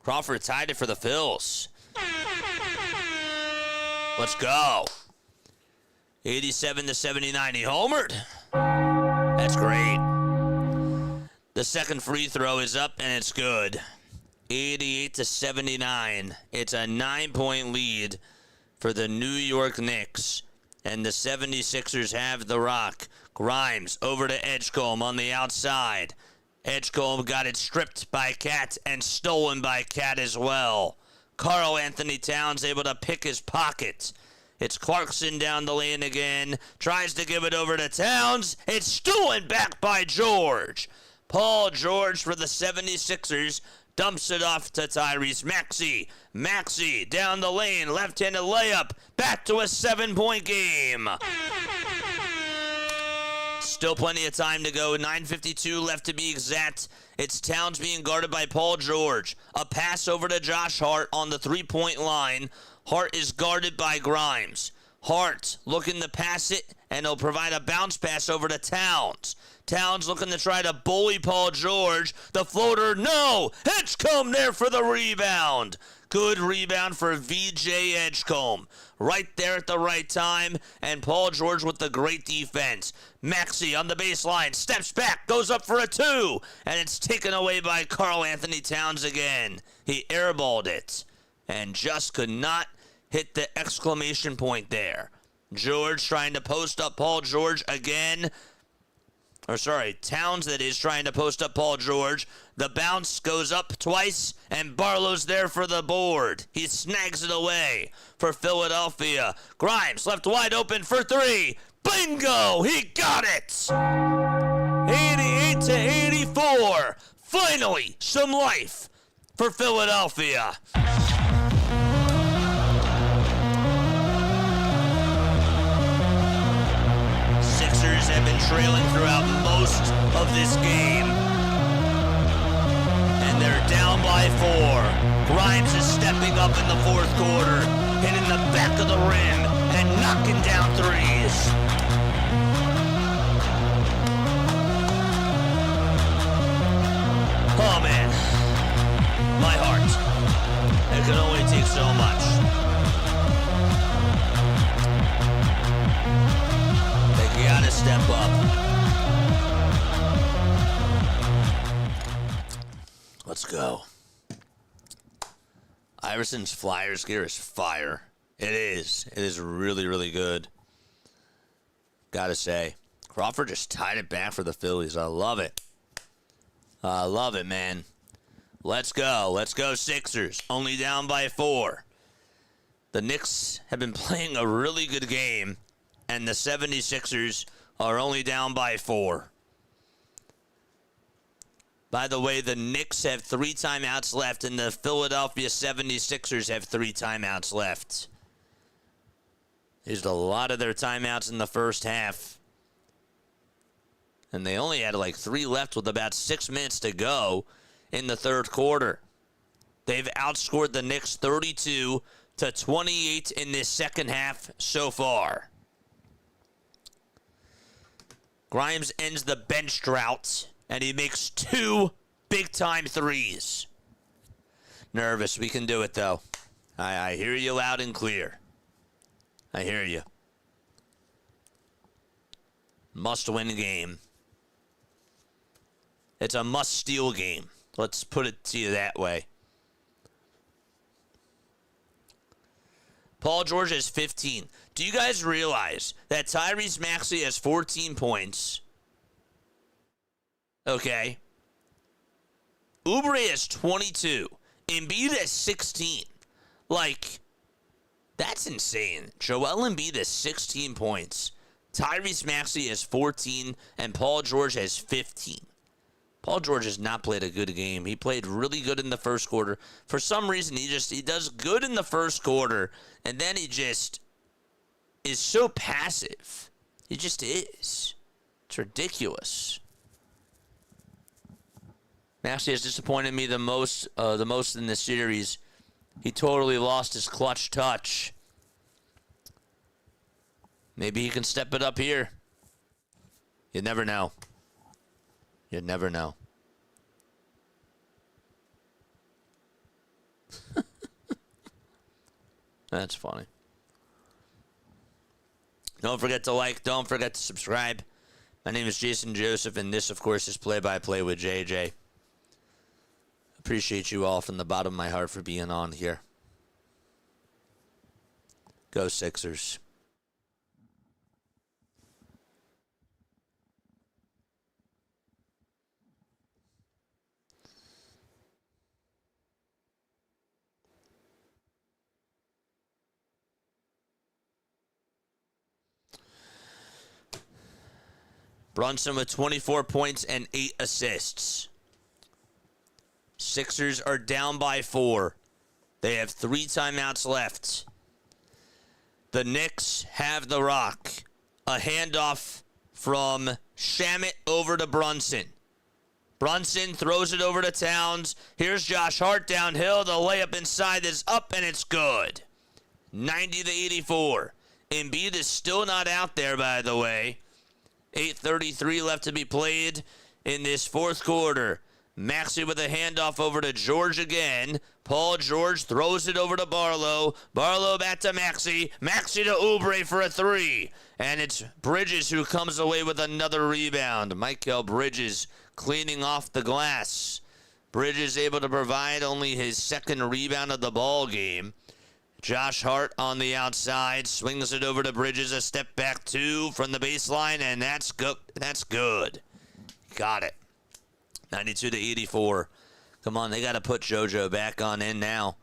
Crawford tied it for the Phils. Let's go. 87-79. He homered. That's great. The second free throw is up, and it's good. 88-79. It's a 9-point lead for the New York Knicks. And the 76ers have the rock. Grimes over to Edgecombe on the outside. Edgecombe got it stripped by Cat and stolen by Cat as well. Karl Anthony Towns able to pick his pocket. It's Clarkson down the lane again. Tries to give it over to Towns. It's stolen back by George. Paul George for the 76ers dumps it off to Tyrese Maxey. Maxey down the lane. Left-handed layup. Back to a 7-point game. Still plenty of time to go. 9:52 left to be exact. It's Towns being guarded by Paul George. A pass over to Josh Hart on the 3-point line. Hart is guarded by Grimes. Hart looking to pass it, and he'll provide a bounce pass over to Towns. Towns looking to try to bully Paul George. The floater, no! Edgecombe there for the rebound. Good rebound for VJ Edgecombe. Right there at the right time, and Paul George with the great defense. Maxey on the baseline, steps back, goes up for a 2, and it's taken away by Karl Anthony Towns again. He airballed it, and just could not hit the exclamation point there. George trying to post up Paul George again. Towns that is trying to post up Paul George. The bounce goes up twice, and Barlow's there for the board. He snags it away for Philadelphia. Grimes left wide open for 3. Bingo! He got it! 88-84. Finally, some life for Philadelphia. Sixers have been trailing throughout most of this game. And they're down by 4. Grimes is stepping up in the fourth quarter, hitting the back of the rim and knocking down threes. Oh man, my heart. It can only take so much. You gotta step up. Let's go. Iverson's Flyers gear is fire. It is. It is really, really good. Gotta say. Crawford just tied it back for the Phillies. I love it. I love it, man. Let's go. Let's go, Sixers. Only down by 4. The Knicks have been playing a really good game, and the 76ers are only down by 4. By the way, the Knicks have 3 timeouts left, and the Philadelphia 76ers have 3 timeouts left. Used a lot of their timeouts in the first half. And they only had like 3 left with about 6 minutes to go in the third quarter. They've outscored the Knicks 32-28 in this second half so far. Grimes ends the bench drought, and he makes 2 big-time threes. Nervous. We can do it, though. I hear you loud and clear. I hear you. Must-win game. It's a must-steal game. Let's put it to you that way. Paul George has 15. Do you guys realize that Tyrese Maxey has 14 points? Okay. Oubre has 22. Embiid has 16. Like, that's insane. Joel Embiid has 16 points. Tyrese Maxey has 14, and Paul George has 15. Paul George has not played a good game. He played really good in the first quarter. For some reason, he does good in the first quarter, and then he just is so passive. He just is. It's ridiculous. Maxey has disappointed me the most in this series. He totally lost his clutch touch. Maybe he can step it up here. You never know. You never know. That's funny. Don't forget to like. Don't forget to subscribe. My name is Jason Joseph, and this, of course, is Play-by-Play with JJ. Appreciate you all from the bottom of my heart for being on here. Go Sixers. Brunson with 24 points and 8 assists. Sixers are down by 4. They have 3 timeouts left. The Knicks have the rock. A handoff from Shamet over to Brunson. Brunson throws it over to Towns. Here's Josh Hart downhill. The layup inside is up, and it's good. 90-84. Embiid is still not out there, by the way. 8:33 left to be played in this fourth quarter. Maxey with a handoff over to George again. Paul George throws it over to Barlow. Barlow back to Maxey. Maxey to Oubre for a three. And it's Bridges who comes away with another rebound. Mikal Bridges cleaning off the glass. Bridges able to provide only his second rebound of the ball game. Josh Hart on the outside swings it over to Bridges. A step back two from the baseline, and that's good. That's good. Got it. 92-84. Come on, they got to put JoJo back on in now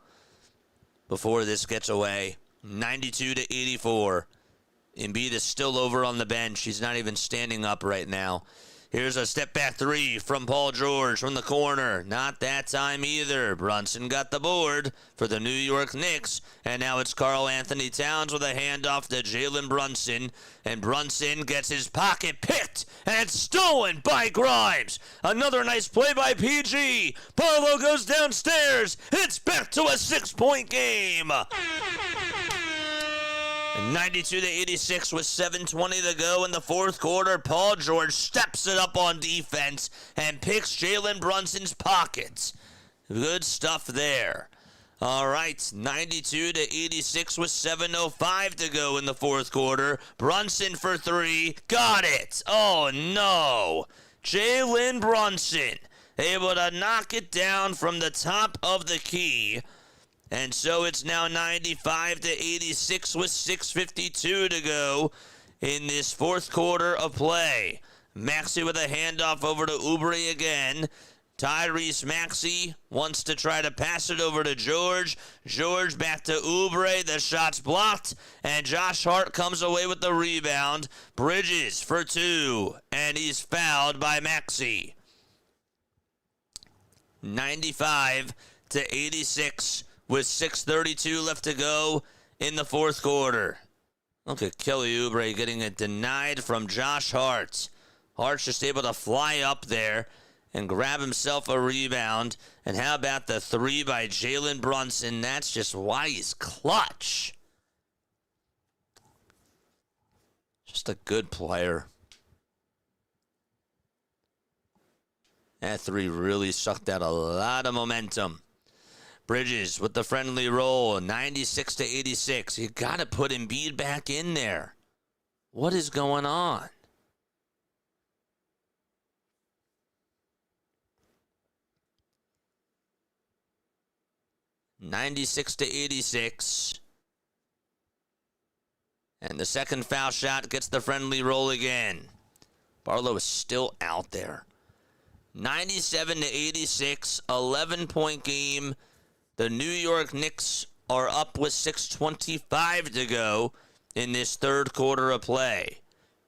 before this gets away. 92-84. Embiid is still over on the bench. He's not even standing up right now. Here's a step back three from Paul George from the corner. Not that time either. Brunson got the board for the New York Knicks. And now it's Karl Anthony Towns with a handoff to Jalen Brunson. And Brunson gets his pocket picked. And it's stolen by Grimes. Another nice play by PG. Barlow goes downstairs. It's back to a 6-point game. 92-86 with 7:20 to go in the fourth quarter. Paul George steps it up on defense and picks Jalen Brunson's pockets. Good stuff there. All right, 92-86 with 7:05 to go in the fourth quarter. Brunson for three. Got it. Oh, no. Jalen Brunson able to knock it down from the top of the key. And so it's now 95-86 with 6:52 to go in this fourth quarter of play. Maxey with a handoff over to Oubre again. Tyrese Maxey wants to try to pass it over to George. George back to Oubre. The shot's blocked, and Josh Hart comes away with the rebound. Bridges for two, and he's fouled by Maxey. 95-86. With 6:32 left to go in the fourth quarter. Look at Kelly Oubre getting it denied from Josh Hart. Hart's just able to fly up there and grab himself a rebound. And how about the three by Jalen Brunson? That's just why he's clutch. Just a good player. That three really sucked out a lot of momentum. Bridges with the friendly roll, 96-86. You got to put Embiid back in there. What is going on? (96-86). And the second foul shot gets the friendly roll again. Barlow is still out there. 97-86, 11-point game. The New York Knicks are up with 6:25 to go in this third quarter of play.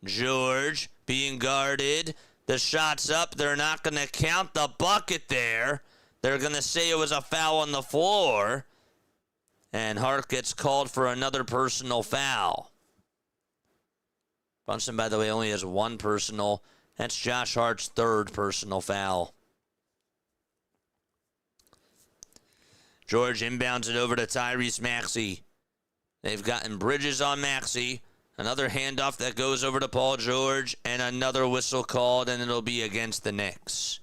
George being guarded. The shot's up. They're not going to count the bucket there. They're going to say it was a foul on the floor. And Hart gets called for another personal foul. Brunson, by the way, only has one personal. That's Josh Hart's third personal foul. George inbounds it over to Tyrese Maxey. They've gotten Bridges on Maxey. Another handoff that goes over to Paul George. And another whistle called, and it'll be against the Knicks.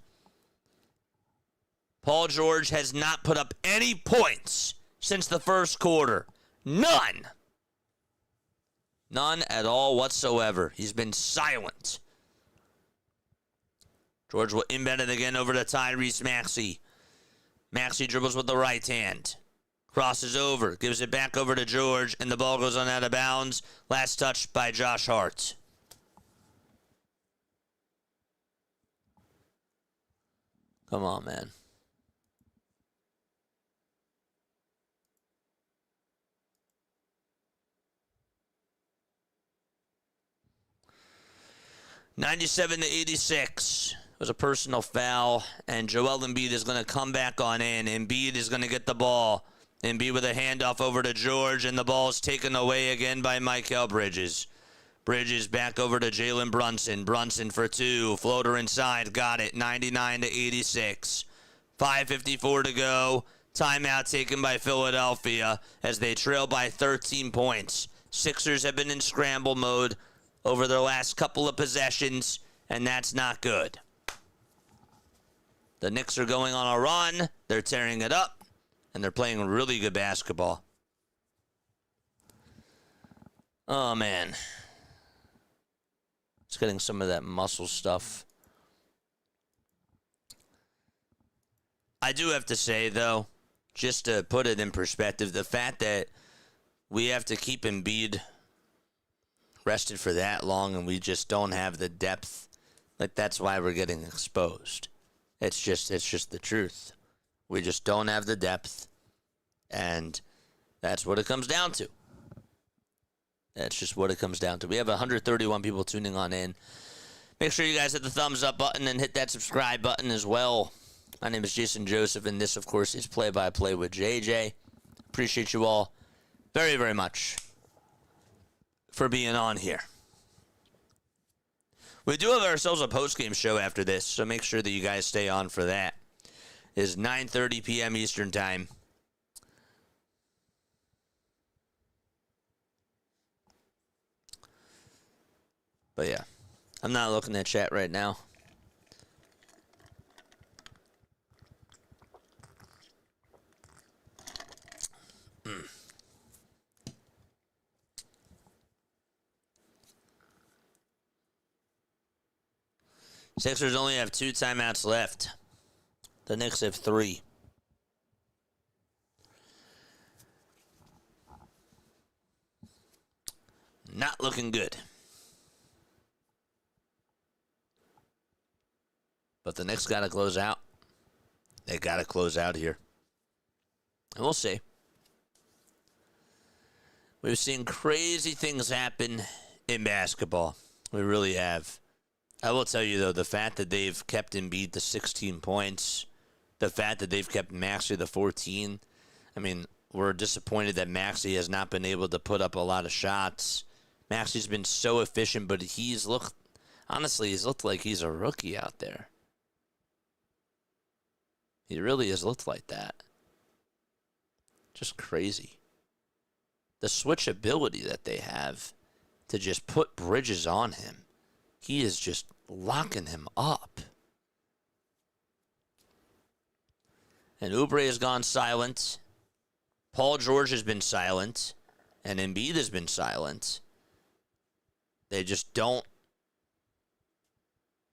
Paul George has not put up any points since the first quarter. None. None at all whatsoever. He's been silent. George will inbound it again over to Tyrese Maxey. Maxey dribbles with the right hand. Crosses over. Gives it back over to George. And the ball goes on out of bounds. Last touch by Josh Hart. Come on, man. (97-86). It was a personal foul, and Joel Embiid is going to come back on in. Embiid is going to get the ball. Embiid with a handoff over to George, and the ball is taken away again by Mikal Bridges. Bridges back over to Jalen Brunson. Brunson for two. Floater inside. Got it. 99-86. 5:54 to go. Timeout taken by Philadelphia as they trail by 13 points. Sixers have been in scramble mode over their last couple of possessions, and that's not good. The Knicks are going on a run. They're tearing it up, and they're playing really good basketball. Oh, man. Just getting some of that muscle stuff. I do have to say, though, just to put it in perspective, the fact that we have to keep Embiid rested for that long and we just don't have the depth, like, that's why we're getting exposed. It's just the truth. We just don't have the depth, and that's what it comes down to. That's just what it comes down to. We have 131 people tuning on in. Make sure you guys hit the thumbs up button and hit that subscribe button as well. My name is Jason Joseph, and this, of course, is Play by Play with JJ. Appreciate you all very, very much for being on here. We do have ourselves a post-game show after this, so make sure that you guys stay on for that. It is 9:30 p.m. Eastern Time. But yeah, I'm not looking at chat right now. Sixers only have 2 timeouts left. The Knicks have 3. Not looking good. But the Knicks got to close out. They got to close out here. And we'll see. We've seen crazy things happen in basketball. We really have. I will tell you, though, the fact that they've kept Embiid to 16 points, the fact that they've kept Maxey to 14, I mean, we're disappointed that Maxey has not been able to put up a lot of shots. Maxey's been so efficient, but he's looked like he's a rookie out there. He really has looked like that. Just crazy. The switchability that they have to just put Bridges on him. He is just locking him up. And Oubre has gone silent. Paul George has been silent. And Embiid has been silent. They just don't.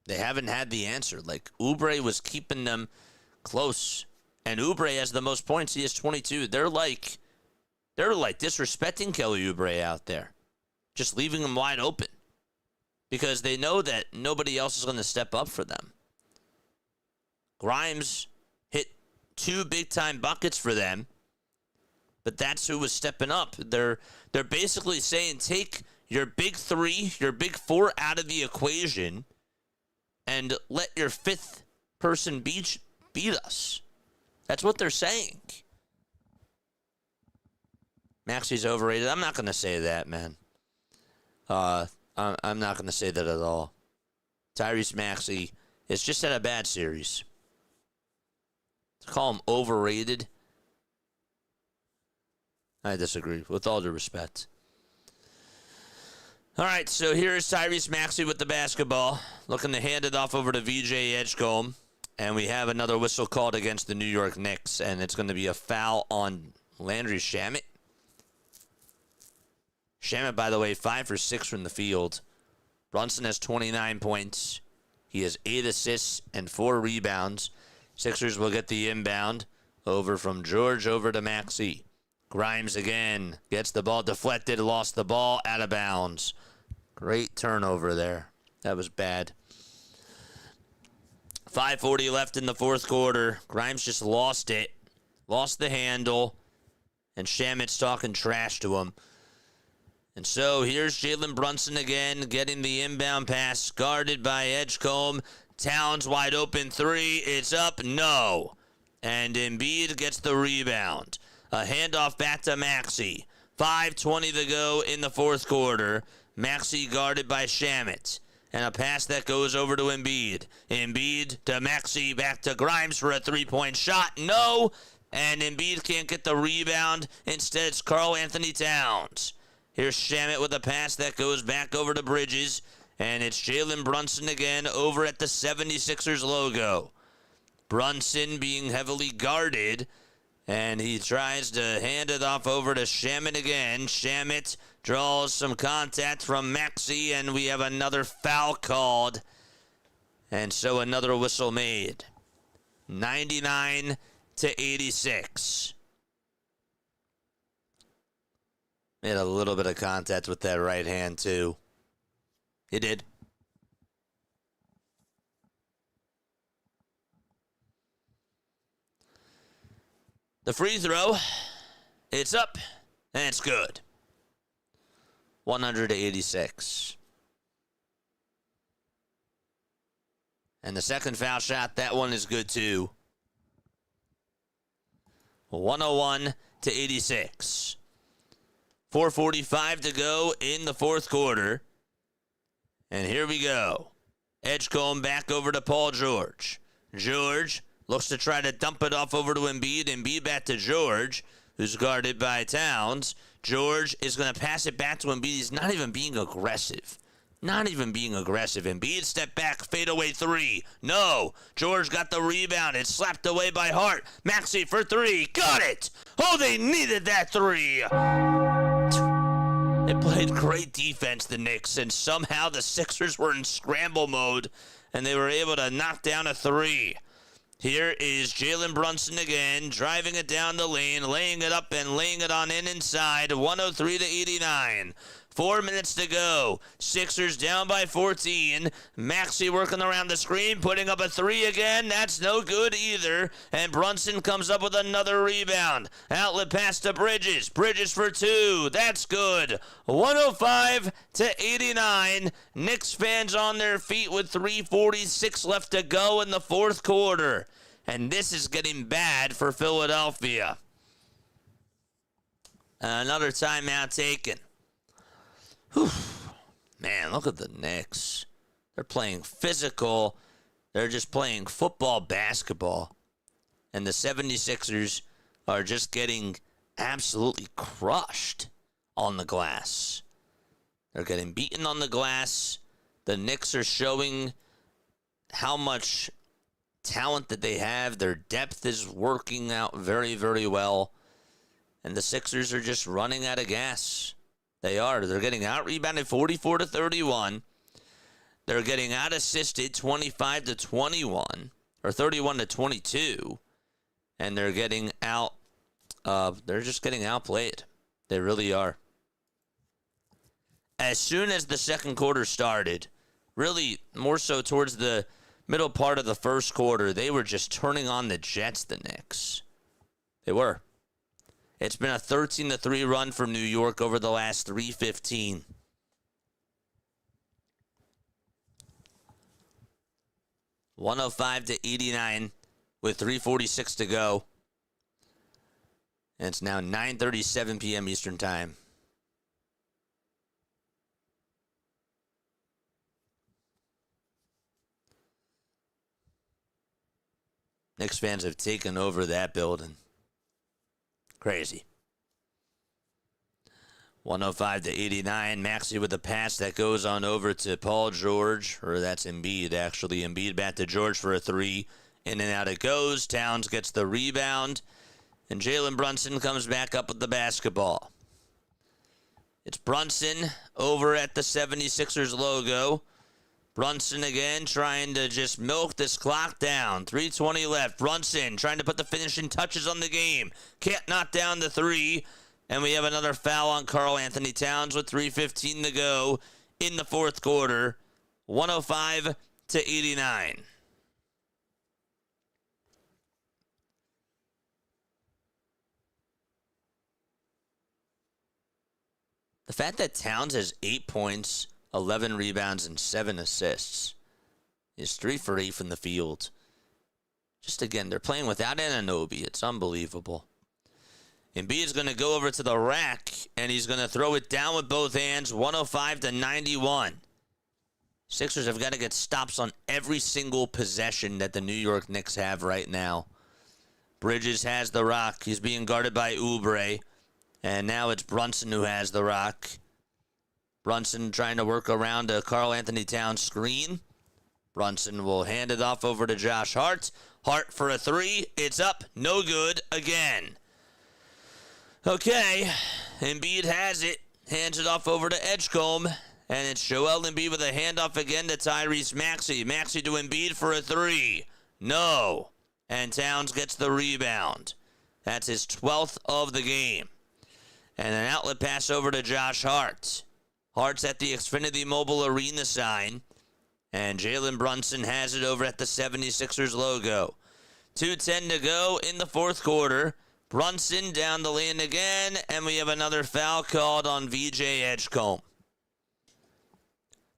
They haven't had the answer. Like, Oubre was keeping them close. And Oubre has the most points. He has 22. They're like disrespecting Kelly Oubre out there. Just leaving him wide open. Because they know that nobody else is going to step up for them. Grimes hit 2 big-time buckets for them. But that's who was stepping up. They're basically saying, take your big 3, your big 4 out of the equation and let your 5th person beat us. That's what they're saying. Maxey's overrated. I'm not going to say that, man. I'm not going to say that at all. Tyrese Maxey has just had a bad series. To call him overrated, I disagree, with all due respect. All right, so here's Tyrese Maxey with the basketball, looking to hand it off over to VJ Edgecombe. And we have another whistle called against the New York Knicks, and it's going to be a foul on Landry Shamet. Shamet, by the way, 5 for 6 from the field. Brunson has 29 points. He has 8 assists and 4 rebounds. Sixers will get the inbound over from George over to Maxey. Grimes again gets the ball deflected, lost the ball, out of bounds. Great turnover there. That was bad. 5:40 left in the fourth quarter. Grimes just lost it. Lost the handle. And Shamet's talking trash to him. And so here's Jalen Brunson again, getting the inbound pass, guarded by Edgecombe. Towns wide open 3. It's up. No. And Embiid gets the rebound. A handoff back to Maxey. 5:20 to go in the fourth quarter. Maxey guarded by Shamet. And a pass that goes over to Embiid. Embiid to Maxey, back to Grimes for a 3-point shot. No. And Embiid can't get the rebound. Instead, it's Karl Anthony Towns. Here's Shamet with a pass that goes back over to Bridges. And it's Jalen Brunson again over at the 76ers logo. Brunson being heavily guarded. And he tries to hand it off over to Shamet again. Shamet draws some contact from Maxey, and we have another foul called. And so another whistle made. 99-86. Made a little bit of contact with that right hand, too. He did. The free throw, it's up, and it's good. 100-86. And the second foul shot, that one is good too. 101-86. 4:45 to go in the fourth quarter. And here we go. Edgecombe back over to Paul George. George looks to try to dump it off over to Embiid. Embiid back to George, who's guarded by Towns. George is going to pass it back to Embiid. He's not even being aggressive. Embiid step back, fadeaway three. No. George got the rebound. It's slapped away by Hart. Maxey for three. Got it. Oh, they needed that three. They played great defense, the Knicks, and somehow the Sixers were in scramble mode, and they were able to knock down a three. Here is Jalen Brunson again, driving it down the lane, laying it up and laying it on inside, 103-89. 4 minutes to go. Sixers down by 14. Maxey working around the screen, putting up a three again. That's no good either. And Brunson comes up with another rebound. Outlet pass to Bridges. Bridges for two. That's good. 105-89. Knicks fans on their feet with 3:46 left to go in the fourth quarter. And this is getting bad for Philadelphia. Another timeout taken. Whew. Man, look at the Knicks. They're playing physical. They're just playing football, basketball. And the 76ers are just getting absolutely crushed on the glass. They're getting beaten on the glass. The Knicks are showing how much talent that they have. Their depth is working out very, very well. And the Sixers are just running out of gas. They are. They're getting out-rebounded 44-31. They're getting out-assisted 25-21, or 31-22. And they're getting out, they're just getting outplayed. They really are. As soon as the second quarter started, really more so towards the middle part of the first quarter, they were just turning on the Jets, the Knicks. They were. It's been a 13-3 run for New York over the last 3:15. (105-89) with 3:46 to go. And it's now 9:37 p.m. Eastern Time. Knicks fans have taken over that building. Crazy. 105-89. Maxey with the pass that goes on over to Paul George, or that's Embiid, actually. Embiid back to George for a three. In and out it goes. Towns gets the rebound. And Jalen Brunson comes back up with the basketball. It's Brunson over at the 76ers logo. Brunson again trying to just milk this clock down. 3:20 left. Brunson trying to put the finishing touches on the game. Can't knock down the three. And we have another foul on Karl Anthony Towns with 3:15 to go in the fourth quarter. 105-89. The fact that Towns has 8 points, 11 rebounds, and 7 assists. He's 3 for 8 from the field. Just again, they're playing without Anunoby. It's unbelievable. Embiid is going to go over to the rack, and he's going to throw it down with both hands, 105-91. Sixers have got to get stops on every single possession that the New York Knicks have right now. Bridges has the rock. He's being guarded by Oubre. And now it's Brunson who has the rock. Brunson trying to work around a Karl Anthony Towns screen. Brunson will hand it off over to Josh Hart. Hart for a three. It's up. No good again. Okay. Embiid has it. Hands it off over to Edgecombe. And it's Joel Embiid with a handoff again to Tyrese Maxey. Maxey to Embiid for a three. No. And Towns gets the rebound. That's his 12th of the game. And an outlet pass over to Josh Hart. Hart's at the Xfinity Mobile Arena sign. And Jalen Brunson has it over at the 76ers logo. 2:10 to go in the fourth quarter. Brunson down the lane again. And we have another foul called on VJ Edgecombe.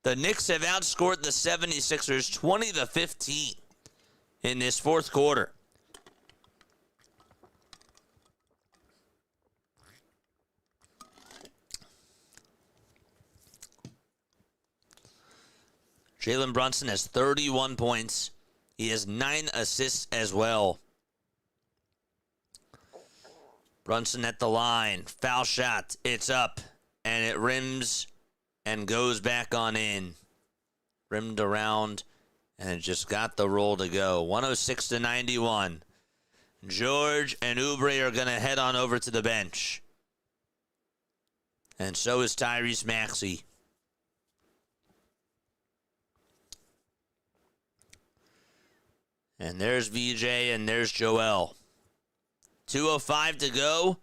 The Knicks have outscored the 76ers 20-15 in this fourth quarter. Jalen Brunson has 31 points. He has 9 assists as well. Brunson at the line. Foul shot. It's up. And it rims and goes back on in. Rimmed around. And it just got the roll to go. 106-91. George and Oubre are going to head on over to the bench. And so is Tyrese Maxey. And there's VJ and there's Joel. 2:05 to go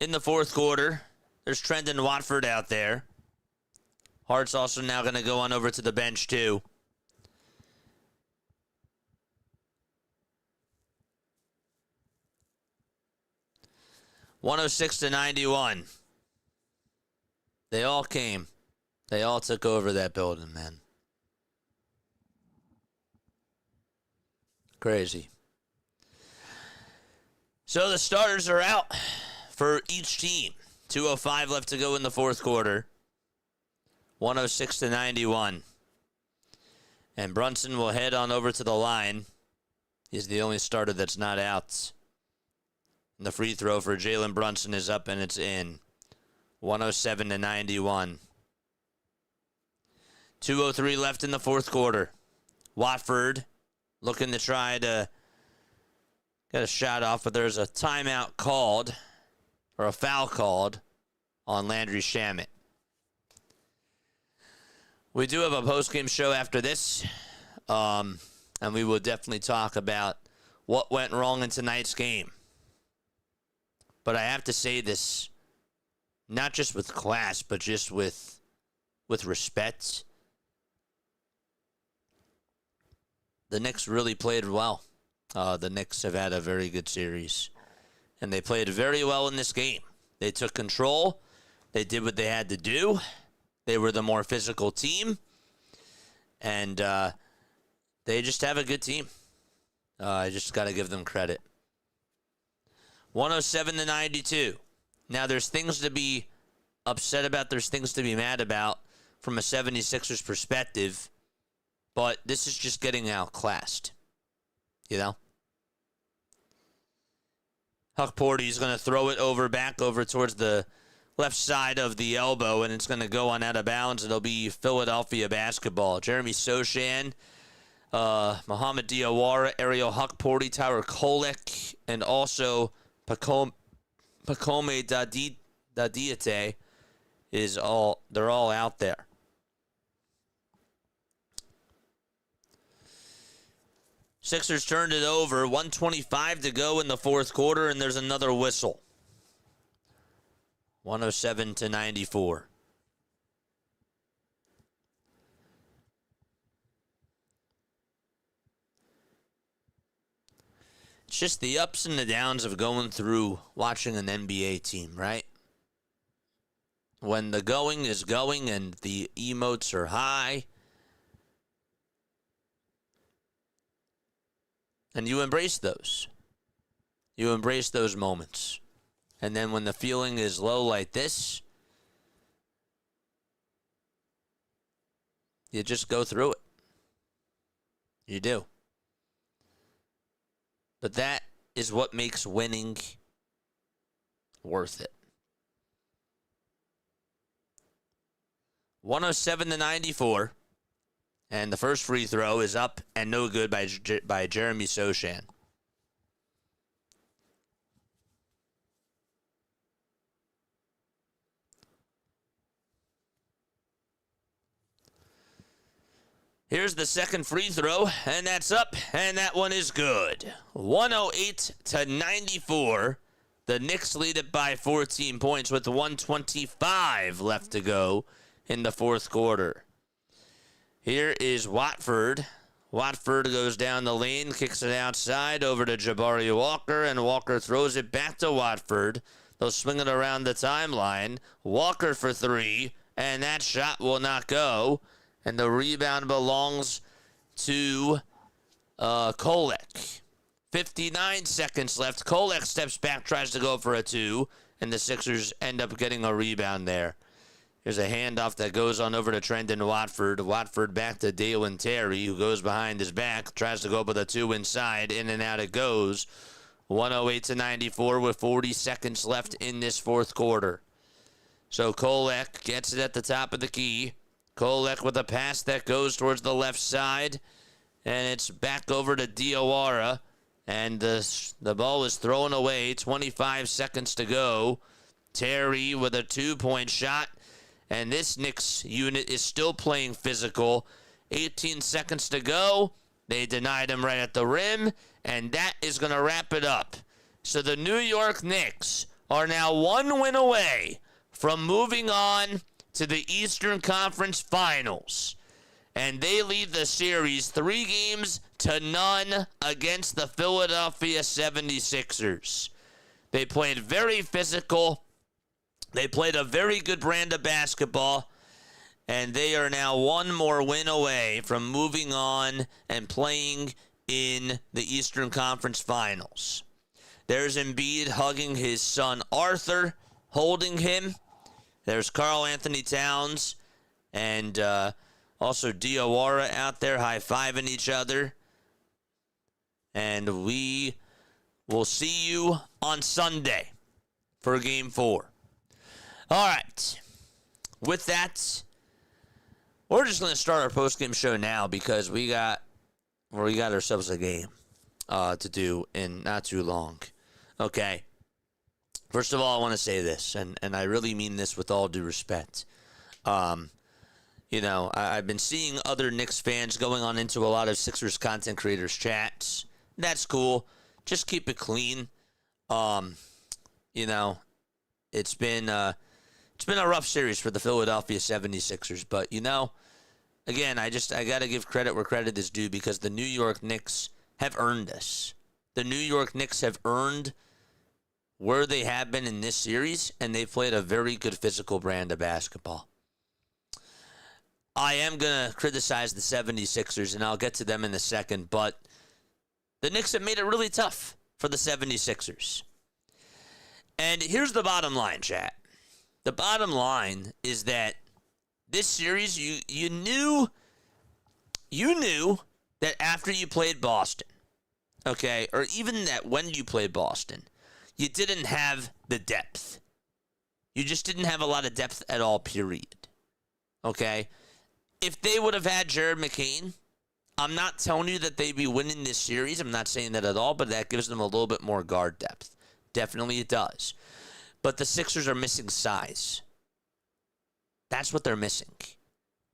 in the fourth quarter. There's Trendon Watford out there. Hart's also now going to go on over to the bench too. (106-91). They all came. They all took over that building, man. Crazy. So the starters are out for each team. 2:05 left to go in the fourth quarter. 106-91. And Brunson will head on over to the line. He's the only starter that's not out. And the free throw for Jalen Brunson is up and it's in. 107-91. 2:03 left in the fourth quarter. Watford looking to try to get a shot off, but there's a timeout called, or a foul called, on Landry Shamet. We do have a post-game show after this, and we will definitely talk about what went wrong in tonight's game. But I have to say this, not just with class, but just with respect. The Knicks really played well. The Knicks have had a very good series. And they played very well in this game. They took control. They did what they had to do. They were the more physical team. And they just have a good team. I just got to give them credit. 107-92. Now, there's things to be upset about. There's things to be mad about from a 76ers perspective. But this is just getting outclassed, you know? Huck Porty's going to throw it back over towards the left side of the elbow, and it's going to go on out of bounds. It'll be Philadelphia basketball. Jeremy Sochan, Mohamed Diawara, Ariel Huck Porty, Tyler Kolek, and also Pacome Dadiate they're all out there. Sixers turned it over. 1:25 to go in the fourth quarter, and there's another whistle. 107-94. It's just the ups and the downs of going through watching an NBA team, right? When the going is going and the emotes are high, and you embrace those. You embrace those moments. And then when the feeling is low like this, you just go through it. You do. But that is what makes winning worth it. 107-94. And the first free throw is up and no good by Jeremy Sochan. Here's the second free throw, and that's up, and that one is good. 108-94. The Knicks lead it by 14 points with 1:25 left to go in the fourth quarter. Here is Watford. Watford goes down the lane, kicks it outside over to Jabari Walker, and Walker throws it back to Watford. They'll swing it around the timeline. Walker for three, and that shot will not go. And the rebound belongs to Kolek. 59 seconds left. Kolek steps back, tries to go for a two, and the Sixers end up getting a rebound there. There's a handoff that goes on over to Trendon Watford. Watford back to Dalen Terry, who goes behind his back, tries to go up with a two inside. In and out it goes. 108-94 with 40 seconds left in this fourth quarter. So Kolek gets it at the top of the key. Kolek with a pass that goes towards the left side. And it's back over to Diawara. And the ball is thrown away. 25 seconds to go. Terry with a two-point shot. And this Knicks unit is still playing physical. 18 seconds to go. They denied him right at the rim. And that is going to wrap it up. So the New York Knicks are now one win away from moving on to the Eastern Conference Finals. And they lead the series 3-0 against the Philadelphia 76ers. They played very physical. They played a very good brand of basketball. And they are now one more win away from moving on and playing in the Eastern Conference Finals. There's Embiid hugging his son Arthur, holding him. There's Karl Anthony Towns and also Diawara out there high-fiving each other. And we will see you on Sunday for Game 4. All right. With that, we're just going to start our post-game show now because we got ourselves a game to do in not too long. Okay. First of all, I want to say this, and I really mean this with all due respect. I've been seeing other Knicks fans going on into a lot of Sixers content creators chats. That's cool. Just keep it clean. It's been a rough series for the Philadelphia 76ers, but again, I got to give credit where credit is due because the New York Knicks have earned this. The New York Knicks have earned where they have been in this series, and they've played a very good physical brand of basketball. I am going to criticize the 76ers, and I'll get to them in a second, but the Knicks have made it really tough for the 76ers. And here's the bottom line, chat. The bottom line is that this series, you knew that after you played Boston, okay, or even that when you played Boston, you didn't have the depth. You just didn't have a lot of depth at all, period. Okay? If they would have had Jared McCain, I'm not telling you that they'd be winning this series. I'm not saying that at all, but that gives them a little bit more guard depth. Definitely it does. But the Sixers are missing size. That's what they're missing.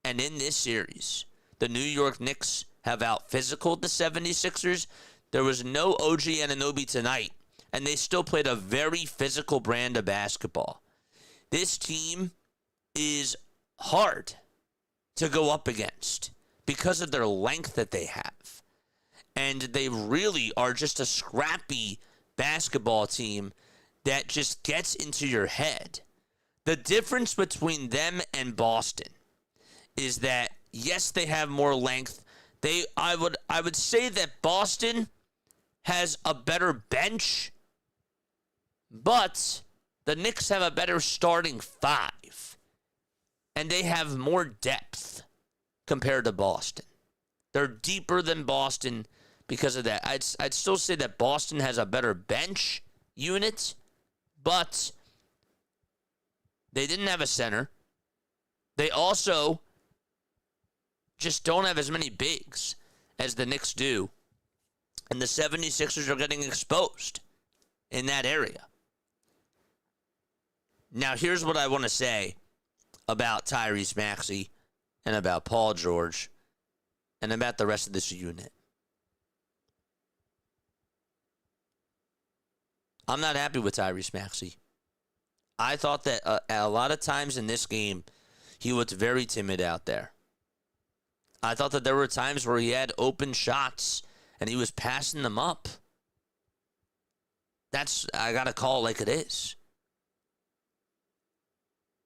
And in this series, the New York Knicks have out-physicaled the 76ers. There was no OG Anunoby tonight, and they still played a very physical brand of basketball. This team is hard to go up against because of their length that they have. And they really are just a scrappy basketball team that just gets into your head. The difference between them and Boston is that, yes, they have more length. I would say that Boston has a better bench, but the Knicks have a better starting five, and they have more depth compared to Boston. They're deeper than Boston because of that. I'd still say that Boston has a better bench unit, but they didn't have a center. They also just don't have as many bigs as the Knicks do. And the 76ers are getting exposed in that area. Now, here's what I want to say about Tyrese Maxey and about Paul George and about the rest of this unit. I'm not happy with Tyrese Maxey. I thought that a lot of times in this game, he looked very timid out there. I thought that there were times where he had open shots and he was passing them up. I got to call it like it is.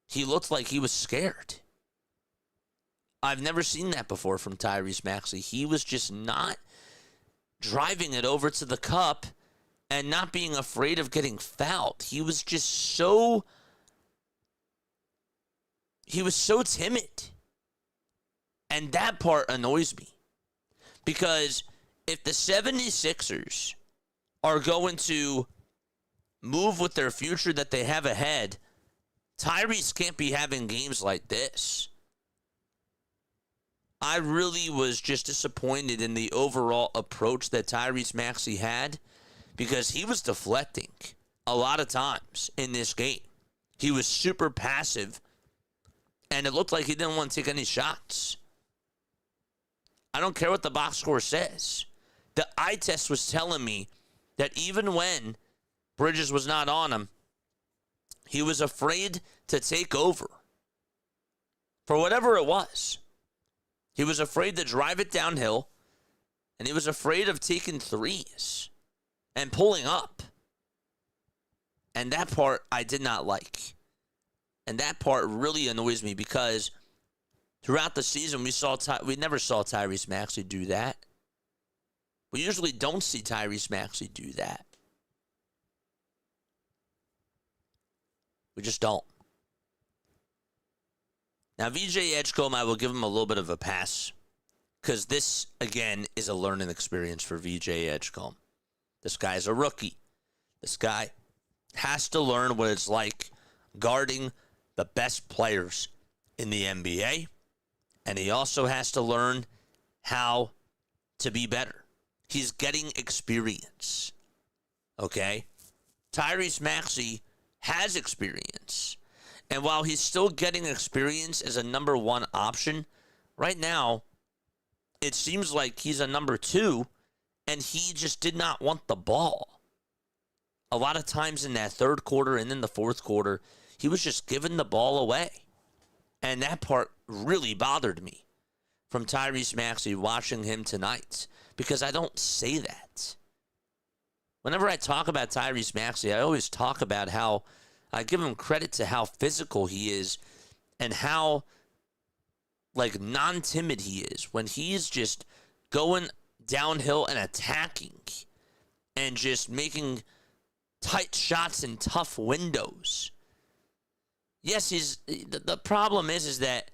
He looked like he was scared. I've never seen that before from Tyrese Maxey. He was just not driving it over to the cup and not being afraid of getting fouled. He was just so timid. And that part annoys me. Because if the 76ers are going to move with their future that they have ahead, Tyrese can't be having games like this. I really was just disappointed in the overall approach that Tyrese Maxey had because he was deflecting a lot of times in this game. He was super passive, and it looked like he didn't want to take any shots. I don't care what the box score says. The eye test was telling me that even when Bridges was not on him, he was afraid to take over. For whatever it was. He was afraid to drive it downhill, and he was afraid of taking threes and pulling up. And that part I did not like. And that part really annoys me because throughout the season we never saw Tyrese Maxey do that. We usually don't see Tyrese Maxey do that. We just don't. Now, VJ Edgecombe, I will give him a little bit of a pass because this, again, is a learning experience for VJ Edgecombe. This guy's a rookie. This guy has to learn what it's like guarding the best players in the NBA, and he also has to learn how to be better. He's getting experience, okay? Tyrese Maxey has experience. And while he's still getting experience as a number one option, right now, it seems like he's a number two, and he just did not want the ball. A lot of times in that third quarter and in the fourth quarter, he was just giving the ball away. And that part really bothered me from Tyrese Maxey watching him tonight, because I don't say that. Whenever I talk about Tyrese Maxey, I always talk about how I give him credit to how physical he is and how, non-timid he is when he's just going downhill and attacking and just making tight shots in tough windows. Yes, the problem is that,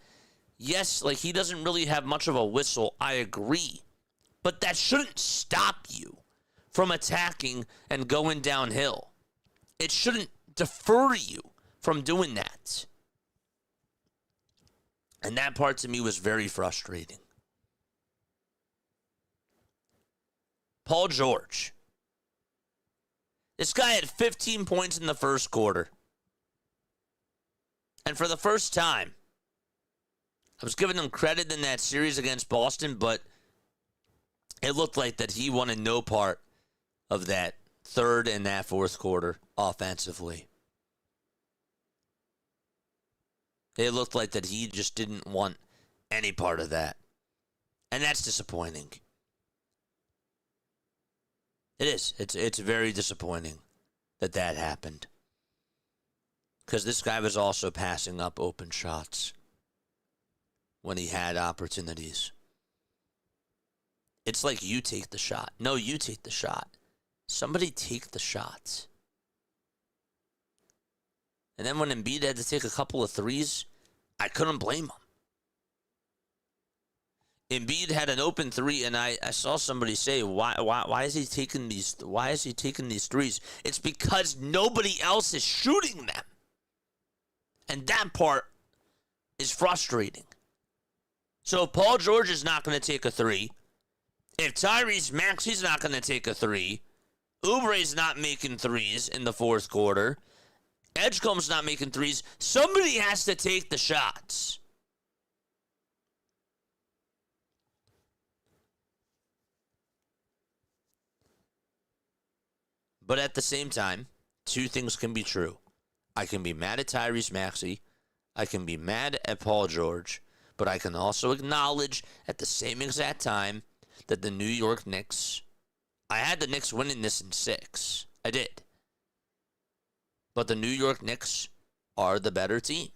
yes, he doesn't really have much of a whistle. I agree. But that shouldn't stop you from attacking and going downhill. It shouldn't defer you from doing that. And that part to me was very frustrating. Paul George. This guy had 15 points in the first quarter. And for the first time, I was giving him credit in that series against Boston, but it looked like that he wanted no part of that third and that fourth quarter offensively. It looked like that he just didn't want any part of that. And that's disappointing. It is. It's very disappointing that happened. Because this guy was also passing up open shots when he had opportunities. It's like you take the shot. No, you take the shot. Somebody take the shot. And then when Embiid had to take a couple of threes, I couldn't blame him. Embiid had an open three, and I saw somebody say, why is he taking these? Why is he taking these threes? It's because nobody else is shooting them. And that part is frustrating. So if Paul George is not going to take a three, if Tyrese Maxey's not going to take a three, Oubre's not making threes in the fourth quarter, Edgecombe's not making threes, somebody has to take the shots. But at the same time, two things can be true. I can be mad at Tyrese Maxey. I can be mad at Paul George. But I can also acknowledge at the same exact time that the New York Knicks, I had the Knicks winning this in 6. I did. But the New York Knicks are the better team.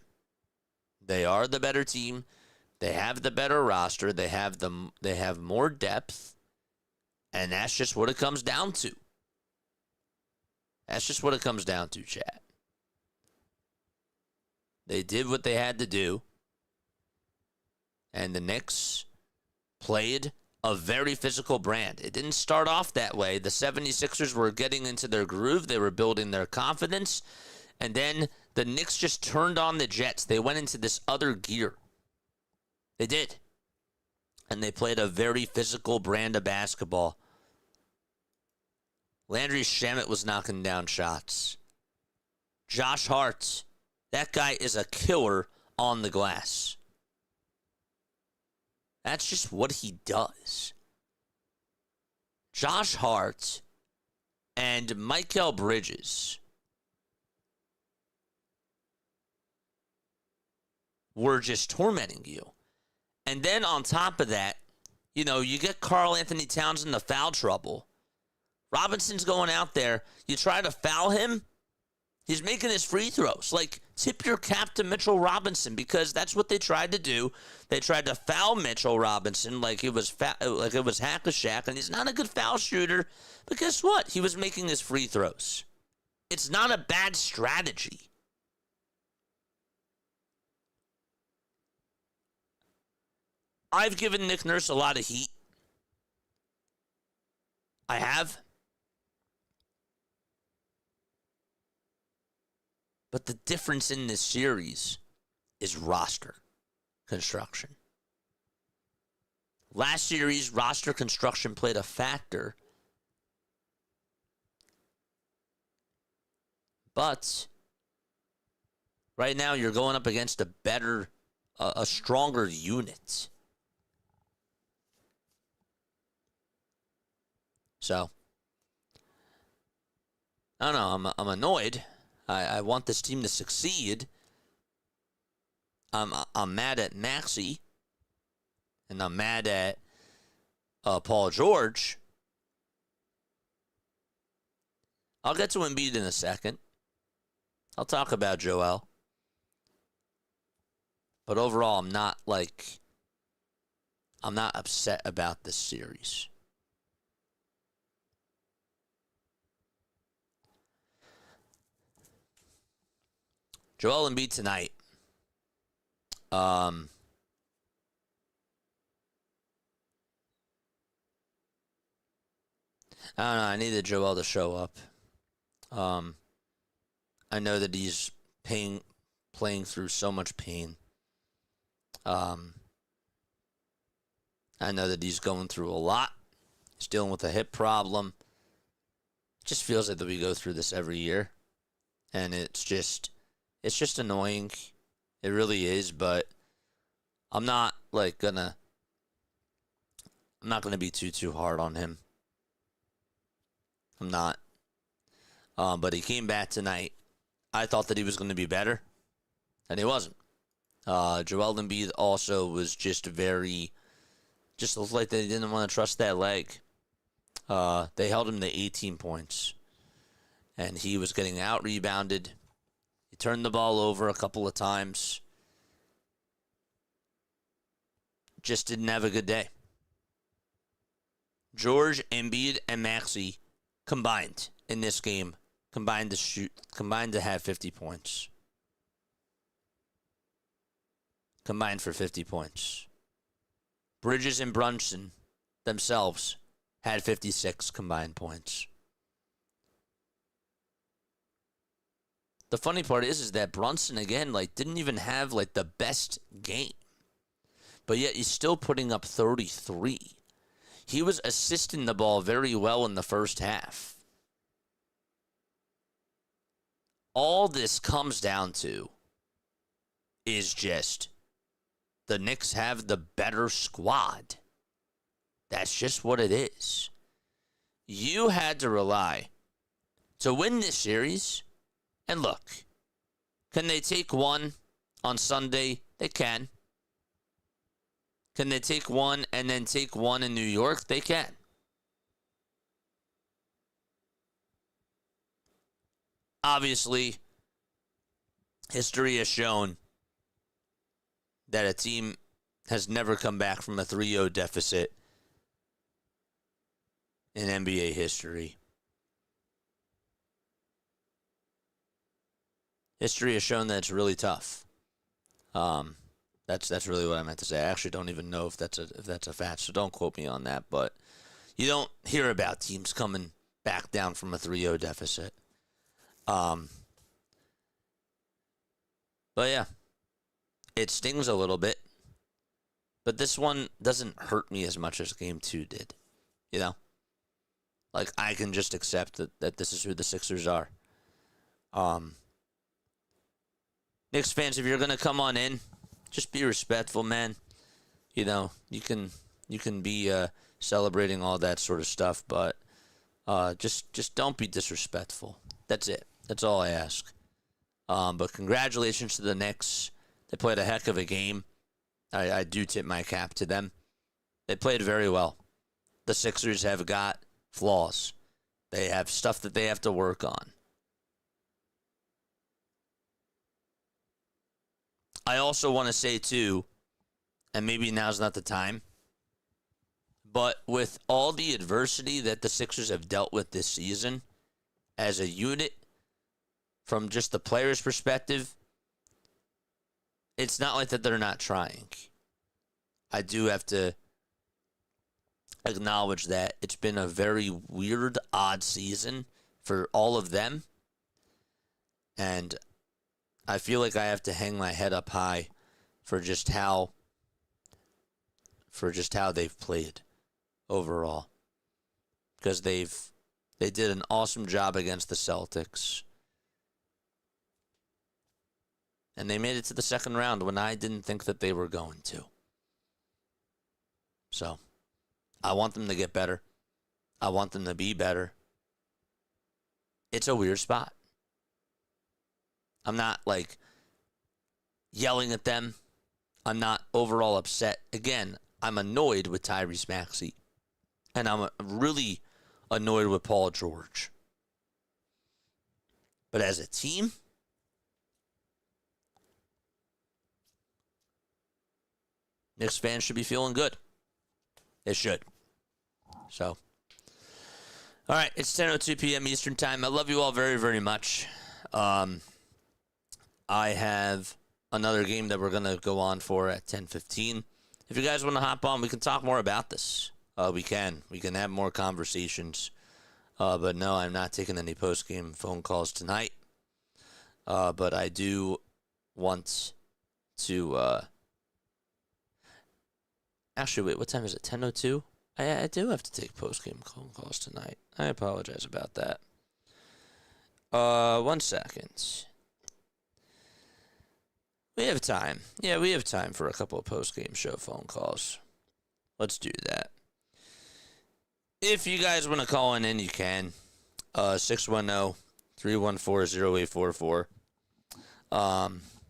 They are the better team. They have the better roster. They have more depth. And that's just what it comes down to. That's just what it comes down to, chat. They did what they had to do. And the Knicks played a very physical brand. It didn't start off that way. The 76ers were getting into their groove. They were building their confidence. And then the Knicks just turned on the Jets. They went into this other gear. They did. And they played a very physical brand of basketball. Landry Shamet was knocking down shots. Josh Hart, that guy is a killer on the glass. That's just what he does. Josh Hart and Mikal Bridges were just tormenting you. And then on top of that, you know, you get Karl Anthony Towns into foul trouble. Robinson's going out there. You try to foul him, he's making his free throws. Like, tip your cap to Mitchell Robinson, because that's what they tried to do. They tried to foul Mitchell Robinson like it was Hack-a-Shack, and he's not a good foul shooter. But guess what? He was making his free throws. It's not a bad strategy. I've given Nick Nurse a lot of heat. I have. But the difference in this series is roster construction. Last series, roster construction played a factor. But right now, you're going up against a stronger unit. So, I don't know. I'm annoyed. I want this team to succeed. I'm mad at Maxey, and I'm mad at Paul George. I'll get to Embiid in a second. I'll talk about Joel. But overall, I'm not upset about this series. Joel Embiid tonight. I don't know. I needed Joel to show up. I know that he's playing through so much pain. I know that he's going through a lot. He's dealing with a hip problem. It just feels like that we go through this every year. And it's just annoying. It really is, but I'm not gonna be too hard on him. I'm not. But he came back tonight. I thought that he was going to be better, and he wasn't. Joel Embiid also was just looked like they didn't want to trust that leg. They held him to 18 points, and he was getting out-rebounded. He turned the ball over a couple of times. Just didn't have a good day. George, Embiid, and Maxey combined in this game, combined to have 50 points. Combined for 50 points. Bridges and Brunson themselves had 56 combined points. the funny part is that Brunson, again, like, didn't even have, like, the best game. But yet he's still putting up 33. He was assisting the ball very well in the first half. All this comes down to is just the Knicks have the better squad. That's just what it is. You had to rely to win this series. And look, can they take one on Sunday? They can. Can they take one and then take one in New York? They can. Obviously, history has shown that a team has never come back from a 3-0 deficit in NBA history. History has shown that it's really tough. That's really what I meant to say. I actually don't even know if that's a fact, so don't quote me on that. But you don't hear about teams coming back down from a 3-0 deficit. But yeah, it stings a little bit. But this one doesn't hurt me as much as Game 2 did. You know? Like, I can just accept that this is who the Sixers are. Knicks fans, if you're going to come on in, just be respectful, man. You know, you can be celebrating all that sort of stuff, but just don't be disrespectful. That's it. That's all I ask. But congratulations to the Knicks. They played a heck of a game. I do tip my cap to them. They played very well. The Sixers have got flaws. They have stuff that they have to work on. I also want to say, too, and maybe now's not the time, but with all the adversity that the Sixers have dealt with this season, as a unit, from just the player's perspective, it's not like that they're not trying. I do have to acknowledge that it's been a very weird, odd season for all of them. And I feel like I have to hang my head up high for just how they've played overall. Because they did an awesome job against the Celtics. And they made it to the second round when I didn't think that they were going to. So, I want them to get better. I want them to be better. It's a weird spot. I'm not, like, yelling at them. I'm not overall upset. Again, I'm annoyed with Tyrese Maxey. And I'm really annoyed with Paul George. But as a team, Knicks fans should be feeling good. They should. So, all right, it's 10:02 p.m. Eastern Time. I love you all very, very much. I have another game that we're going to go on for at 10:15. If you guys want to hop on, we can talk more about this. We can have more conversations. But no, I'm not taking any post-game phone calls tonight. But I do want to... Actually, wait, what time is it? 10:02? I do have to take post-game phone calls tonight. I apologize about that. 1 second. We have time. Yeah, we have time for a couple of post-game show phone calls. Let's do that. If you guys want to call in, you can. 610-314-0844.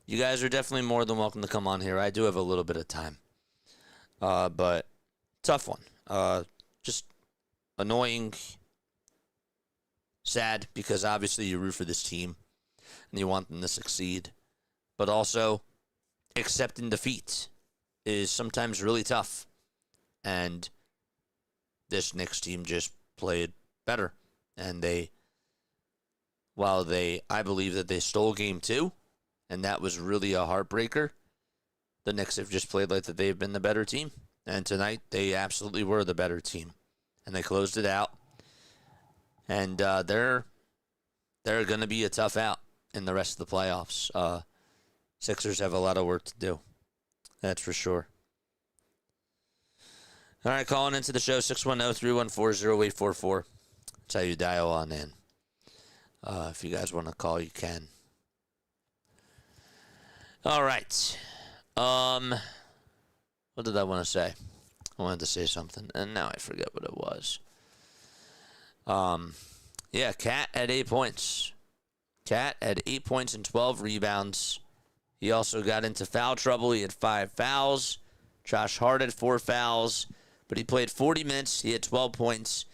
You guys are definitely more than welcome to come on here. I do have a little bit of time. But tough one. Just annoying, sad, because obviously you root for this team and you want them to succeed. But also, accepting defeat is sometimes really tough. And this Knicks team just played better. And I believe that they stole game 2, and that was really a heartbreaker. The Knicks have just played like that they've been the better team. And tonight, they absolutely were the better team. And they closed it out. And they're going to be a tough out in the rest of the playoffs. Sixers have a lot of work to do. That's for sure. All right, calling into the show, 610-314-0844. That's how you dial on in. If you guys want to call, you can. All right. What did I want to say? I wanted to say something, and now I forget what it was. Yeah, Cat at 8 points. Cat had 8 points and 12 rebounds. He also got into foul trouble. He had 5 fouls. Josh Hart had 4 fouls. But he played 40 minutes. He had 12 points.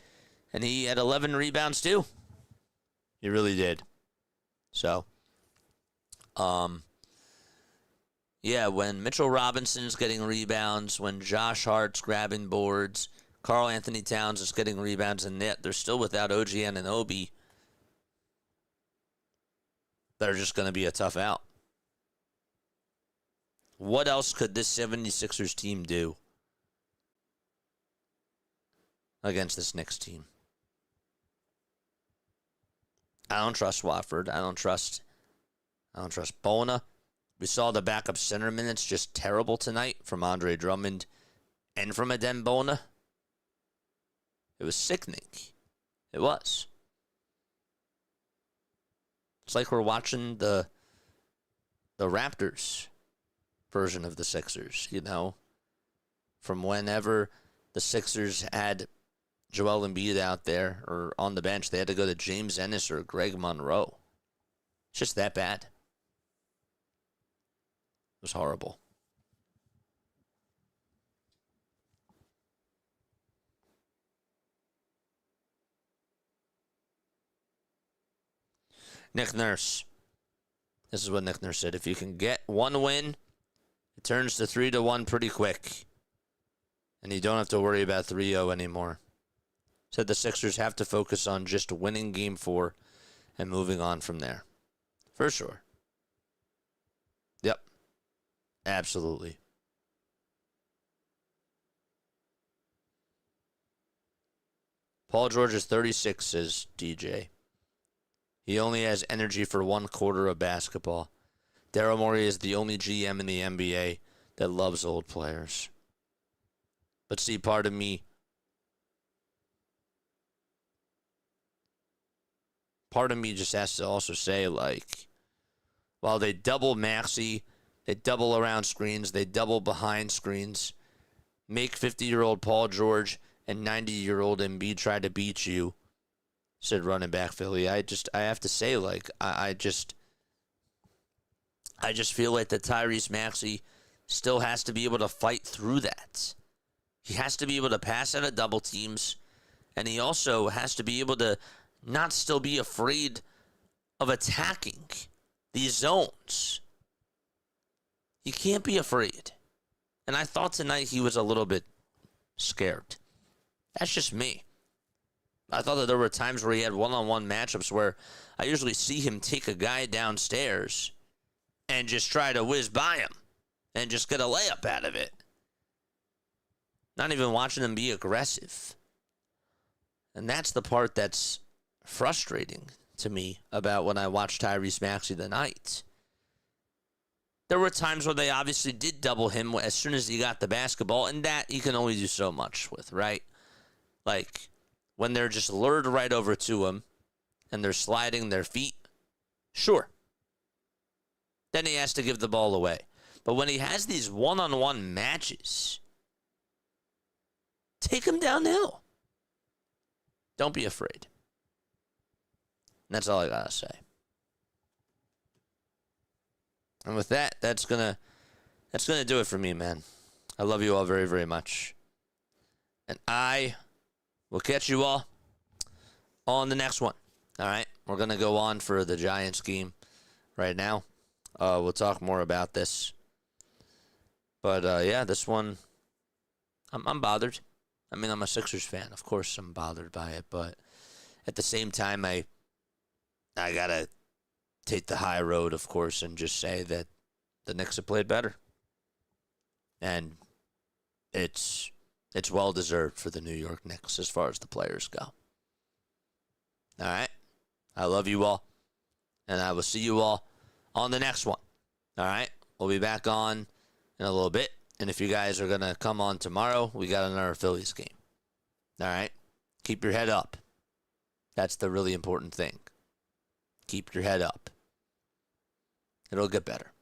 And he had 11 rebounds too. He really did. So, yeah, when Mitchell Robinson's getting rebounds, when Josh Hart's grabbing boards, Karl Anthony Towns is getting rebounds, and they're still without OG Anunoby. They're just going to be a tough out. What else could this 76ers team do against this Knicks team? I don't trust Watford. I don't trust Bona. We saw the backup center minutes just terrible tonight from Andre Drummond and from Adem Bona. It was sickening. It was. It's like we're watching the Raptors version of the Sixers, you know, from whenever the Sixers had Joel Embiid out there or on the bench, they had to go to James Ennis or Greg Monroe. It's just that bad. It was horrible. Nick Nurse. This is what Nick Nurse said. If you can get one win, it turns to 3-1 pretty quick. And you don't have to worry about 3-0 anymore. Said the Sixers have to focus on just winning Game 4 and moving on from there. For sure. Yep. Absolutely. Paul George is 36, says DJ. He only has energy for 1 quarter of basketball. Daryl Morey is the only GM in the NBA that loves old players. But see, part of me just has to also say, like, while they double Maxey, they double around screens, they double behind screens, make 50-year-old Paul George and 90-year-old Embiid try to beat you, said running back Philly. I have to say, like, I just feel like that Tyrese Maxey still has to be able to fight through that. He has to be able to pass out of double teams, and he also has to be able to not still be afraid of attacking these zones. You can't be afraid. And I thought tonight he was a little bit scared. That's just me. I thought that there were times where he had one-on-one matchups where I usually see him take a guy downstairs and just try to whiz by him and just get a layup out of it. Not even watching him be aggressive. And that's the part that's frustrating to me about when I watched Tyrese Maxey tonight. There were times where they obviously did double him as soon as he got the basketball, and that you can only do so much with, right? Like, when they're just lured right over to him and they're sliding their feet, sure. Then he has to give the ball away. But when he has these one-on-one matches, take him downhill. Don't be afraid. And that's all I gotta say. And with that, that's gonna do it for me, man. I love you all very, very much. And I will catch you all on the next one. All right? We're gonna go on for the Giants game right now. We'll talk more about this. But yeah, this one, I'm bothered. I mean, I'm a Sixers fan. Of course I'm bothered by it, but at the same time, I gotta take the high road, of course, and just say that the Knicks have played better. And it's well-deserved for the New York Knicks as far as the players go. All right? I love you all. And I will see you all on the next one. All right? We'll be back on in a little bit. And if you guys are going to come on tomorrow, we got another Phillies game. All right? Keep your head up. That's the really important thing. Keep your head up. It'll get better.